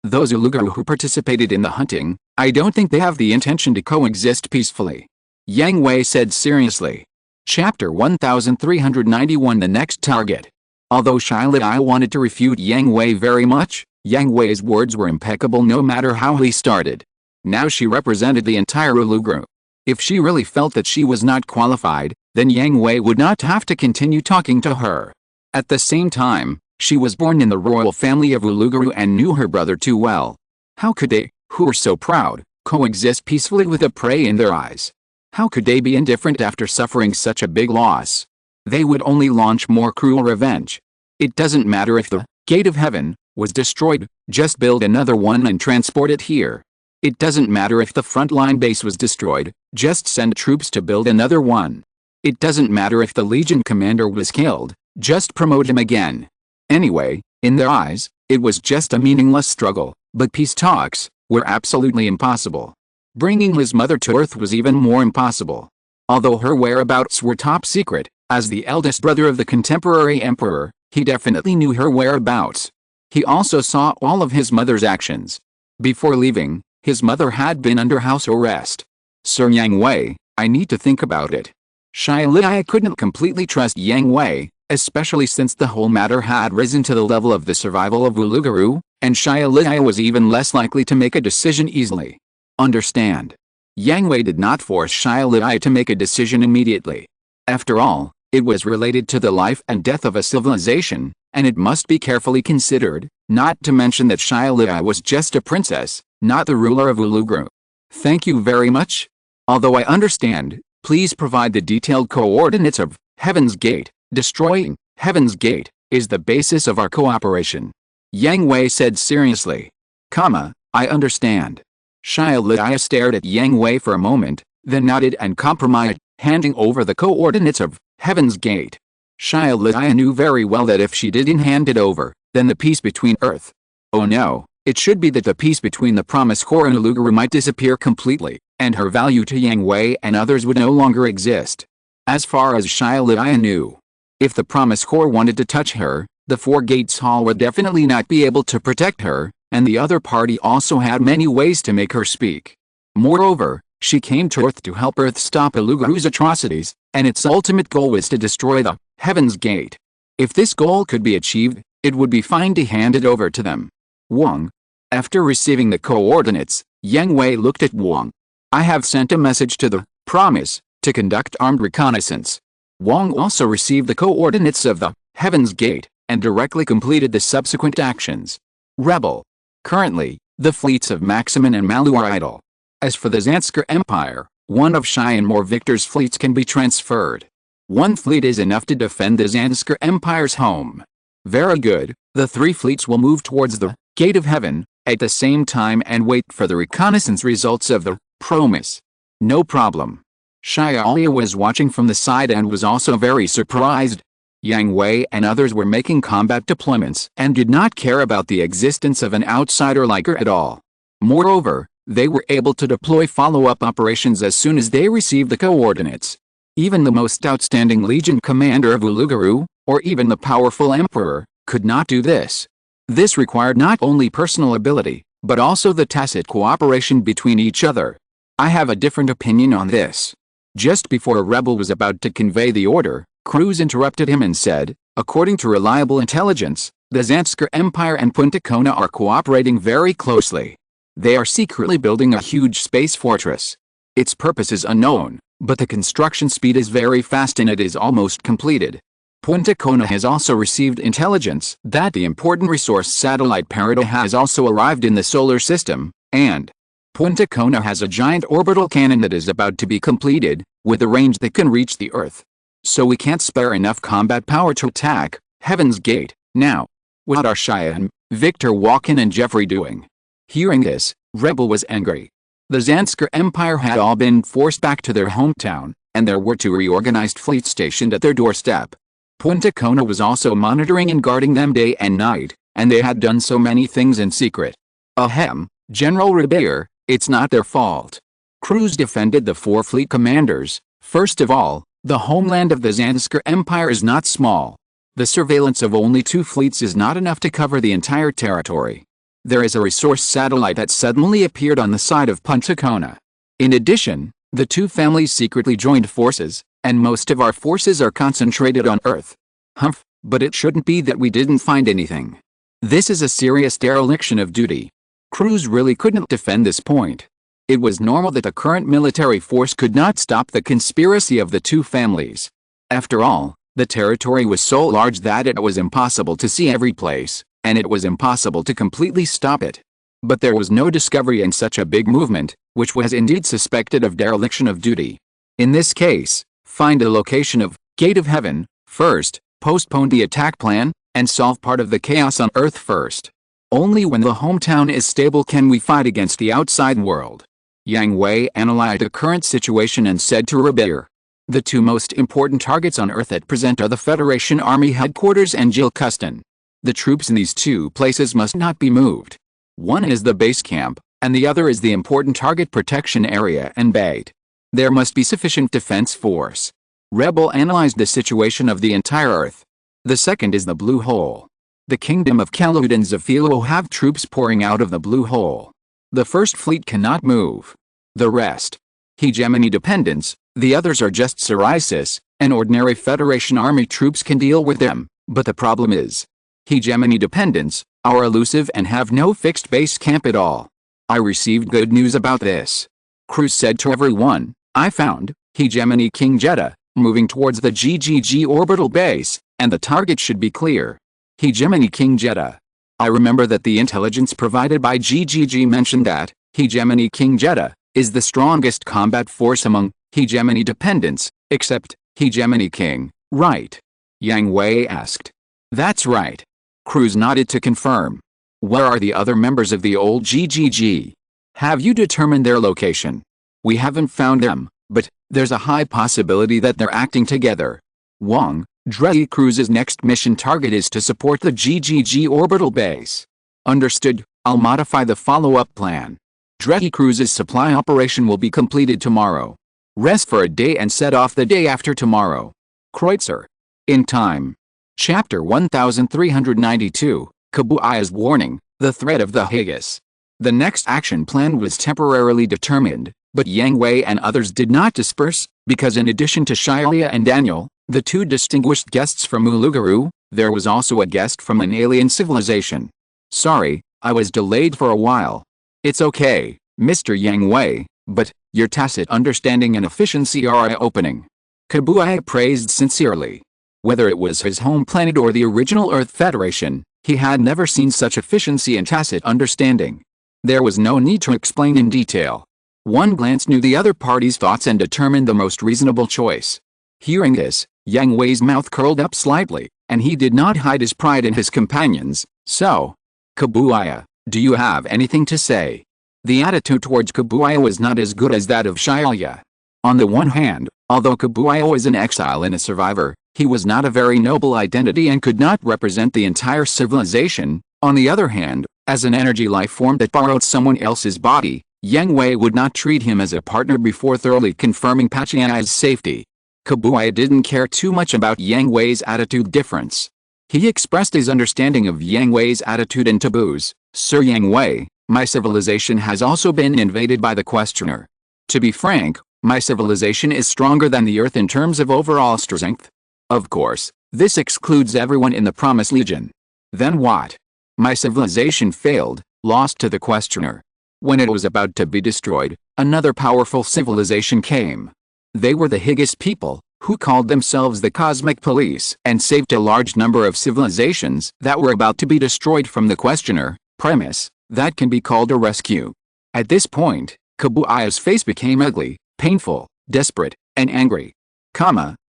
those Uluguru who participated in the hunting, I don't think they have the intention to coexist peacefully. Yang Hui said seriously. Chapter 1391 The next target. Although Shilaya wanted to refute Yang Hui very much, Yang Hui's words were impeccable no matter how he started. Now she represented the entire Uluguru. If she really felt that she was not qualified, then Yang Hui would not have to continue talking to her. At the same time, she was born in the royal family of Uluguru and knew her brother too well. How could they, who were so proud, coexist peacefully with a prey in their eyes? How could they be indifferent after suffering such a big loss? They would only launch more cruel revenge. It doesn't matter if the Gate of Heaven was destroyed, just build another one and transport it here. It doesn't matter if the frontline base was destroyed, just send troops to build another one. It doesn't matter if the Legion commander was killed, just promote him again. Anyway, in their eyes, it was just a meaningless struggle, but peace talks were absolutely impossible. Bringing his mother to Earth was even more impossible. Although her whereabouts were top secret, as the eldest brother of the contemporary emperor, he definitely knew her whereabouts. He also saw all of his mother's actions. Before leaving, his mother had been under house arrest. Sir Yang Hui, I need to think about it. Shia couldn't completely trust Yang Hui, especially since the whole matter had risen to the level of the survival of Uluguru, and Shia was even less likely to make a decision easily. Understand. Yang Hui did not force Shia to make a decision immediately. After all, it was related to the life and death of a civilization, and it must be carefully considered, not to mention that Shia was just a princess, not the ruler of Uluguru. Thank you very much. Although I understand, please provide the detailed coordinates of Heaven's Gate. Destroying Heaven's Gate is the basis of our cooperation. Yang Hui said seriously. I understand. Shia stared at Yang Hui for a moment, then nodded and compromised, handing over the coordinates of Heaven's Gate. Shia knew very well that if she didn't hand it over, then the peace between Earth. Oh no, it should be that the peace between the Promise Corps and Uluguru might disappear completely, and her value to Yang Hui and others would no longer exist. As far as Shia knew, if the Promise Corps wanted to touch her, the Four Gates Hall would definitely not be able to protect her, and the other party also had many ways to make her speak. Moreover, she came to Earth to help Earth stop Uluguru's atrocities, and its ultimate goal was to destroy the Heaven's Gate. If this goal could be achieved, it would be fine to hand it over to them. Wang. After receiving the coordinates, Yang Hui looked at Wang. I have sent a message to the Promise to conduct armed reconnaissance. Wang also received the coordinates of the Heaven's Gate, and directly completed the subsequent actions. Rebel. Currently, the fleets of Maximin and Malu are idle. As for the Zanskar Empire, one of Shai and more Victor's fleets can be transferred. One fleet is enough to defend the Zanskar Empire's home. Very good, the three fleets will move towards the Gate of Heaven at the same time and wait for the reconnaissance results of the Promise. No problem. Shia was watching from the side and was also very surprised. Yang Hui and others were making combat deployments and did not care about the existence of an outsider like her at all. Moreover, they were able to deploy follow-up operations as soon as they received the coordinates. Even the most outstanding Legion commander of Uluguru, or even the powerful Emperor, could not do this. This required not only personal ability, but also the tacit cooperation between each other. I have a different opinion on this. Just before Rebel was about to convey the order, Cruz interrupted him and said, according to reliable intelligence, the Zanskar Empire and Punta Cana are cooperating very closely. They are secretly building a huge space fortress. Its purpose is unknown, but the construction speed is very fast and it is almost completed. Punta Cana has also received intelligence that the important resource satellite Peridot has also arrived in the solar system, and Punta Cana has a giant orbital cannon that is about to be completed, with a range that can reach the Earth. So we can't spare enough combat power to attack Heaven's Gate now. What are Shia and Victor Walken and Jeffrey doing? Hearing this, Rebel was angry. The Zanskar Empire had all been forced back to their hometown, and there were two reorganized fleets stationed at their doorstep. Punta Cana was also monitoring and guarding them day and night, and they had done so many things in secret. Ahem, General Ribeir, it's not their fault. Cruz defended the four fleet commanders. First of all, the homeland of the Zanskar Empire is not small. The surveillance of only two fleets is not enough to cover the entire territory. There is a resource satellite that suddenly appeared on the side of Punta Cana. In addition, the two families secretly joined forces, and most of our forces are concentrated on Earth. Humph, but it shouldn't be that we didn't find anything. This is a serious dereliction of duty. Cruz really couldn't defend this point. It was normal that the current military force could not stop the conspiracy of the two families. After all, the territory was so large that it was impossible to see every place, and it was impossible to completely stop it. But there was no discovery in such a big movement, which was indeed suspected of dereliction of duty. In this case, find a location of Gate of Heaven first, postpone the attack plan, and solve part of the chaos on Earth first. Only when the hometown is stable can we fight against the outside world. Yang Hui analyzed the current situation and said to Ribeir, the two most important targets on Earth at present are the Federation Army Headquarters and Jilcuston. The troops in these two places must not be moved. One is the base camp, and the other is the important target protection area and bait. There must be sufficient defense force. Rebel analyzed the situation of the entire Earth. The second is the Blue Hole. The Kingdom of Kalud and Zafilo have troops pouring out of the Blue Hole. The first fleet cannot move. The rest. Hegemony dependence, The others are just SYNOPSIS, and ordinary Federation Army troops can deal with them, but the problem is hegemony dependents are elusive and have no fixed base camp at all. I received good news about this. Cruz said to everyone, I found hegemony King Jeddah moving towards the GGG orbital base, and the target should be clear. Hegemony King Jeddah. I remember that the intelligence provided by GGG mentioned that hegemony King Jeddah is the strongest combat force among hegemony dependents, except hegemony King, right? Yang Hui asked. That's right. Cruz nodded to confirm. Where are the other members of the old GGG? Have you determined their location? We haven't found them, but there's a high possibility that they're acting together. Wang, Dre Cruz's next mission target is to support the GGG orbital base. Understood. I'll modify the follow-up plan. Dre Cruz's supply operation will be completed tomorrow. Rest for a day and set off the day after tomorrow. Kreutzer. In time. Chapter 1392, Kabuya's Warning, The Threat of the Haggis. The next action plan was temporarily determined, but Yang Hui and others did not disperse, because in addition to Shailia and Daniel, the two distinguished guests from Uluguru, there was also a guest from an alien civilization. Sorry, I was delayed for a while. It's okay, Mr. Yang Hui, but your tacit understanding and efficiency are eye-opening. Kabuya praised sincerely. Whether it was his home planet or the original Earth Federation, he had never seen such efficiency and tacit understanding. There was no need to explain in detail. One glance knew the other party's thoughts and determined the most reasonable choice. Hearing this, Yang Hui's mouth curled up slightly, and he did not hide his pride in his companions. So, Kabuya, do you have anything to say? The attitude towards Kabuya was not as good as that of Shailia. On the one hand, although Kabuya was an exile and a survivor, he was not a very noble identity and could not represent the entire civilization. On the other hand, as an energy life form that borrowed someone else's body, Yang Hui would not treat him as a partner before thoroughly confirming Pachiai's safety. Kabuya didn't care too much about Yang Hui's attitude difference. He expressed his understanding of Yang Hui's attitude and taboos. Sir Yang Hui, my civilization has also been invaded by the questioner. To be frank, my civilization is stronger than the Earth in terms of overall strength. Of course, this excludes everyone in the Promised Legion. Then what? My civilization failed, lost to the questioner. When it was about to be destroyed, another powerful civilization came. They were the Haggis people, who called themselves the Cosmic Police and saved a large number of civilizations that were about to be destroyed from the questioner. Premise, that can be called a rescue. At this point, Kabuya's face became ugly, painful, desperate, and angry.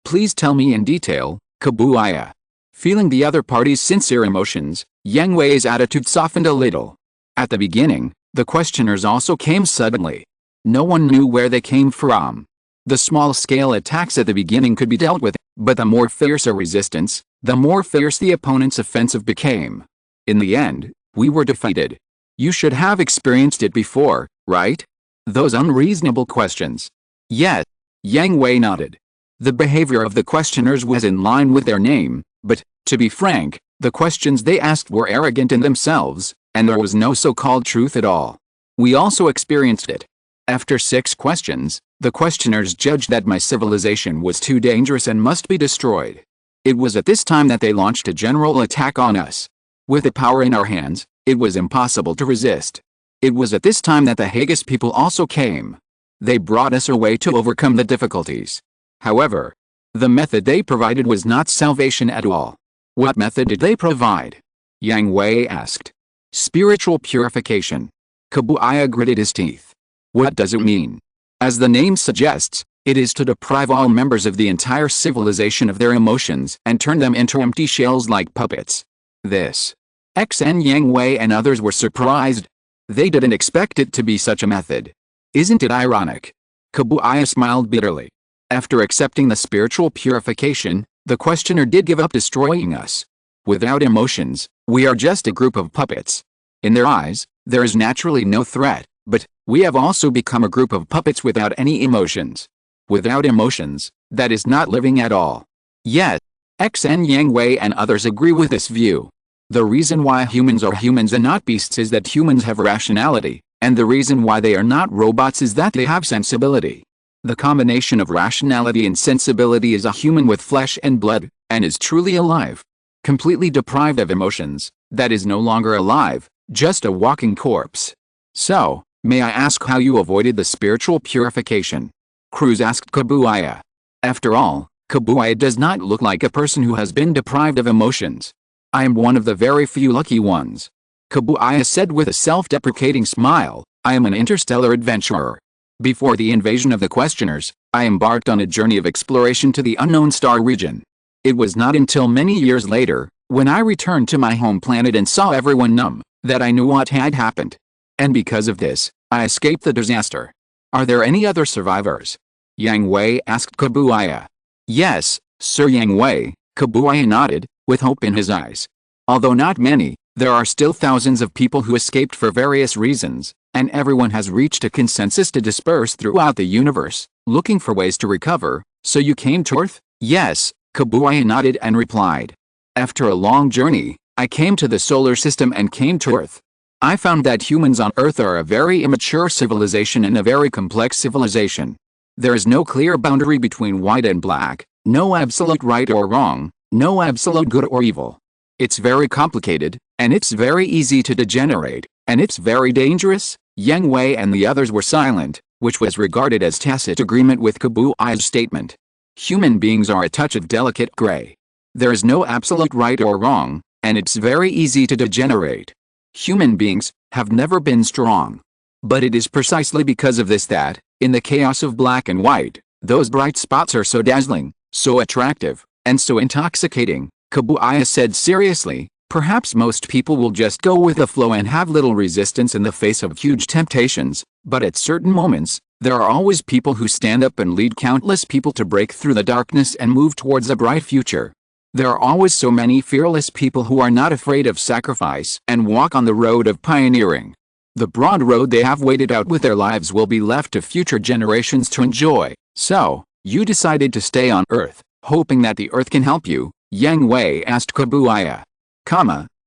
Please tell me in detail, Kabuya. Feeling the other party's sincere emotions, Yang Hui's attitude softened a little. At the beginning, the questioners also came suddenly. No one knew where they came from. The small-scale attacks at the beginning could be dealt with, but the more fierce a resistance, the more fierce the opponent's offensive became. In the end, we were defeated. You should have experienced it before, right? Those unreasonable questions. Yes. Yang Hui nodded. The behavior of the questioners was in line with their name, but, to be frank, the questions they asked were arrogant in themselves, and there was no so-called truth at all. We also experienced it. After 6 questions, the questioners judged that my civilization was too dangerous and must be destroyed. It was at this time that they launched a general attack on us. With the power in our hands, it was impossible to resist. It was at this time that the Haggis people also came. They brought us a way to overcome the difficulties. However, the method they provided was not salvation at all. What method did they provide? Yang Hui asked. Spiritual purification. Kabuya gritted his teeth. What does it mean? As the name suggests, it is to deprive all members of the entire civilization of their emotions and turn them into empty shells like puppets. This. XN Yang Hui and others were surprised. They didn't expect it to be such a method. Isn't it ironic? Kabuya smiled bitterly. After accepting the spiritual purification, the questioner did give up destroying us. Without emotions, we are just a group of puppets. In their eyes, there is naturally no threat, but we have also become a group of puppets without any emotions. Without emotions, that is not living at all. Yet, XN Yang Hui and others agree with this view. The reason why humans are humans and not beasts is that humans have rationality, and the reason why they are not robots is that they have sensibility. The combination of rationality and sensibility is a human with flesh and blood, and is truly alive. Completely deprived of emotions, that is no longer alive, just a walking corpse. So, may I ask how you avoided the spiritual purification? Cruz asked Kabuaya. After all, Kabuaya does not look like a person who has been deprived of emotions. I am one of the very few lucky ones. Kabuaya said with a self-deprecating smile, I am an interstellar adventurer. Before the invasion of the questioners, I embarked on a journey of exploration to the unknown star region. It was not until many years later, when I returned to my home planet and saw everyone numb, that I knew what had happened. And because of this, I escaped the disaster. Are there any other survivors? Yang Hui asked Kabuaya. Yes, Sir Yang Hui, Kabuaya nodded, with hope in his eyes. Although not many, there are still thousands of people who escaped for various reasons, and everyone has reached a consensus to disperse throughout the universe, looking for ways to recover. So you came to Earth? Yes, Kabuaya nodded and replied. After a long journey, I came to the solar system and came to Earth. I found that humans on Earth are a very immature civilization and a very complex civilization. There is no clear boundary between white and black, no absolute right or wrong, no absolute good or evil. It's very complicated, and it's very easy to degenerate, and it's very dangerous. Yang Hui and the others were silent, which was regarded as tacit agreement with Kabuaya's statement. Human beings are a touch of delicate gray. There is no absolute right or wrong, and it's very easy to degenerate. Human beings have never been strong. But it is precisely because of this that, in the chaos of black and white, those bright spots are so dazzling, so attractive, and so intoxicating. Kabuaya said seriously, perhaps most people will just go with the flow and have little resistance in the face of huge temptations, but at certain moments, there are always people who stand up and lead countless people to break through the darkness and move towards a bright future. There are always so many fearless people who are not afraid of sacrifice and walk on the road of pioneering. The broad road they have waited out with their lives will be left to future generations to enjoy. So, you decided to stay on Earth, hoping that the Earth can help you? Yang Hui asked Kabuaya.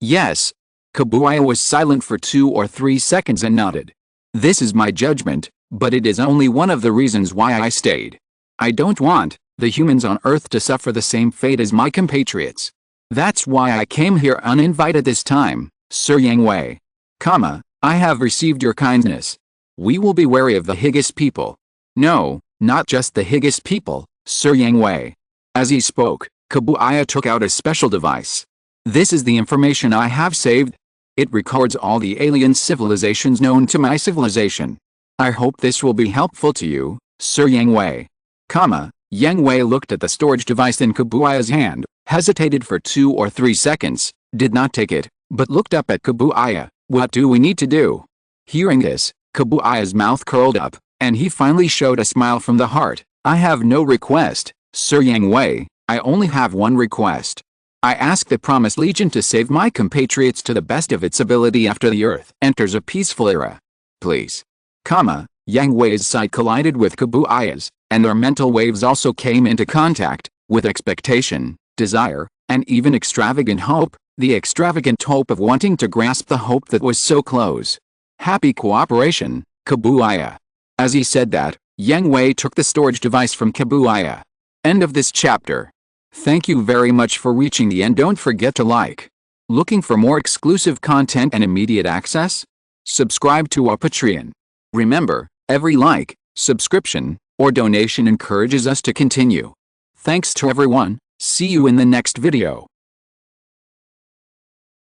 Yes. Kabuaya was silent for 2 or 3 seconds and nodded. This is my judgment, but it is only one of the reasons why I stayed. I don't want the humans on Earth to suffer the same fate as my compatriots. That's why I came here uninvited this time, Sir Yang Hui. I have received your kindness. We will be wary of the Higgis people. No, not just the Higgis people, Sir Yang Hui. As he spoke, Kabuaya took out a special device. This is the information I have saved. It records all the alien civilizations known to my civilization. I hope this will be helpful to you, Sir Yang Hui. Yang Hui looked at the storage device in Kabuaya's hand, hesitated for 2 or 3 seconds, did not take it, but looked up at Kabuaya. What do we need to do? Hearing this, Kabuaya's mouth curled up, and he finally showed a smile from the heart. I have no request, Sir Yang Hui. I only have one request. I ask the Promised Legion to save my compatriots to the best of its ability after the Earth enters a peaceful era. Please. Yang Hui's sight collided with Kabuaya's, and their mental waves also came into contact, with expectation, desire, and even extravagant hope, the extravagant hope of wanting to grasp the hope that was so close. Happy cooperation, Kabuaya. As he said that, Yang Hui took the storage device from Kabuaya. End of this chapter. Thank you very much for reaching the end. Don't forget to like. Looking for more exclusive content and immediate access? Subscribe to our Patreon. Remember, every like, subscription, or donation encourages us to continue. Thanks to everyone. See you in the next video.